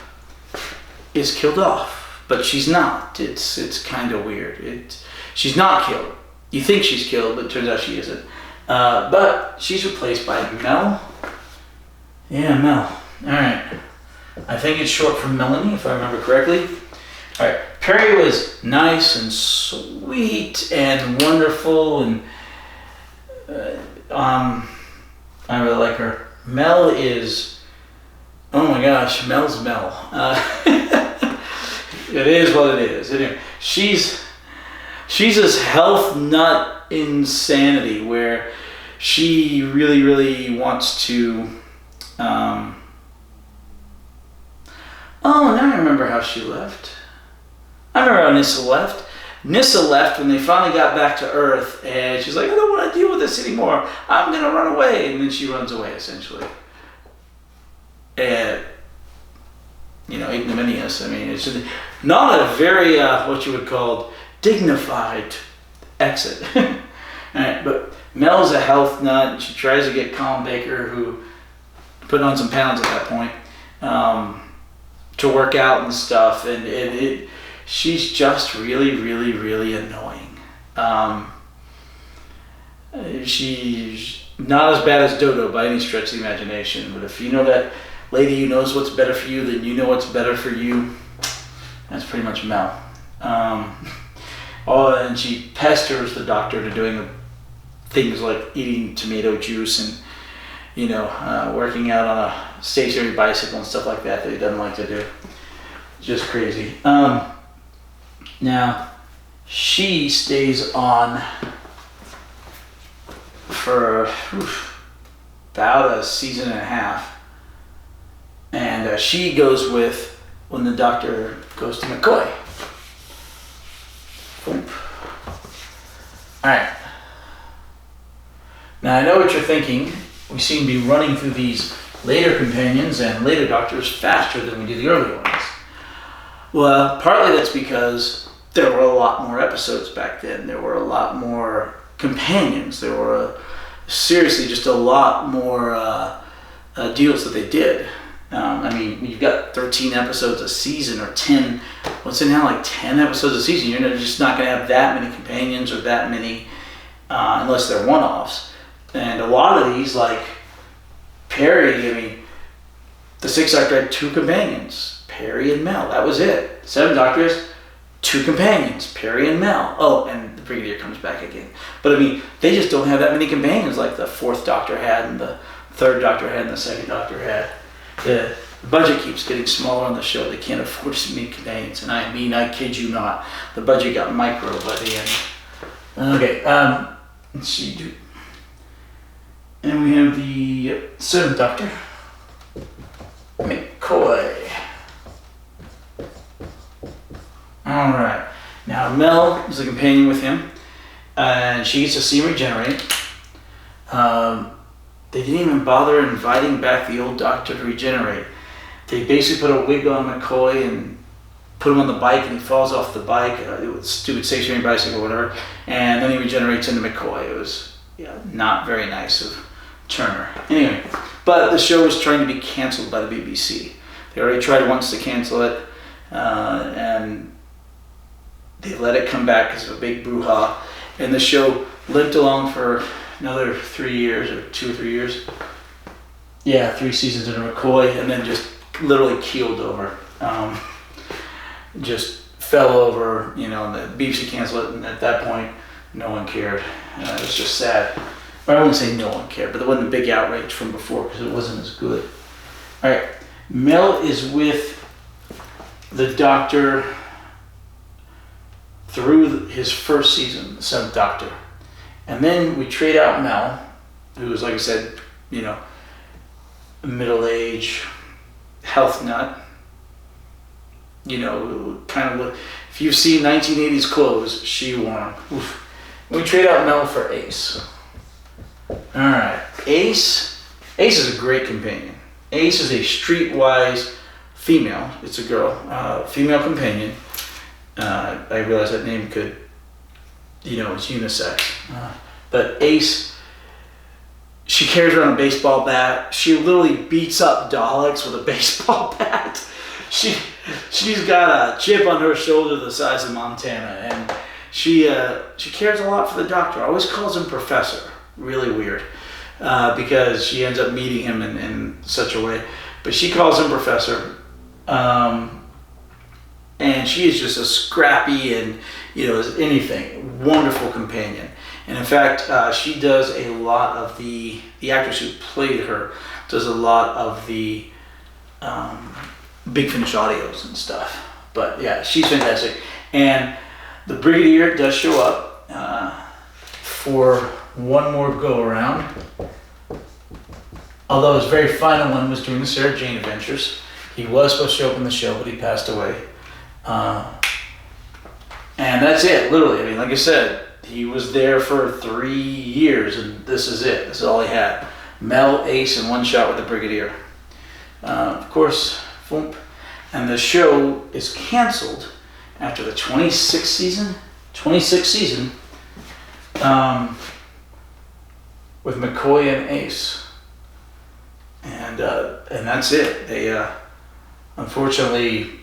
is killed off, but she's not. It's kind of weird. She's not killed. You think she's killed, but it turns out she isn't. But she's replaced by Mel. Yeah, Mel. All right. I think it's short for Melanie, if I remember correctly. All right. Perry was nice and sweet and wonderful, and I really like her. Mel is, oh my gosh, Mel's Mel. It is what it is. Anyway, she's this health nut insanity where she really, really wants to. Oh, now I remember how she left. I remember how Nyssa left. Nyssa left when they finally got back to Earth, and she's like, I don't want to deal with this anymore. I'm going to run away. And then she runs away, essentially. And, ignominious. I mean, it's not a very, what you would call, dignified exit. All right, but Mel's a health nut, and she tries to get Colin Baker, who put on some pounds at that point, to work out and stuff, and she's just really, really, really annoying. She's not as bad as Dodo by any stretch of the imagination, but if you know that lady who knows what's better for you, then you know what's better for you. That's pretty much Mel. And she pesters the Doctor into doing things like eating tomato juice and working out on a stationary bicycle and stuff like that he doesn't like to do. Just crazy. Now, she stays on for about a season and a half. And she goes with when the Doctor goes to McCoy. Alright. Now, I know what you're thinking. We seem to be running through these later companions and later Doctors faster than we do the early ones. Well, partly that's because there were a lot more episodes back then. There were a lot more companions. There were seriously just a lot more deals that they did. You've got 13 episodes a season or 10. What's it now, like 10 episodes a season? You're just not going to have that many companions or that many, unless they're one-offs. And a lot of these, like Perry, the Sixth Doctor had 2 companions, Perry and Mel. That was it. 7 Doctors, 2 companions, Perry and Mel. Oh, and the Brigadier comes back again. But they just don't have that many companions like the 4th Doctor had and the 3rd Doctor had and the 2nd Doctor had. The budget keeps getting smaller on the show. They can't afford so many companions. And I kid you not, the budget got micro by the end. Okay, let's see. And we have the 7th Doctor, McCoy. Alright, now Mel is a companion with him, and she gets to see him regenerate. They didn't even bother inviting back the old Doctor to regenerate. They basically put a wig on McCoy and put him on the bike and he falls off the bike, stupid stationary bicycle or whatever, and then he regenerates into McCoy. It was not very nice of Turner. Anyway, but the show was trying to be canceled by the BBC. They already tried once to cancel it, and they let it come back because of a big brouhaha, and the show limped along for another 3 years, or 2 or 3 years. Yeah, 3 seasons under McCoy, and then just literally keeled over. Just fell over, and the BBC canceled it, and at that point, no one cared. It was just sad. Or I wouldn't say no one cared, but there wasn't a big outrage from before because it wasn't as good. All right, Mel is with the Doctor through his first season, the 7th Doctor. And then we trade out Mel, who was, like I said, middle-age, health nut. Kind of, if you've seen 1980s clothes, she wore them. Oof. We trade out Mel for Ace. Alright, Ace is a great companion. Ace is a streetwise female, it's a girl, female companion. I realize that name could, it's unisex. But Ace, she carries around a baseball bat. She literally beats up Daleks with a baseball bat. She's got a chip on her shoulder the size of Montana, and she cares a lot for the Doctor. Always calls him Professor. Really weird, because she ends up meeting him in such a way. But she calls him Professor, and she is just a scrappy and as anything wonderful companion. And in fact, she does a lot of the actress who played her does a lot of the Big Finish audios and stuff. But yeah, she's fantastic. And the Brigadier does show up for one more go around. Although his very final one was during the Sarah Jane Adventures. He was supposed to show up in the show, but he passed away. And that's it, literally. I mean, like I said, he was there for 3 years, and this is it. This is all he had. Mel, Ace, and one shot with the Brigadier. Of course, Foomp. And the show is canceled after the 26th season. With McCoy and Ace. And that's it. They, unfortunately,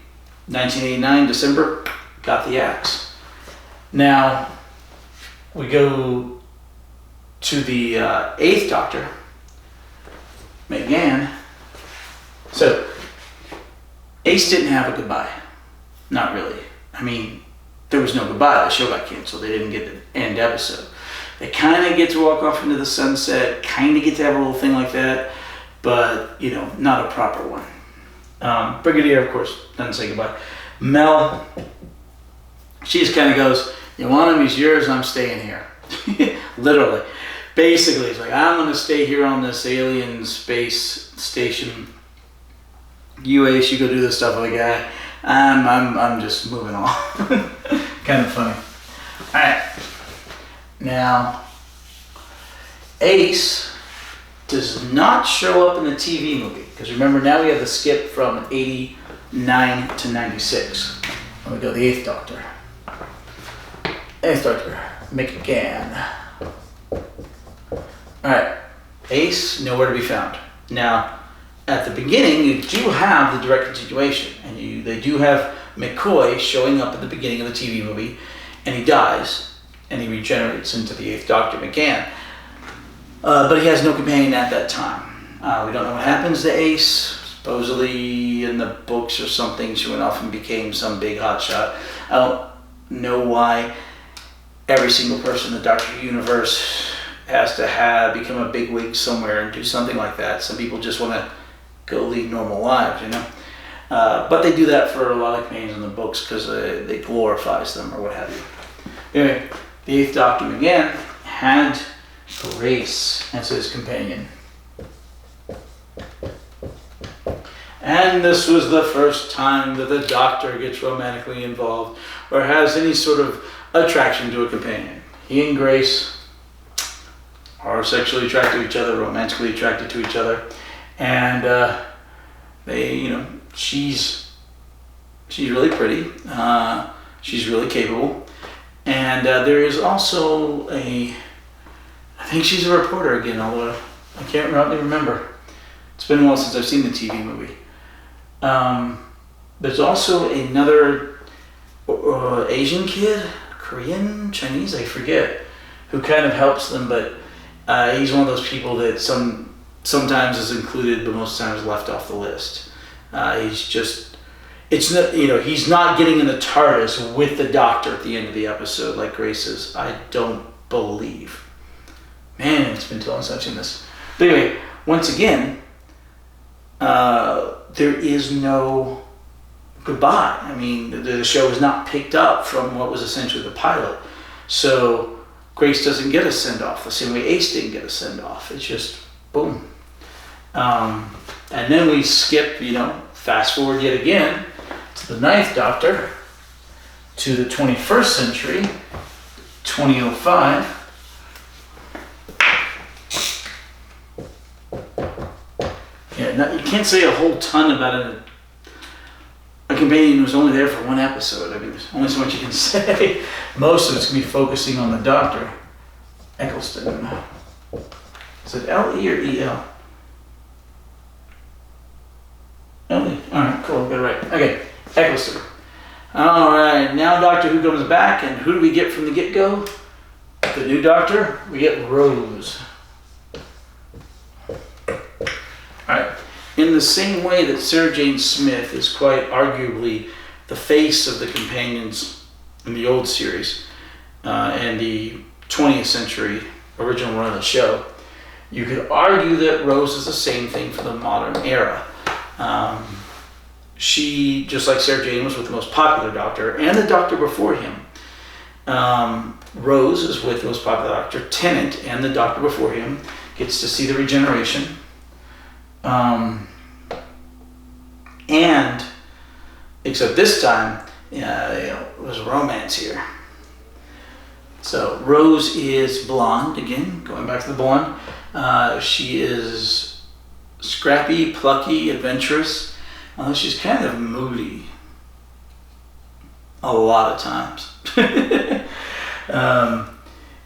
1989, December, got the axe. Now, we go to the 8th Doctor, McGann. So, Ace didn't have a goodbye. Not really. I mean, there was no goodbye. The show got canceled. They didn't get the end episode. They kind of get to walk off into the sunset, kind of get to have a little thing like that, but, not a proper one. Brigadier, of course, doesn't say goodbye. Mel, she just kind of goes, you want him, he's yours, I'm staying here. Literally. Basically, it's like, I'm going to stay here on this alien space station. You, Ace, you go do this stuff with the guy. I'm just moving on. Kind of funny. Alright. Now, Ace does not show up in the TV movie. Because remember, now we have the skip from 89 to 96. And we go the 8th Doctor. 8th Doctor, McGann. Alright, Ace, nowhere to be found. Now, at the beginning, you do have the direct continuation. And they do have McCoy showing up at the beginning of the TV movie. And he dies. And he regenerates into the 8th Doctor, McGann. But he has no companion at that time. We don't know what happens to Ace. Supposedly in the books or something, she went off and became some big hotshot. I don't know why every single person in the Doctor universe has to become a bigwig somewhere and do something like that. Some people just want to go lead normal lives, But they do that for a lot of companions in the books because they glorifies them or what have you. Anyway, the 8th Doctor, McGann, had Grace as his companion. And this was the first time that the Doctor gets romantically involved or has any sort of attraction to a companion. He and Grace are sexually attracted to each other, romantically attracted to each other. And they, She's really pretty. She's really capable. And there is also I think she's a reporter again, although I can't really remember. It's been a while since I've seen the TV movie. There's also another Asian kid, Korean, Chinese, I forget, who kind of helps them, but he's one of those people that sometimes is included, but most times left off the list. He's not getting in the TARDIS with the Doctor at the end of the episode like Grace is. I don't believe. Man, it's been too long since I've seen this. But anyway, once again, there is no goodbye. I mean, the show is not picked up from what was essentially the pilot. So Grace doesn't get a send-off the same way Ace didn't get a send-off. It's just boom. And then we skip, fast forward yet again to the 9th Doctor, to the 21st century, 2005. Yeah, you can't say a whole ton about a companion who's only there for one episode. I mean, there's only so much you can say. Most of it's going to be focusing on the Doctor. Eccleston. Is it L-E or E-L? L-E. Alright, cool. Got it right. Okay, Eccleston. Alright, now Doctor Who comes back, and who do we get from the get-go? The new Doctor? We get Rose. Alright. In the same way that Sarah Jane Smith is quite arguably the face of the companions in the old series and the 20th century original run of the show, you could argue that Rose is the same thing for the modern era. She, just like Sarah Jane, was with the most popular Doctor and the Doctor before him. Rose is with the most popular Doctor, Tennant, and the Doctor before him, gets to see the regeneration. And except this time, there's a romance here. So Rose is blonde again, going back to the blonde. She is scrappy, plucky, adventurous, although she's kind of moody a lot of times.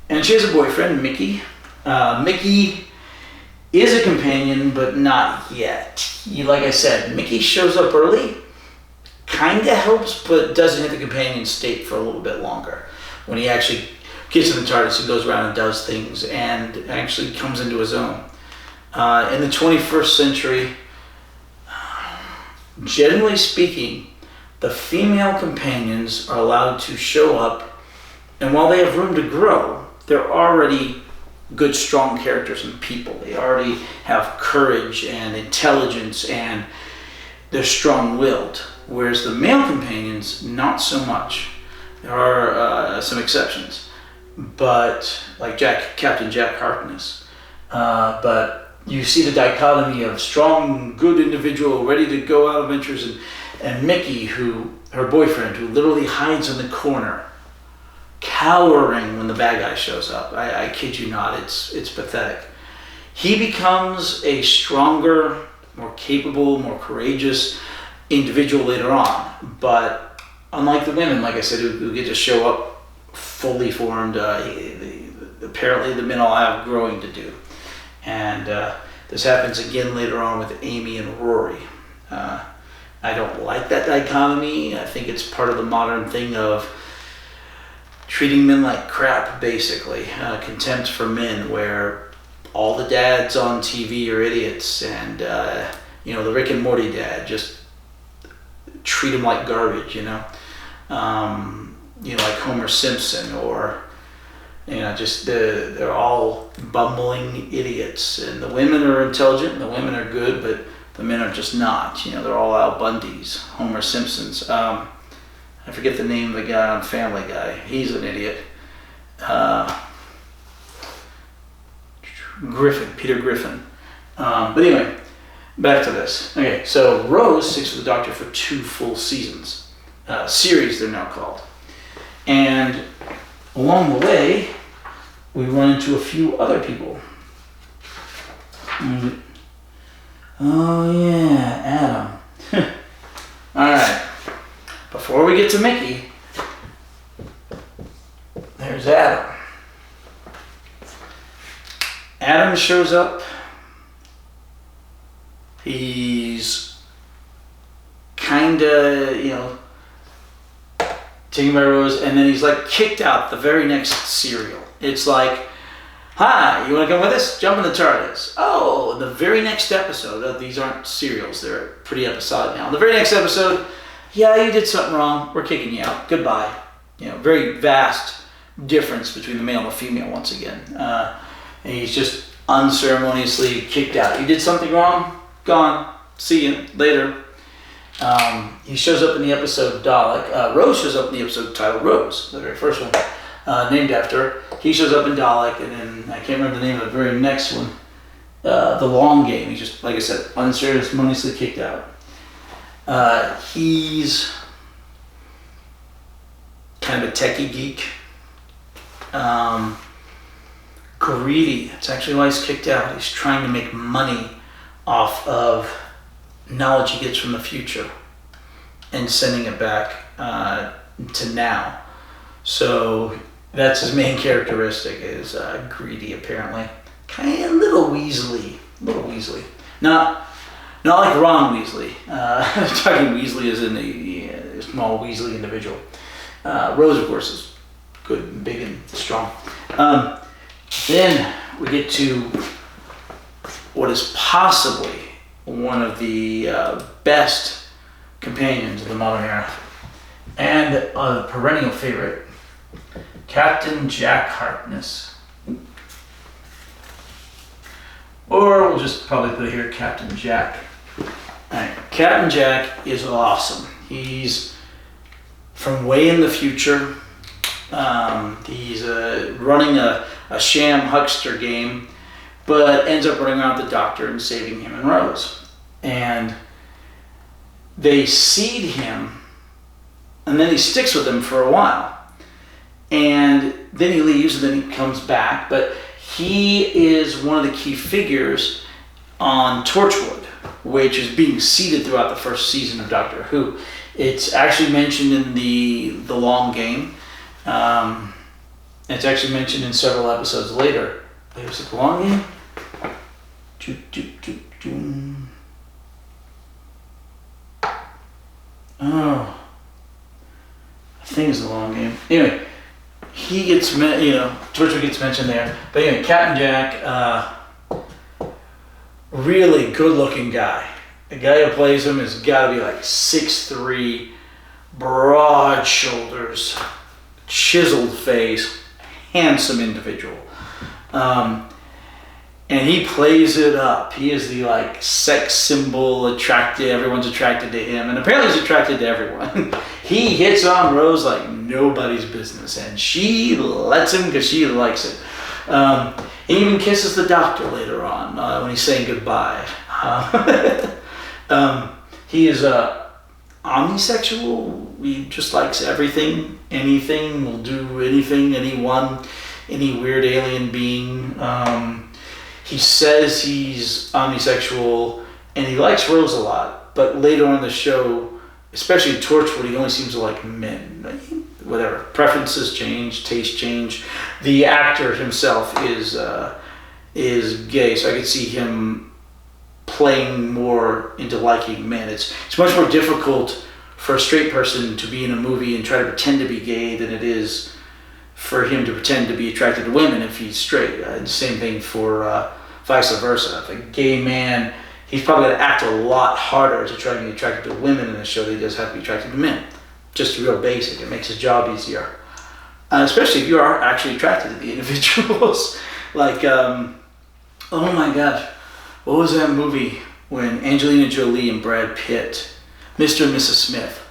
And she has a boyfriend, Mickey. Mickey is a companion, but not yet. Like I said, Mickey shows up early, kind of helps, but doesn't hit the companion state for a little bit longer. When he actually gets in the TARDIS and goes around and does things and actually comes into his own. In the 21st century, generally speaking, the female companions are allowed to show up, and while they have room to grow, they're already good, strong characters and people. They already have courage and intelligence, and they're strong-willed. Whereas the male companions, not so much. There are some exceptions, but like Captain Jack Harkness. But you see the dichotomy of strong, good individual ready to go out adventures, and Mickey, her boyfriend, who literally hides in the corner, cowering when the bad guy shows up. I kid you not, it's pathetic. He becomes a stronger, more capable, more courageous individual later on. But unlike the women, like I said, who get to show up fully formed, apparently the men all have growing to do. And this happens again later on with Amy and Rory. I don't like that dichotomy. I think it's part of the modern thing of treating men like crap, basically. Contempt for men, where all the dads on TV are idiots, and the Rick and Morty dad, just treat them like garbage, like Homer Simpson, or just they're all bumbling idiots, and the women are intelligent and the women are good, but the men are just not. They're all Al Bundys, Homer Simpsons. I forget the name of the guy on Family Guy. He's an idiot. Peter Griffin. But anyway, back to this. Okay, so Rose sticks with the Doctor for 2 full seasons. Series, they're now called. And along the way, we run into a few other people. Oh yeah, Adam. Alright. before we get to Mickey, there's Adam. Adam shows up. He's kinda, taken by Rose, and then he's like kicked out the very next serial. It's like, hi, you want to come with us? Jump in the TARDIS. Oh, the very next episode, these aren't serials, they're pretty episodic now. The very next episode, yeah, you did something wrong, we're kicking you out, goodbye. Very vast difference between the male and the female once again. And he's just unceremoniously kicked out. You did something wrong, gone, see you later. He shows up in the episode Dalek. Rose shows up in the episode titled Rose, the very first one, named after her. He shows up in Dalek, and then I can't remember the name of the very next one, The Long Game. He's just, like I said, unceremoniously kicked out. He's kind of a techie geek. Greedy. That's actually why he's kicked out. He's trying to make money off of knowledge he gets from the future and sending it back to now. So that's his main characteristic, is greedy, apparently. Kind of little Weasley. Not like Ron Weasley. Talking Weasley as in the small Weasley individual. Rose, of course, is good and big and strong. Then we get to what is possibly one of the best companions of the modern era, and a perennial favorite, Captain Jack Harkness. Or we'll just probably put it here, Captain Jack. Alright, Captain Jack is awesome. He's from way in the future. He's running a sham huckster game, but ends up running around with the Doctor and saving him and Rose. And they seed him, and then he sticks with them for a while. And then he leaves, and then he comes back. But he is one of the key figures on Torchwood, which is being seeded throughout the first season of Doctor Who. It's actually mentioned in the Long Game. It's actually mentioned in several episodes later. Was it the Long Game? Oh, I think it's the Long Game. Anyway, he gets, Torchwood gets mentioned there. But anyway, Captain Jack, really good-looking guy. The guy who plays him has got to be like 6'3", broad shoulders, chiseled face, handsome individual. And he plays it up. He is the sex symbol, attracted. Everyone's attracted to him, and apparently he's attracted to everyone. He hits on Rose like nobody's business, and she lets him because she likes it. He even kisses the Doctor later on when he's saying goodbye. He is omnisexual. He just likes everything, anything, will do anything, anyone, any weird alien being. He says he's omnisexual, and he likes Rose a lot, but later on in the show, especially in Torchwood, he only seems to like men. Whatever, preferences change, tastes change. The actor himself is gay, so I could see him playing more into liking men. It's much more difficult for a straight person to be in a movie and try to pretend to be gay than it is for him to pretend to be attracted to women if he's straight. The same thing for vice versa. If a gay man, he's probably going to act a lot harder to try to be attracted to women in the show than he does have to be attracted to men. Just real basic. It makes his job easier. Especially if you are actually attracted to the individuals. Oh my gosh, what was that movie when Angelina Jolie and Brad Pitt, Mr. and Mrs. Smith?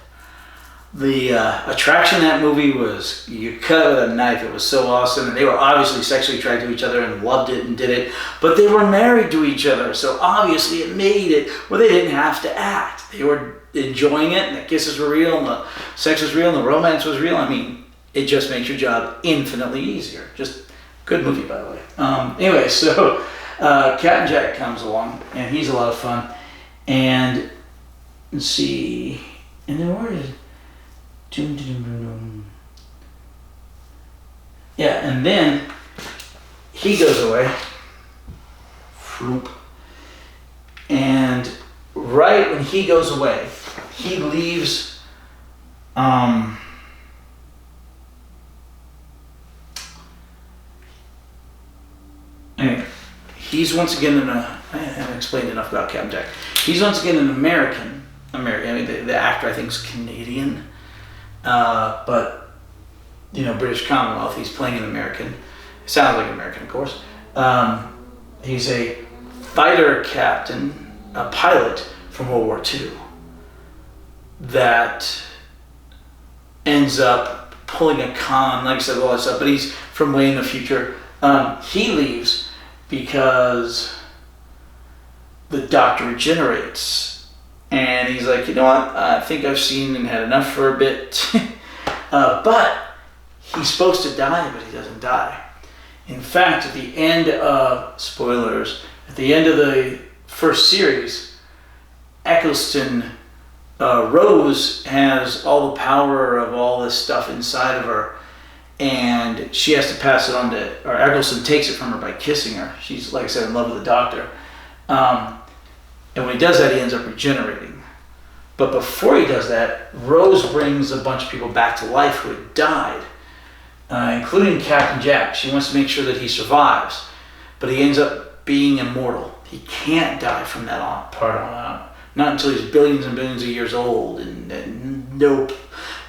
The attraction in that movie was, you cut it with a knife. It was so awesome, and they were obviously sexually attracted to each other and loved it and did it, but they were married to each other, so obviously it made it where they didn't have to act. They were enjoying it, and the kisses were real, and the sex was real, and the romance was real. I mean, it just makes your job infinitely easier. Just good movie, by the way. Anyway, so Captain Jack comes along, and he's a lot of fun. And let's see, and then where is Yeah, and then he goes away. Floop. And right when he goes away, he leaves anyway, he's once again I haven't explained enough about Captain Jack. He's once again an American. I mean, the actor I think is Canadian, but British Commonwealth. He's playing an American. It sounds like an American, of course. He's a fighter captain, a pilot from World War II that ends up pulling a con, like I said, all that stuff, but he's from way in the future. He leaves because the Doctor regenerates. And he's like, you know what, I think I've seen and had enough for a bit. But he's supposed to die, but he doesn't die. In fact, at the end of, spoilers, at the end of the first series, Eccleston, Rose has all the power of all this stuff inside of her, and she has to pass it on to, or Eccleston takes it from her by kissing her. She's, like I said, in love with the Doctor. And when he does that, he ends up regenerating. But before he does that, Rose brings a bunch of people back to life who had died, including Captain Jack. She wants to make sure that he survives, but he ends up being immortal. He can't die from that part on out. Not until he's billions and billions of years old, and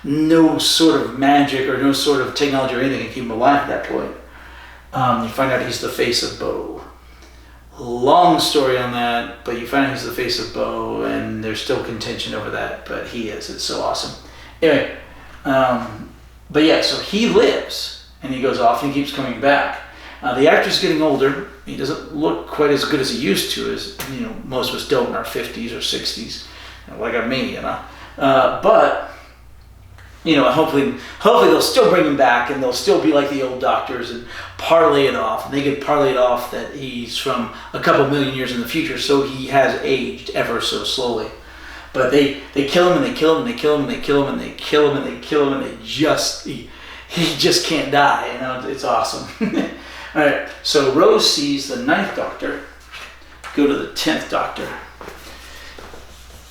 no sort of magic or no sort of technology or anything can keep him alive at that point. You find out he's the face of Bo. Long story on that, but you find out he's the face of Bo, and there's still contention over that, but he is. It's so awesome. Anyway, but yeah, so he lives, and he goes off, and he keeps coming back. The actor's getting older. He doesn't look quite as good as he used to, as most of us don't in our 50s or 60s, like me, but hopefully they'll still bring him back, and they'll still be like the old Doctors and parlay it off. And they could parlay it off that he's from a couple million years in the future, so he has aged ever so slowly. But they kill him, and they kill him, and they kill him, and they kill him, and they kill him, and they kill him, and he just can't die. It's awesome. All right, so Rose sees the 9th Doctor go to the 10th Doctor.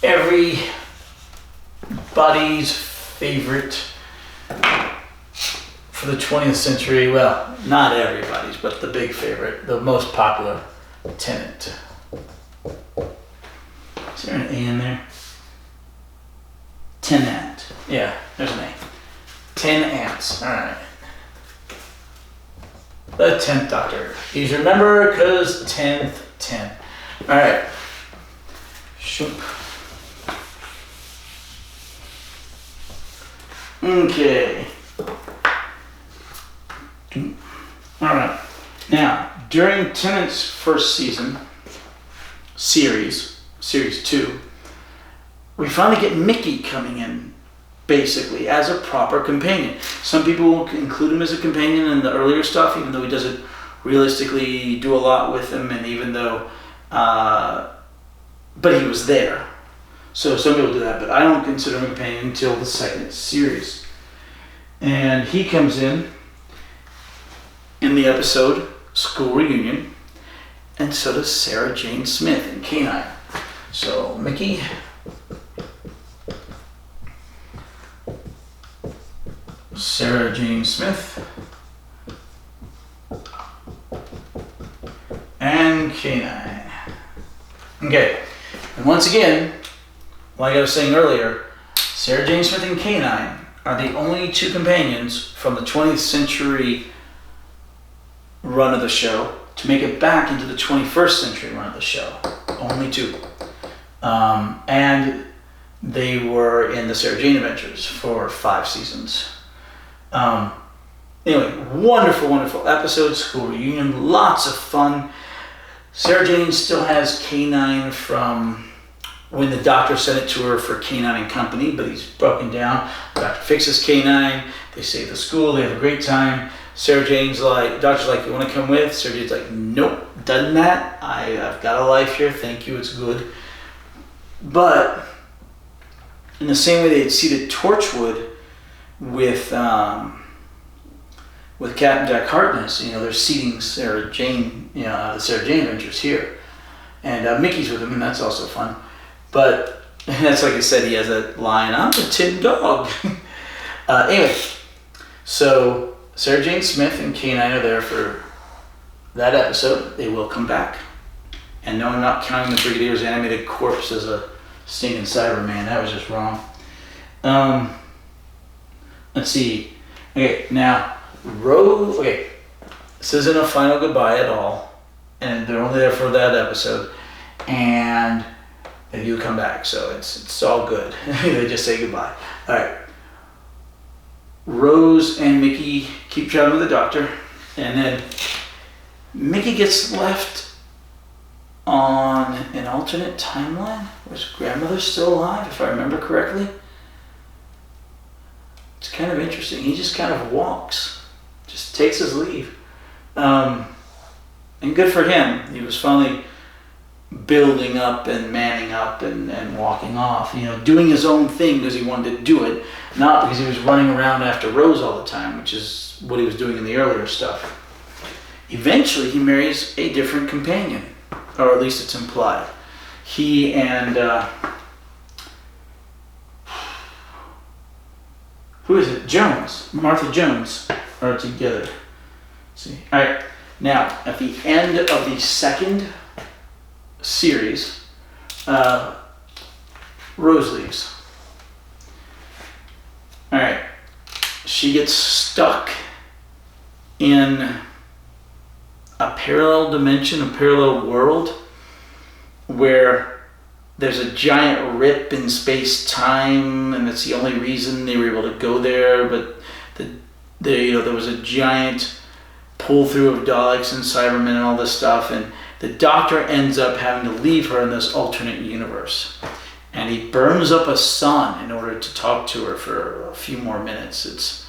Everybody's favorite for the 20th century, well, not everybody's, but the big favorite, the most popular, Tennant. Is there an A in there? Tennant. Yeah, there's an A. 10 ants. All right. The 10th Doctor. Easy to remember because 10th, 10. All right. Shoop. Okay. All right. Now, during Tennant's first season, series 2, we finally get Mickey coming in, basically, as a proper companion. Some people will include him as a companion in the earlier stuff, even though he doesn't realistically do a lot with them, and even though, but he was there. So some people do that, but I don't consider him a companion until the second series. And he comes in the episode School Reunion, and so does Sarah Jane Smith in K9. So Mickey, Sarah Jane Smith, and K9. Okay, and once again, like I was saying earlier, Sarah Jane Smith and K9 are the only two companions from the 20th century run of the show to make it back into the 21st century run of the show. Only two. And they were in the Sarah Jane Adventures for 5 seasons. Anyway, wonderful, wonderful episode, School Reunion, lots of fun. Sarah Jane still has K9 from when the Doctor sent it to her for K9 and Company, but he's broken down. The Doctor fixes K9, they save the school, they have a great time. Sarah Jane's like, Doctor's like, you want to come with? Sarah Jane's like, nope, done that. I've got a life here, thank you, it's good. But in the same way they had seated Torchwood with Captain Jack Harkness, they're seating Sarah Jane, the Sarah Jane Adventures here. And Mickey's with him, and that's also fun. But that's like I said, he has that line, "I'm the tin dog." Anyway, so Sarah Jane Smith and K9 are there for that episode. They will come back. And no, I'm not counting the Brigadier's animated corpse as a stinging Cyberman. That was just wrong. Let's see. Okay, now, Rose. Okay, this isn't a final goodbye at all. And they're only there for that episode. And they do come back, so it's all good. They just say goodbye. All right. Rose and Mickey keep traveling with the Doctor. And then Mickey gets left on an alternate timeline. Was grandmother still alive, if I remember correctly? It's kind of interesting. He just kind of walks, just takes his leave. And good for him. He was finally building up and manning up and walking off, doing his own thing because he wanted to do it, not because he was running around after Rose all the time, which is what he was doing in the earlier stuff. Eventually, he marries a different companion. Or at least it's implied. He and who is it? Jones, Martha Jones, are together. Let's see. All right. Now, at the end of the second series, Rose leaves. All right. She gets stuck in a parallel dimension, a parallel world, where there's a giant rip in space-time, and that's the only reason they were able to go there. But there was a giant pull-through of Daleks and Cybermen and all this stuff, and the Doctor ends up having to leave her in this alternate universe, and he burns up a sun in order to talk to her for a few more minutes. It's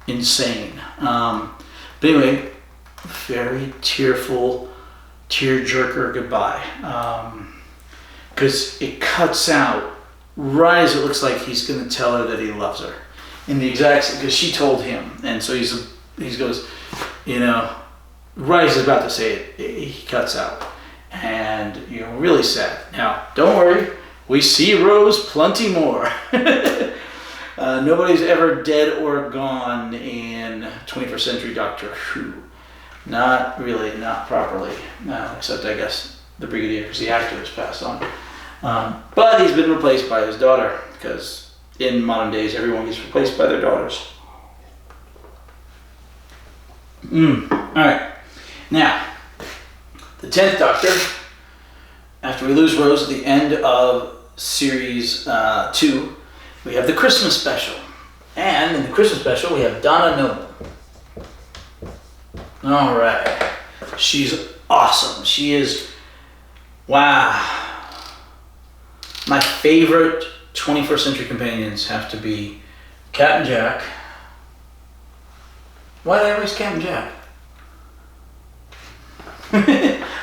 insane. But anyway, very tearful, tearjerker goodbye. Because it cuts out right as it looks like he's going to tell her that he loves her. In the exact, because she told him, and so he goes, right as he's about to say it, he cuts out, and really sad. Now, don't worry, we see Rose plenty more. Nobody's ever dead or gone in 21st Century Doctor Who. Not really, not properly. No, except I guess the Brigadier, because the actor has passed on. But he's been replaced by his daughter, because in modern days, everyone gets replaced by their daughters. Alright. Now, the 10th Doctor, after we lose Rose at the end of Series 2, we have the Christmas special. And in the Christmas special, we have Donna Noble. Alright. She's awesome. She is, wow. My favorite 21st Century companions have to be Captain Jack. Why did I always Captain Jack?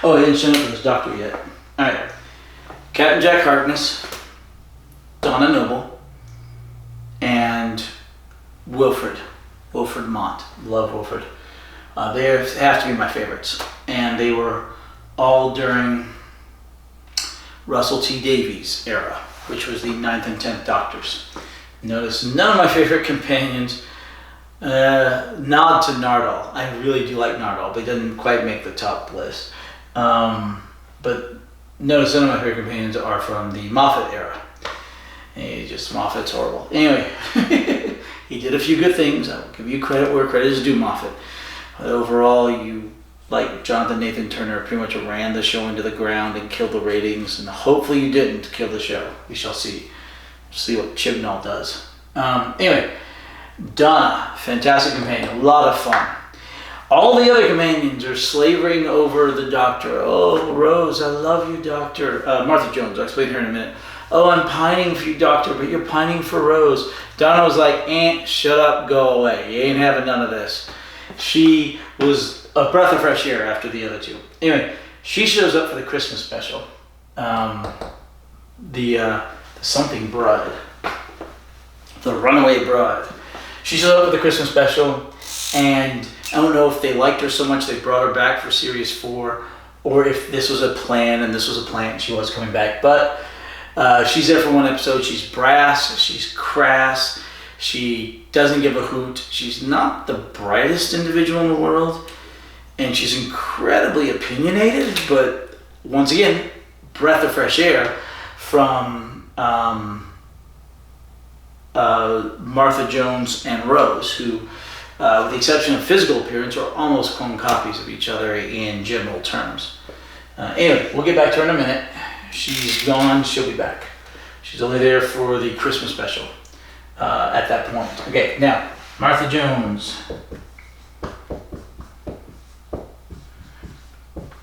Oh, he didn't show up with his doctor yet. Alright. Captain Jack Harkness, Donna Noble, and Wilfred. Wilfred Mott. Love Wilfred. They have to be my favorites. And they were all during Russell T Davies' era, which was the 9th and 10th Doctors. Notice none of my favorite companions. Nod to Nardole. I really do like Nardole, but he doesn't quite make the top list. But notice none of my favorite companions are from the Moffat era. Moffat's horrible. Anyway, he did a few good things. I'll give you credit where credit is due, Moffat. But overall, you, like Jonathan Nathan Turner, pretty much ran the show into the ground and killed the ratings. And hopefully you didn't kill the show. We shall see. See what Chibnall does. Anyway, Donna, fantastic companion, a lot of fun. All the other companions are slavering over the Doctor. Oh, Rose, I love you, Doctor. Martha Jones, I'll explain her in a minute. Oh, I'm pining for you, Doctor, but you're pining for Rose. Donna was like, shut up, go away. You ain't having none of this. She was a breath of fresh air after the other two. Anyway, she shows up for the Christmas special. The Something Bride. The Runaway Bride. she showed up with the Christmas special, and I don't know if they liked her so much they brought her back for series 4, or if this was a plan and this was a plan and she was coming back. But she's there for one episode. She's brass, she's crass, she doesn't give a hoot. She's not the brightest individual in the world, and she's incredibly opinionated, but once again, breath of fresh air from Martha Jones and Rose, who, with the exception of physical appearance, are almost clone copies of each other in general terms. Anyway, we'll get back to her in a minute. She's gone, she'll be back. She's only there for the Christmas special at that point. Okay, now, Martha Jones.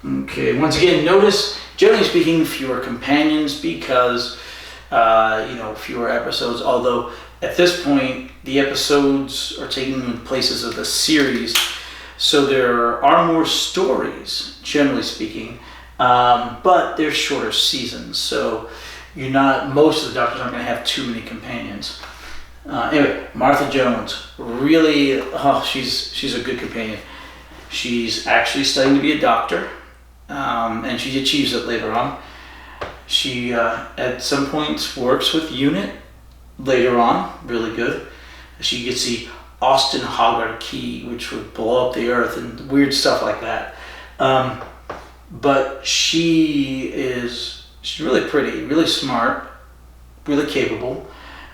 Okay, once again, notice, generally speaking, fewer companions because, fewer episodes, although at this point, the episodes are taking places of the series, so there are more stories, generally speaking, but they're shorter seasons, so most of the Doctors aren't going to have too many companions. Anyway, Martha Jones, really, she's a good companion. She's actually studying to be a doctor, and she achieves it later on. She, at some points, works with UNIT later on, really good. She gets the Austin Hogarth key, which would blow up the earth and weird stuff like that. But she's really pretty, really smart, really capable.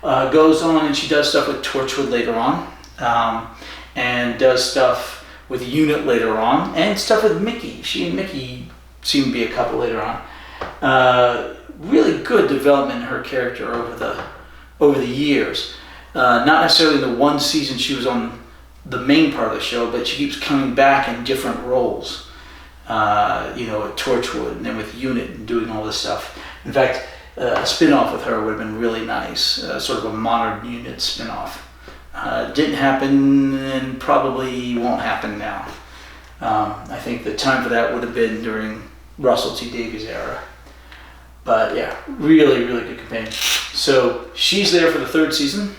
Goes on and she does stuff with Torchwood later on, and does stuff with UNIT later on, and stuff with Mickey. She and Mickey seem to be a couple later on. Really good development in her character over the years. Not necessarily in the one season she was on the main part of the show, but she keeps coming back in different roles. At Torchwood and then with UNIT and doing all this stuff. In fact, a spin-off with her would have been really nice, sort of a modern UNIT spin-off. Didn't happen and probably won't happen now. I think the time for that would have been during Russell T Davies' era. But yeah, really, really good companion. So she's there for the third series,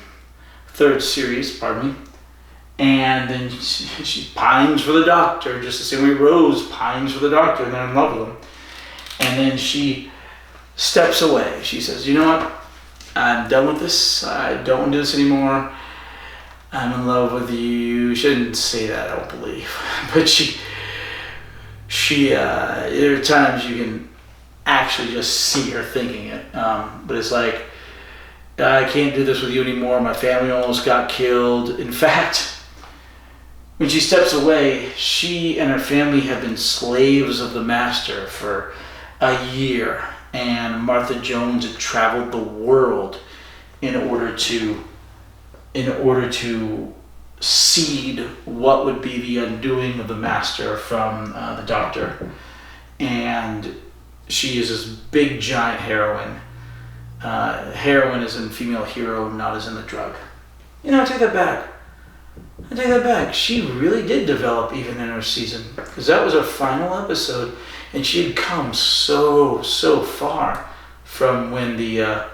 and then she pines for the Doctor, just the same way Rose pines for the Doctor, and they're in love with him. And then she steps away. She says, you know what, I'm done with this, I don't want to do this anymore, I'm in love with you. She didn't say that, I don't believe, but she there are times you can actually just see her thinking it, but it's like, I can't do this with you anymore, my family almost got killed. In fact, when she steps away, she and her family have been slaves of the Master for a year, and Martha Jones had traveled the world in order to seed what would be the undoing of the Master from the Doctor. And she is this big giant heroine. Heroine is in female hero, not as in the drug. I take that back. She really did develop even in her season, because that was her final episode, and she had come so far from when the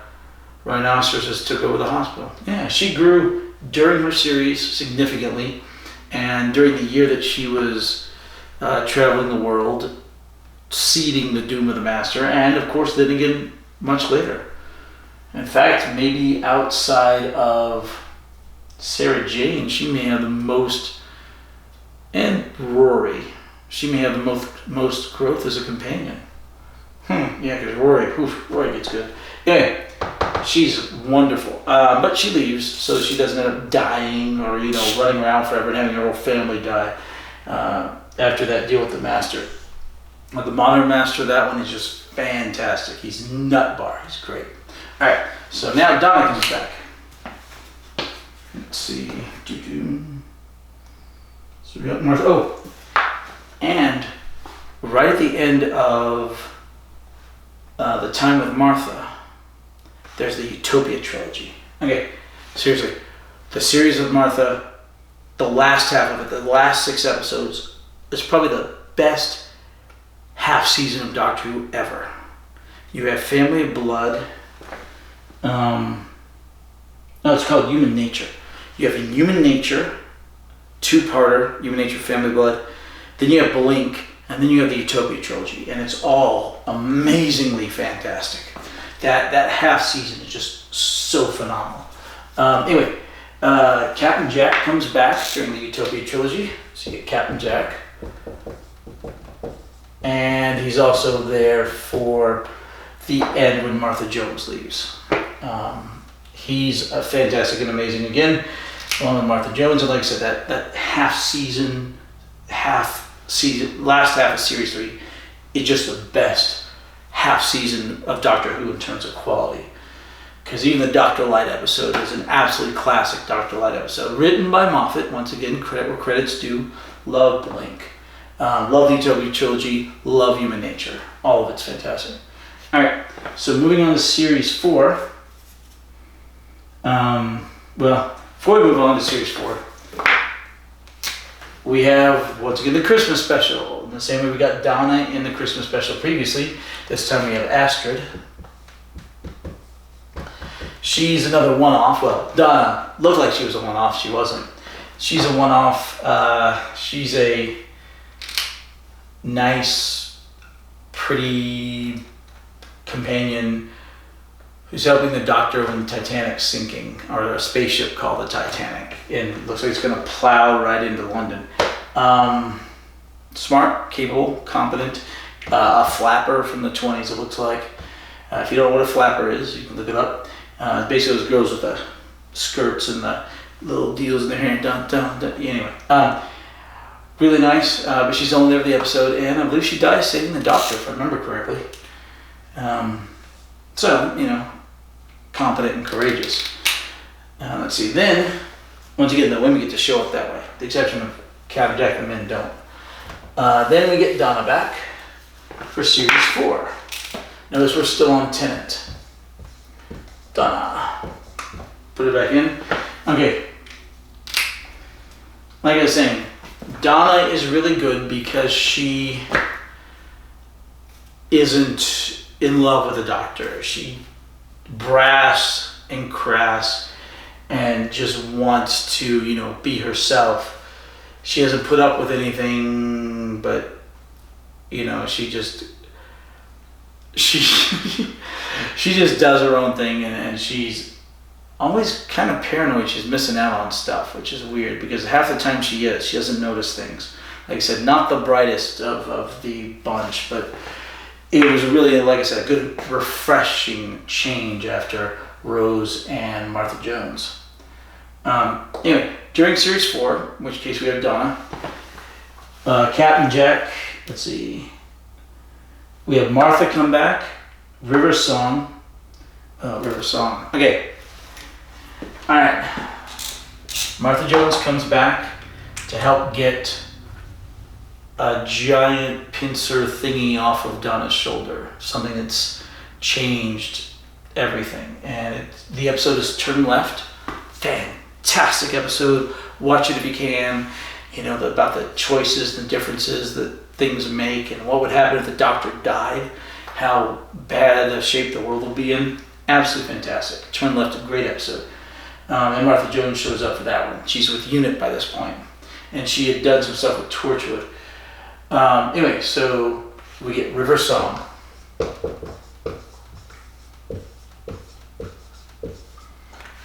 rhinoceroses took over the hospital. Yeah, she grew during her series significantly, and during the year that she was traveling the world, seeding the doom of the Master, and of course then again much later. In fact, maybe outside of Sarah Jane, she may have the most, and Rory, she may have the most growth as a companion. Yeah, because Rory gets good. Anyway, she's wonderful. But she leaves, so she doesn't end up dying or, running around forever and having her whole family die after that deal with the Master. With the modern Master, that one is just fantastic. He's nutbar. He's great. All right, so now Donna comes back. Let's see. So we got Martha. Oh, and right at the end of the time with Martha, there's the Utopia trilogy. Okay, seriously, the series of Martha, the last half of it, the last 6 episodes, is probably the best half season of Doctor Who ever. You have Family of Blood. No, it's called Human Nature. You have Human Nature, two-parter, Human Nature, Family Blood. Then you have Blink, and then you have the Utopia trilogy, and it's all amazingly fantastic. That half season is just so phenomenal. Anyway, Captain Jack comes back during the Utopia trilogy. So you get Captain Jack. And he's also there for the end when Martha Jones leaves. He's fantastic and amazing again, along with Martha Jones. And like I said, that last half of series 3 is just the best half season of Doctor Who in terms of quality. Because even the Dr. Light episode is an absolutely classic Dr. Light episode. Written by Moffat, once again, credit where credit's due. Love Blink. Love the Utopia trilogy. Love Human Nature. All of it's fantastic. Alright, so moving on to series 4. Before we move on to series 4, we have, once again, the Christmas special. In the same way we got Donna in the Christmas special previously, this time we have Astrid. She's another one-off. Well, Donna looked like she was a one-off. She wasn't. She's a one-off. She's a nice, pretty companion who's helping the Doctor when the Titanic's sinking, or a spaceship called the Titanic, and it looks like it's going to plow right into London. Smart, capable, competent, a flapper from the 20s, it looks like. If you don't know what a flapper is, you can look it up. Basically those girls with the skirts and the little deals in their hair. Anyway, really nice, but she's only there for the episode, and I believe she dies saving the Doctor, if I remember correctly. So, competent and courageous. Let's see, then, once again, the women get to show up that way, with the exception of Captain Jack, the men don't. Then we get Donna back for series 4. Notice we're still on Tennant. Donna. Put it back in. Okay. Like I was saying, Donna is really good because she isn't in love with the Doctor. She brass and crass and just wants to, be herself. She hasn't put up with anything, but, she just does her own thing, and she's always kind of paranoid she's missing out on stuff, which is weird because half the time she doesn't notice things. Like I said, not the brightest of the bunch, but it was really, like I said, a good refreshing change after Rose and Martha Jones. Anyway, during series 4, in which case we have Donna, Captain Jack, let's see, we have Martha come back, River Song. Okay. Alright. Martha Jones comes back to help get a giant pincer thingy off of Donna's shoulder. Something that's changed everything. And the episode is Turn Left. Fantastic episode. Watch it if you can. About the choices, the differences that things make, and what would happen if the Doctor died, how bad a shape the world will be in. Absolutely fantastic. Turn Left, a great episode. And Martha Jones shows up for that one. She's with UNIT by this point, and she had done some stuff with Torchwood. Anyway, so we get River Song.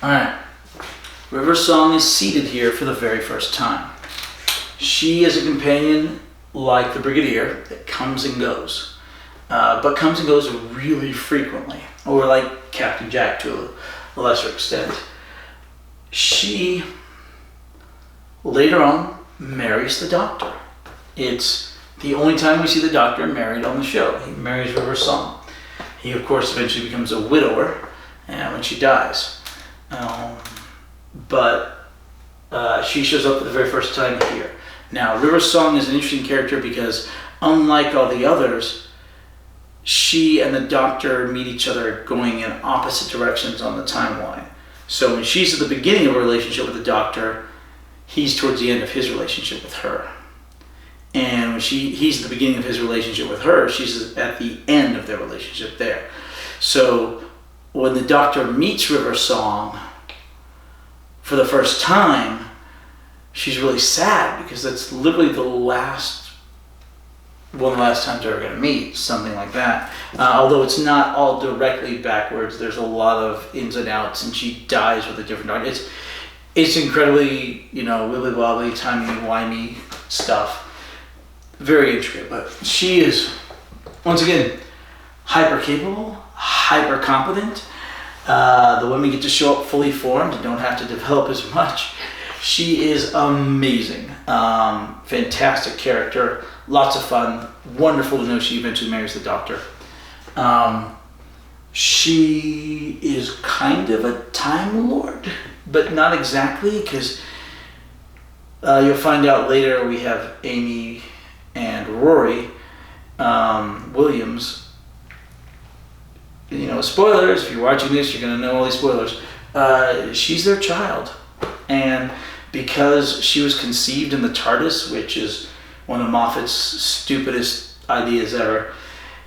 Alright. River Song is seated here for the very first time. She is a companion like the Brigadier that comes and goes. But comes and goes really frequently. Or like Captain Jack to a lesser extent. She, later on, marries the Doctor. It's the only time we see the Doctor married on the show. He marries River Song. He, of course, eventually becomes a widower when she dies. But she shows up for the very first time here. Now, River Song is an interesting character because, unlike all the others, she and the Doctor meet each other going in opposite directions on the timeline. So when she's at the beginning of a relationship with the Doctor, he's towards the end of his relationship with her. And when he's at the beginning of his relationship with her, she's at the end of their relationship there. So when the Doctor meets River Song for the first time, she's really sad because that's literally one of the last times they're ever going to meet, something like that. Although it's not all directly backwards, there's a lot of ins and outs, and she dies with a different doctor. It's incredibly, wibbly wobbly, timey-wimey stuff. Very intricate, but she is, once again, hyper capable, hyper competent. The women get to show up fully formed and don't have to develop as much. She is amazing. Fantastic character. Lots of fun. Wonderful to know she eventually marries the Doctor. She is kind of a Time Lord, but not exactly, because you'll find out later we have Amy and Rory Williams. Spoilers, if you're watching this, you're going to know all these spoilers. She's their child. And because she was conceived in the TARDIS, which is one of Moffat's stupidest ideas ever,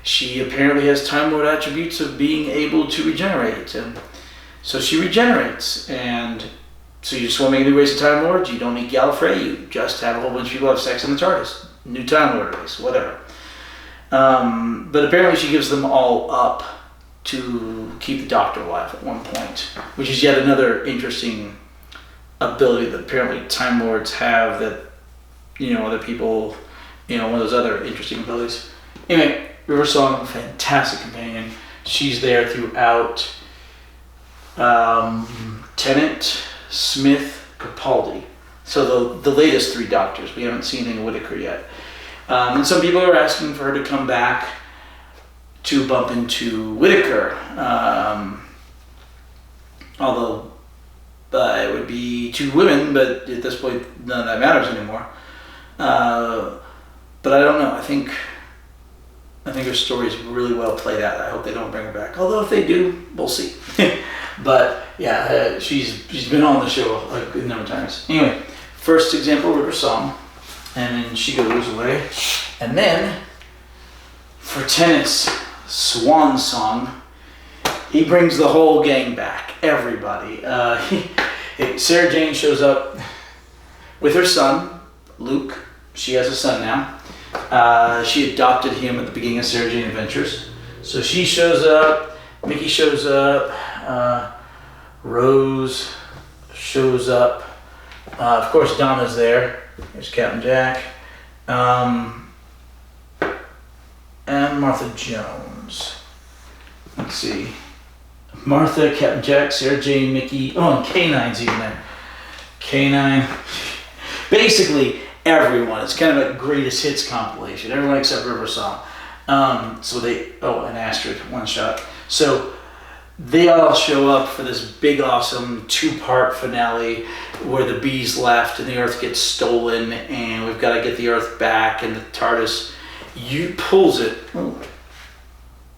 she apparently has Time Lord attributes of being able to regenerate. And so she regenerates. And so you just want to make a new race of Time Lords? You don't need Gallifrey. You just have a whole bunch of people have sex in the TARDIS. New Time Lord race, whatever. But apparently she gives them all up to keep the Doctor alive at one point, which is yet another interesting ability that apparently Time Lords have that, other people, one of those other interesting abilities. Anyway, River Song, fantastic companion. She's there throughout Tennant, Smith, Capaldi. So the latest 3 Doctors. We haven't seen any Whittaker yet. And some people are asking for her to come back to bump into Whittaker. Although it would be 2 women, but at this point none of that matters anymore. But I don't know. I think her story is really well played out. I hope they don't bring her back. Although if they do, we'll see. But yeah, she's been on the show a good number of times. Anyway, first example, River Song, and then she goes away, and then for Tennant's Swan Song, he brings the whole gang back, everybody. Sarah Jane shows up with her son, Luke. She has a son now. She adopted him at the beginning of Sarah Jane Adventures. So she shows up, Mickey shows up, Rose shows up. Of course, Donna's there. There's Captain Jack. And Martha Jones. Let's see. Martha, Captain Jack, Sarah Jane, Mickey. Oh, and K9's even there. K9. Basically, everyone. It's kind of a greatest hits compilation. Everyone except River Song. And Astrid, one shot. So they all show up for this big, awesome 2-part finale where the bees left and the Earth gets stolen, and we've got to get the Earth back, and the TARDIS pulls it. Oh,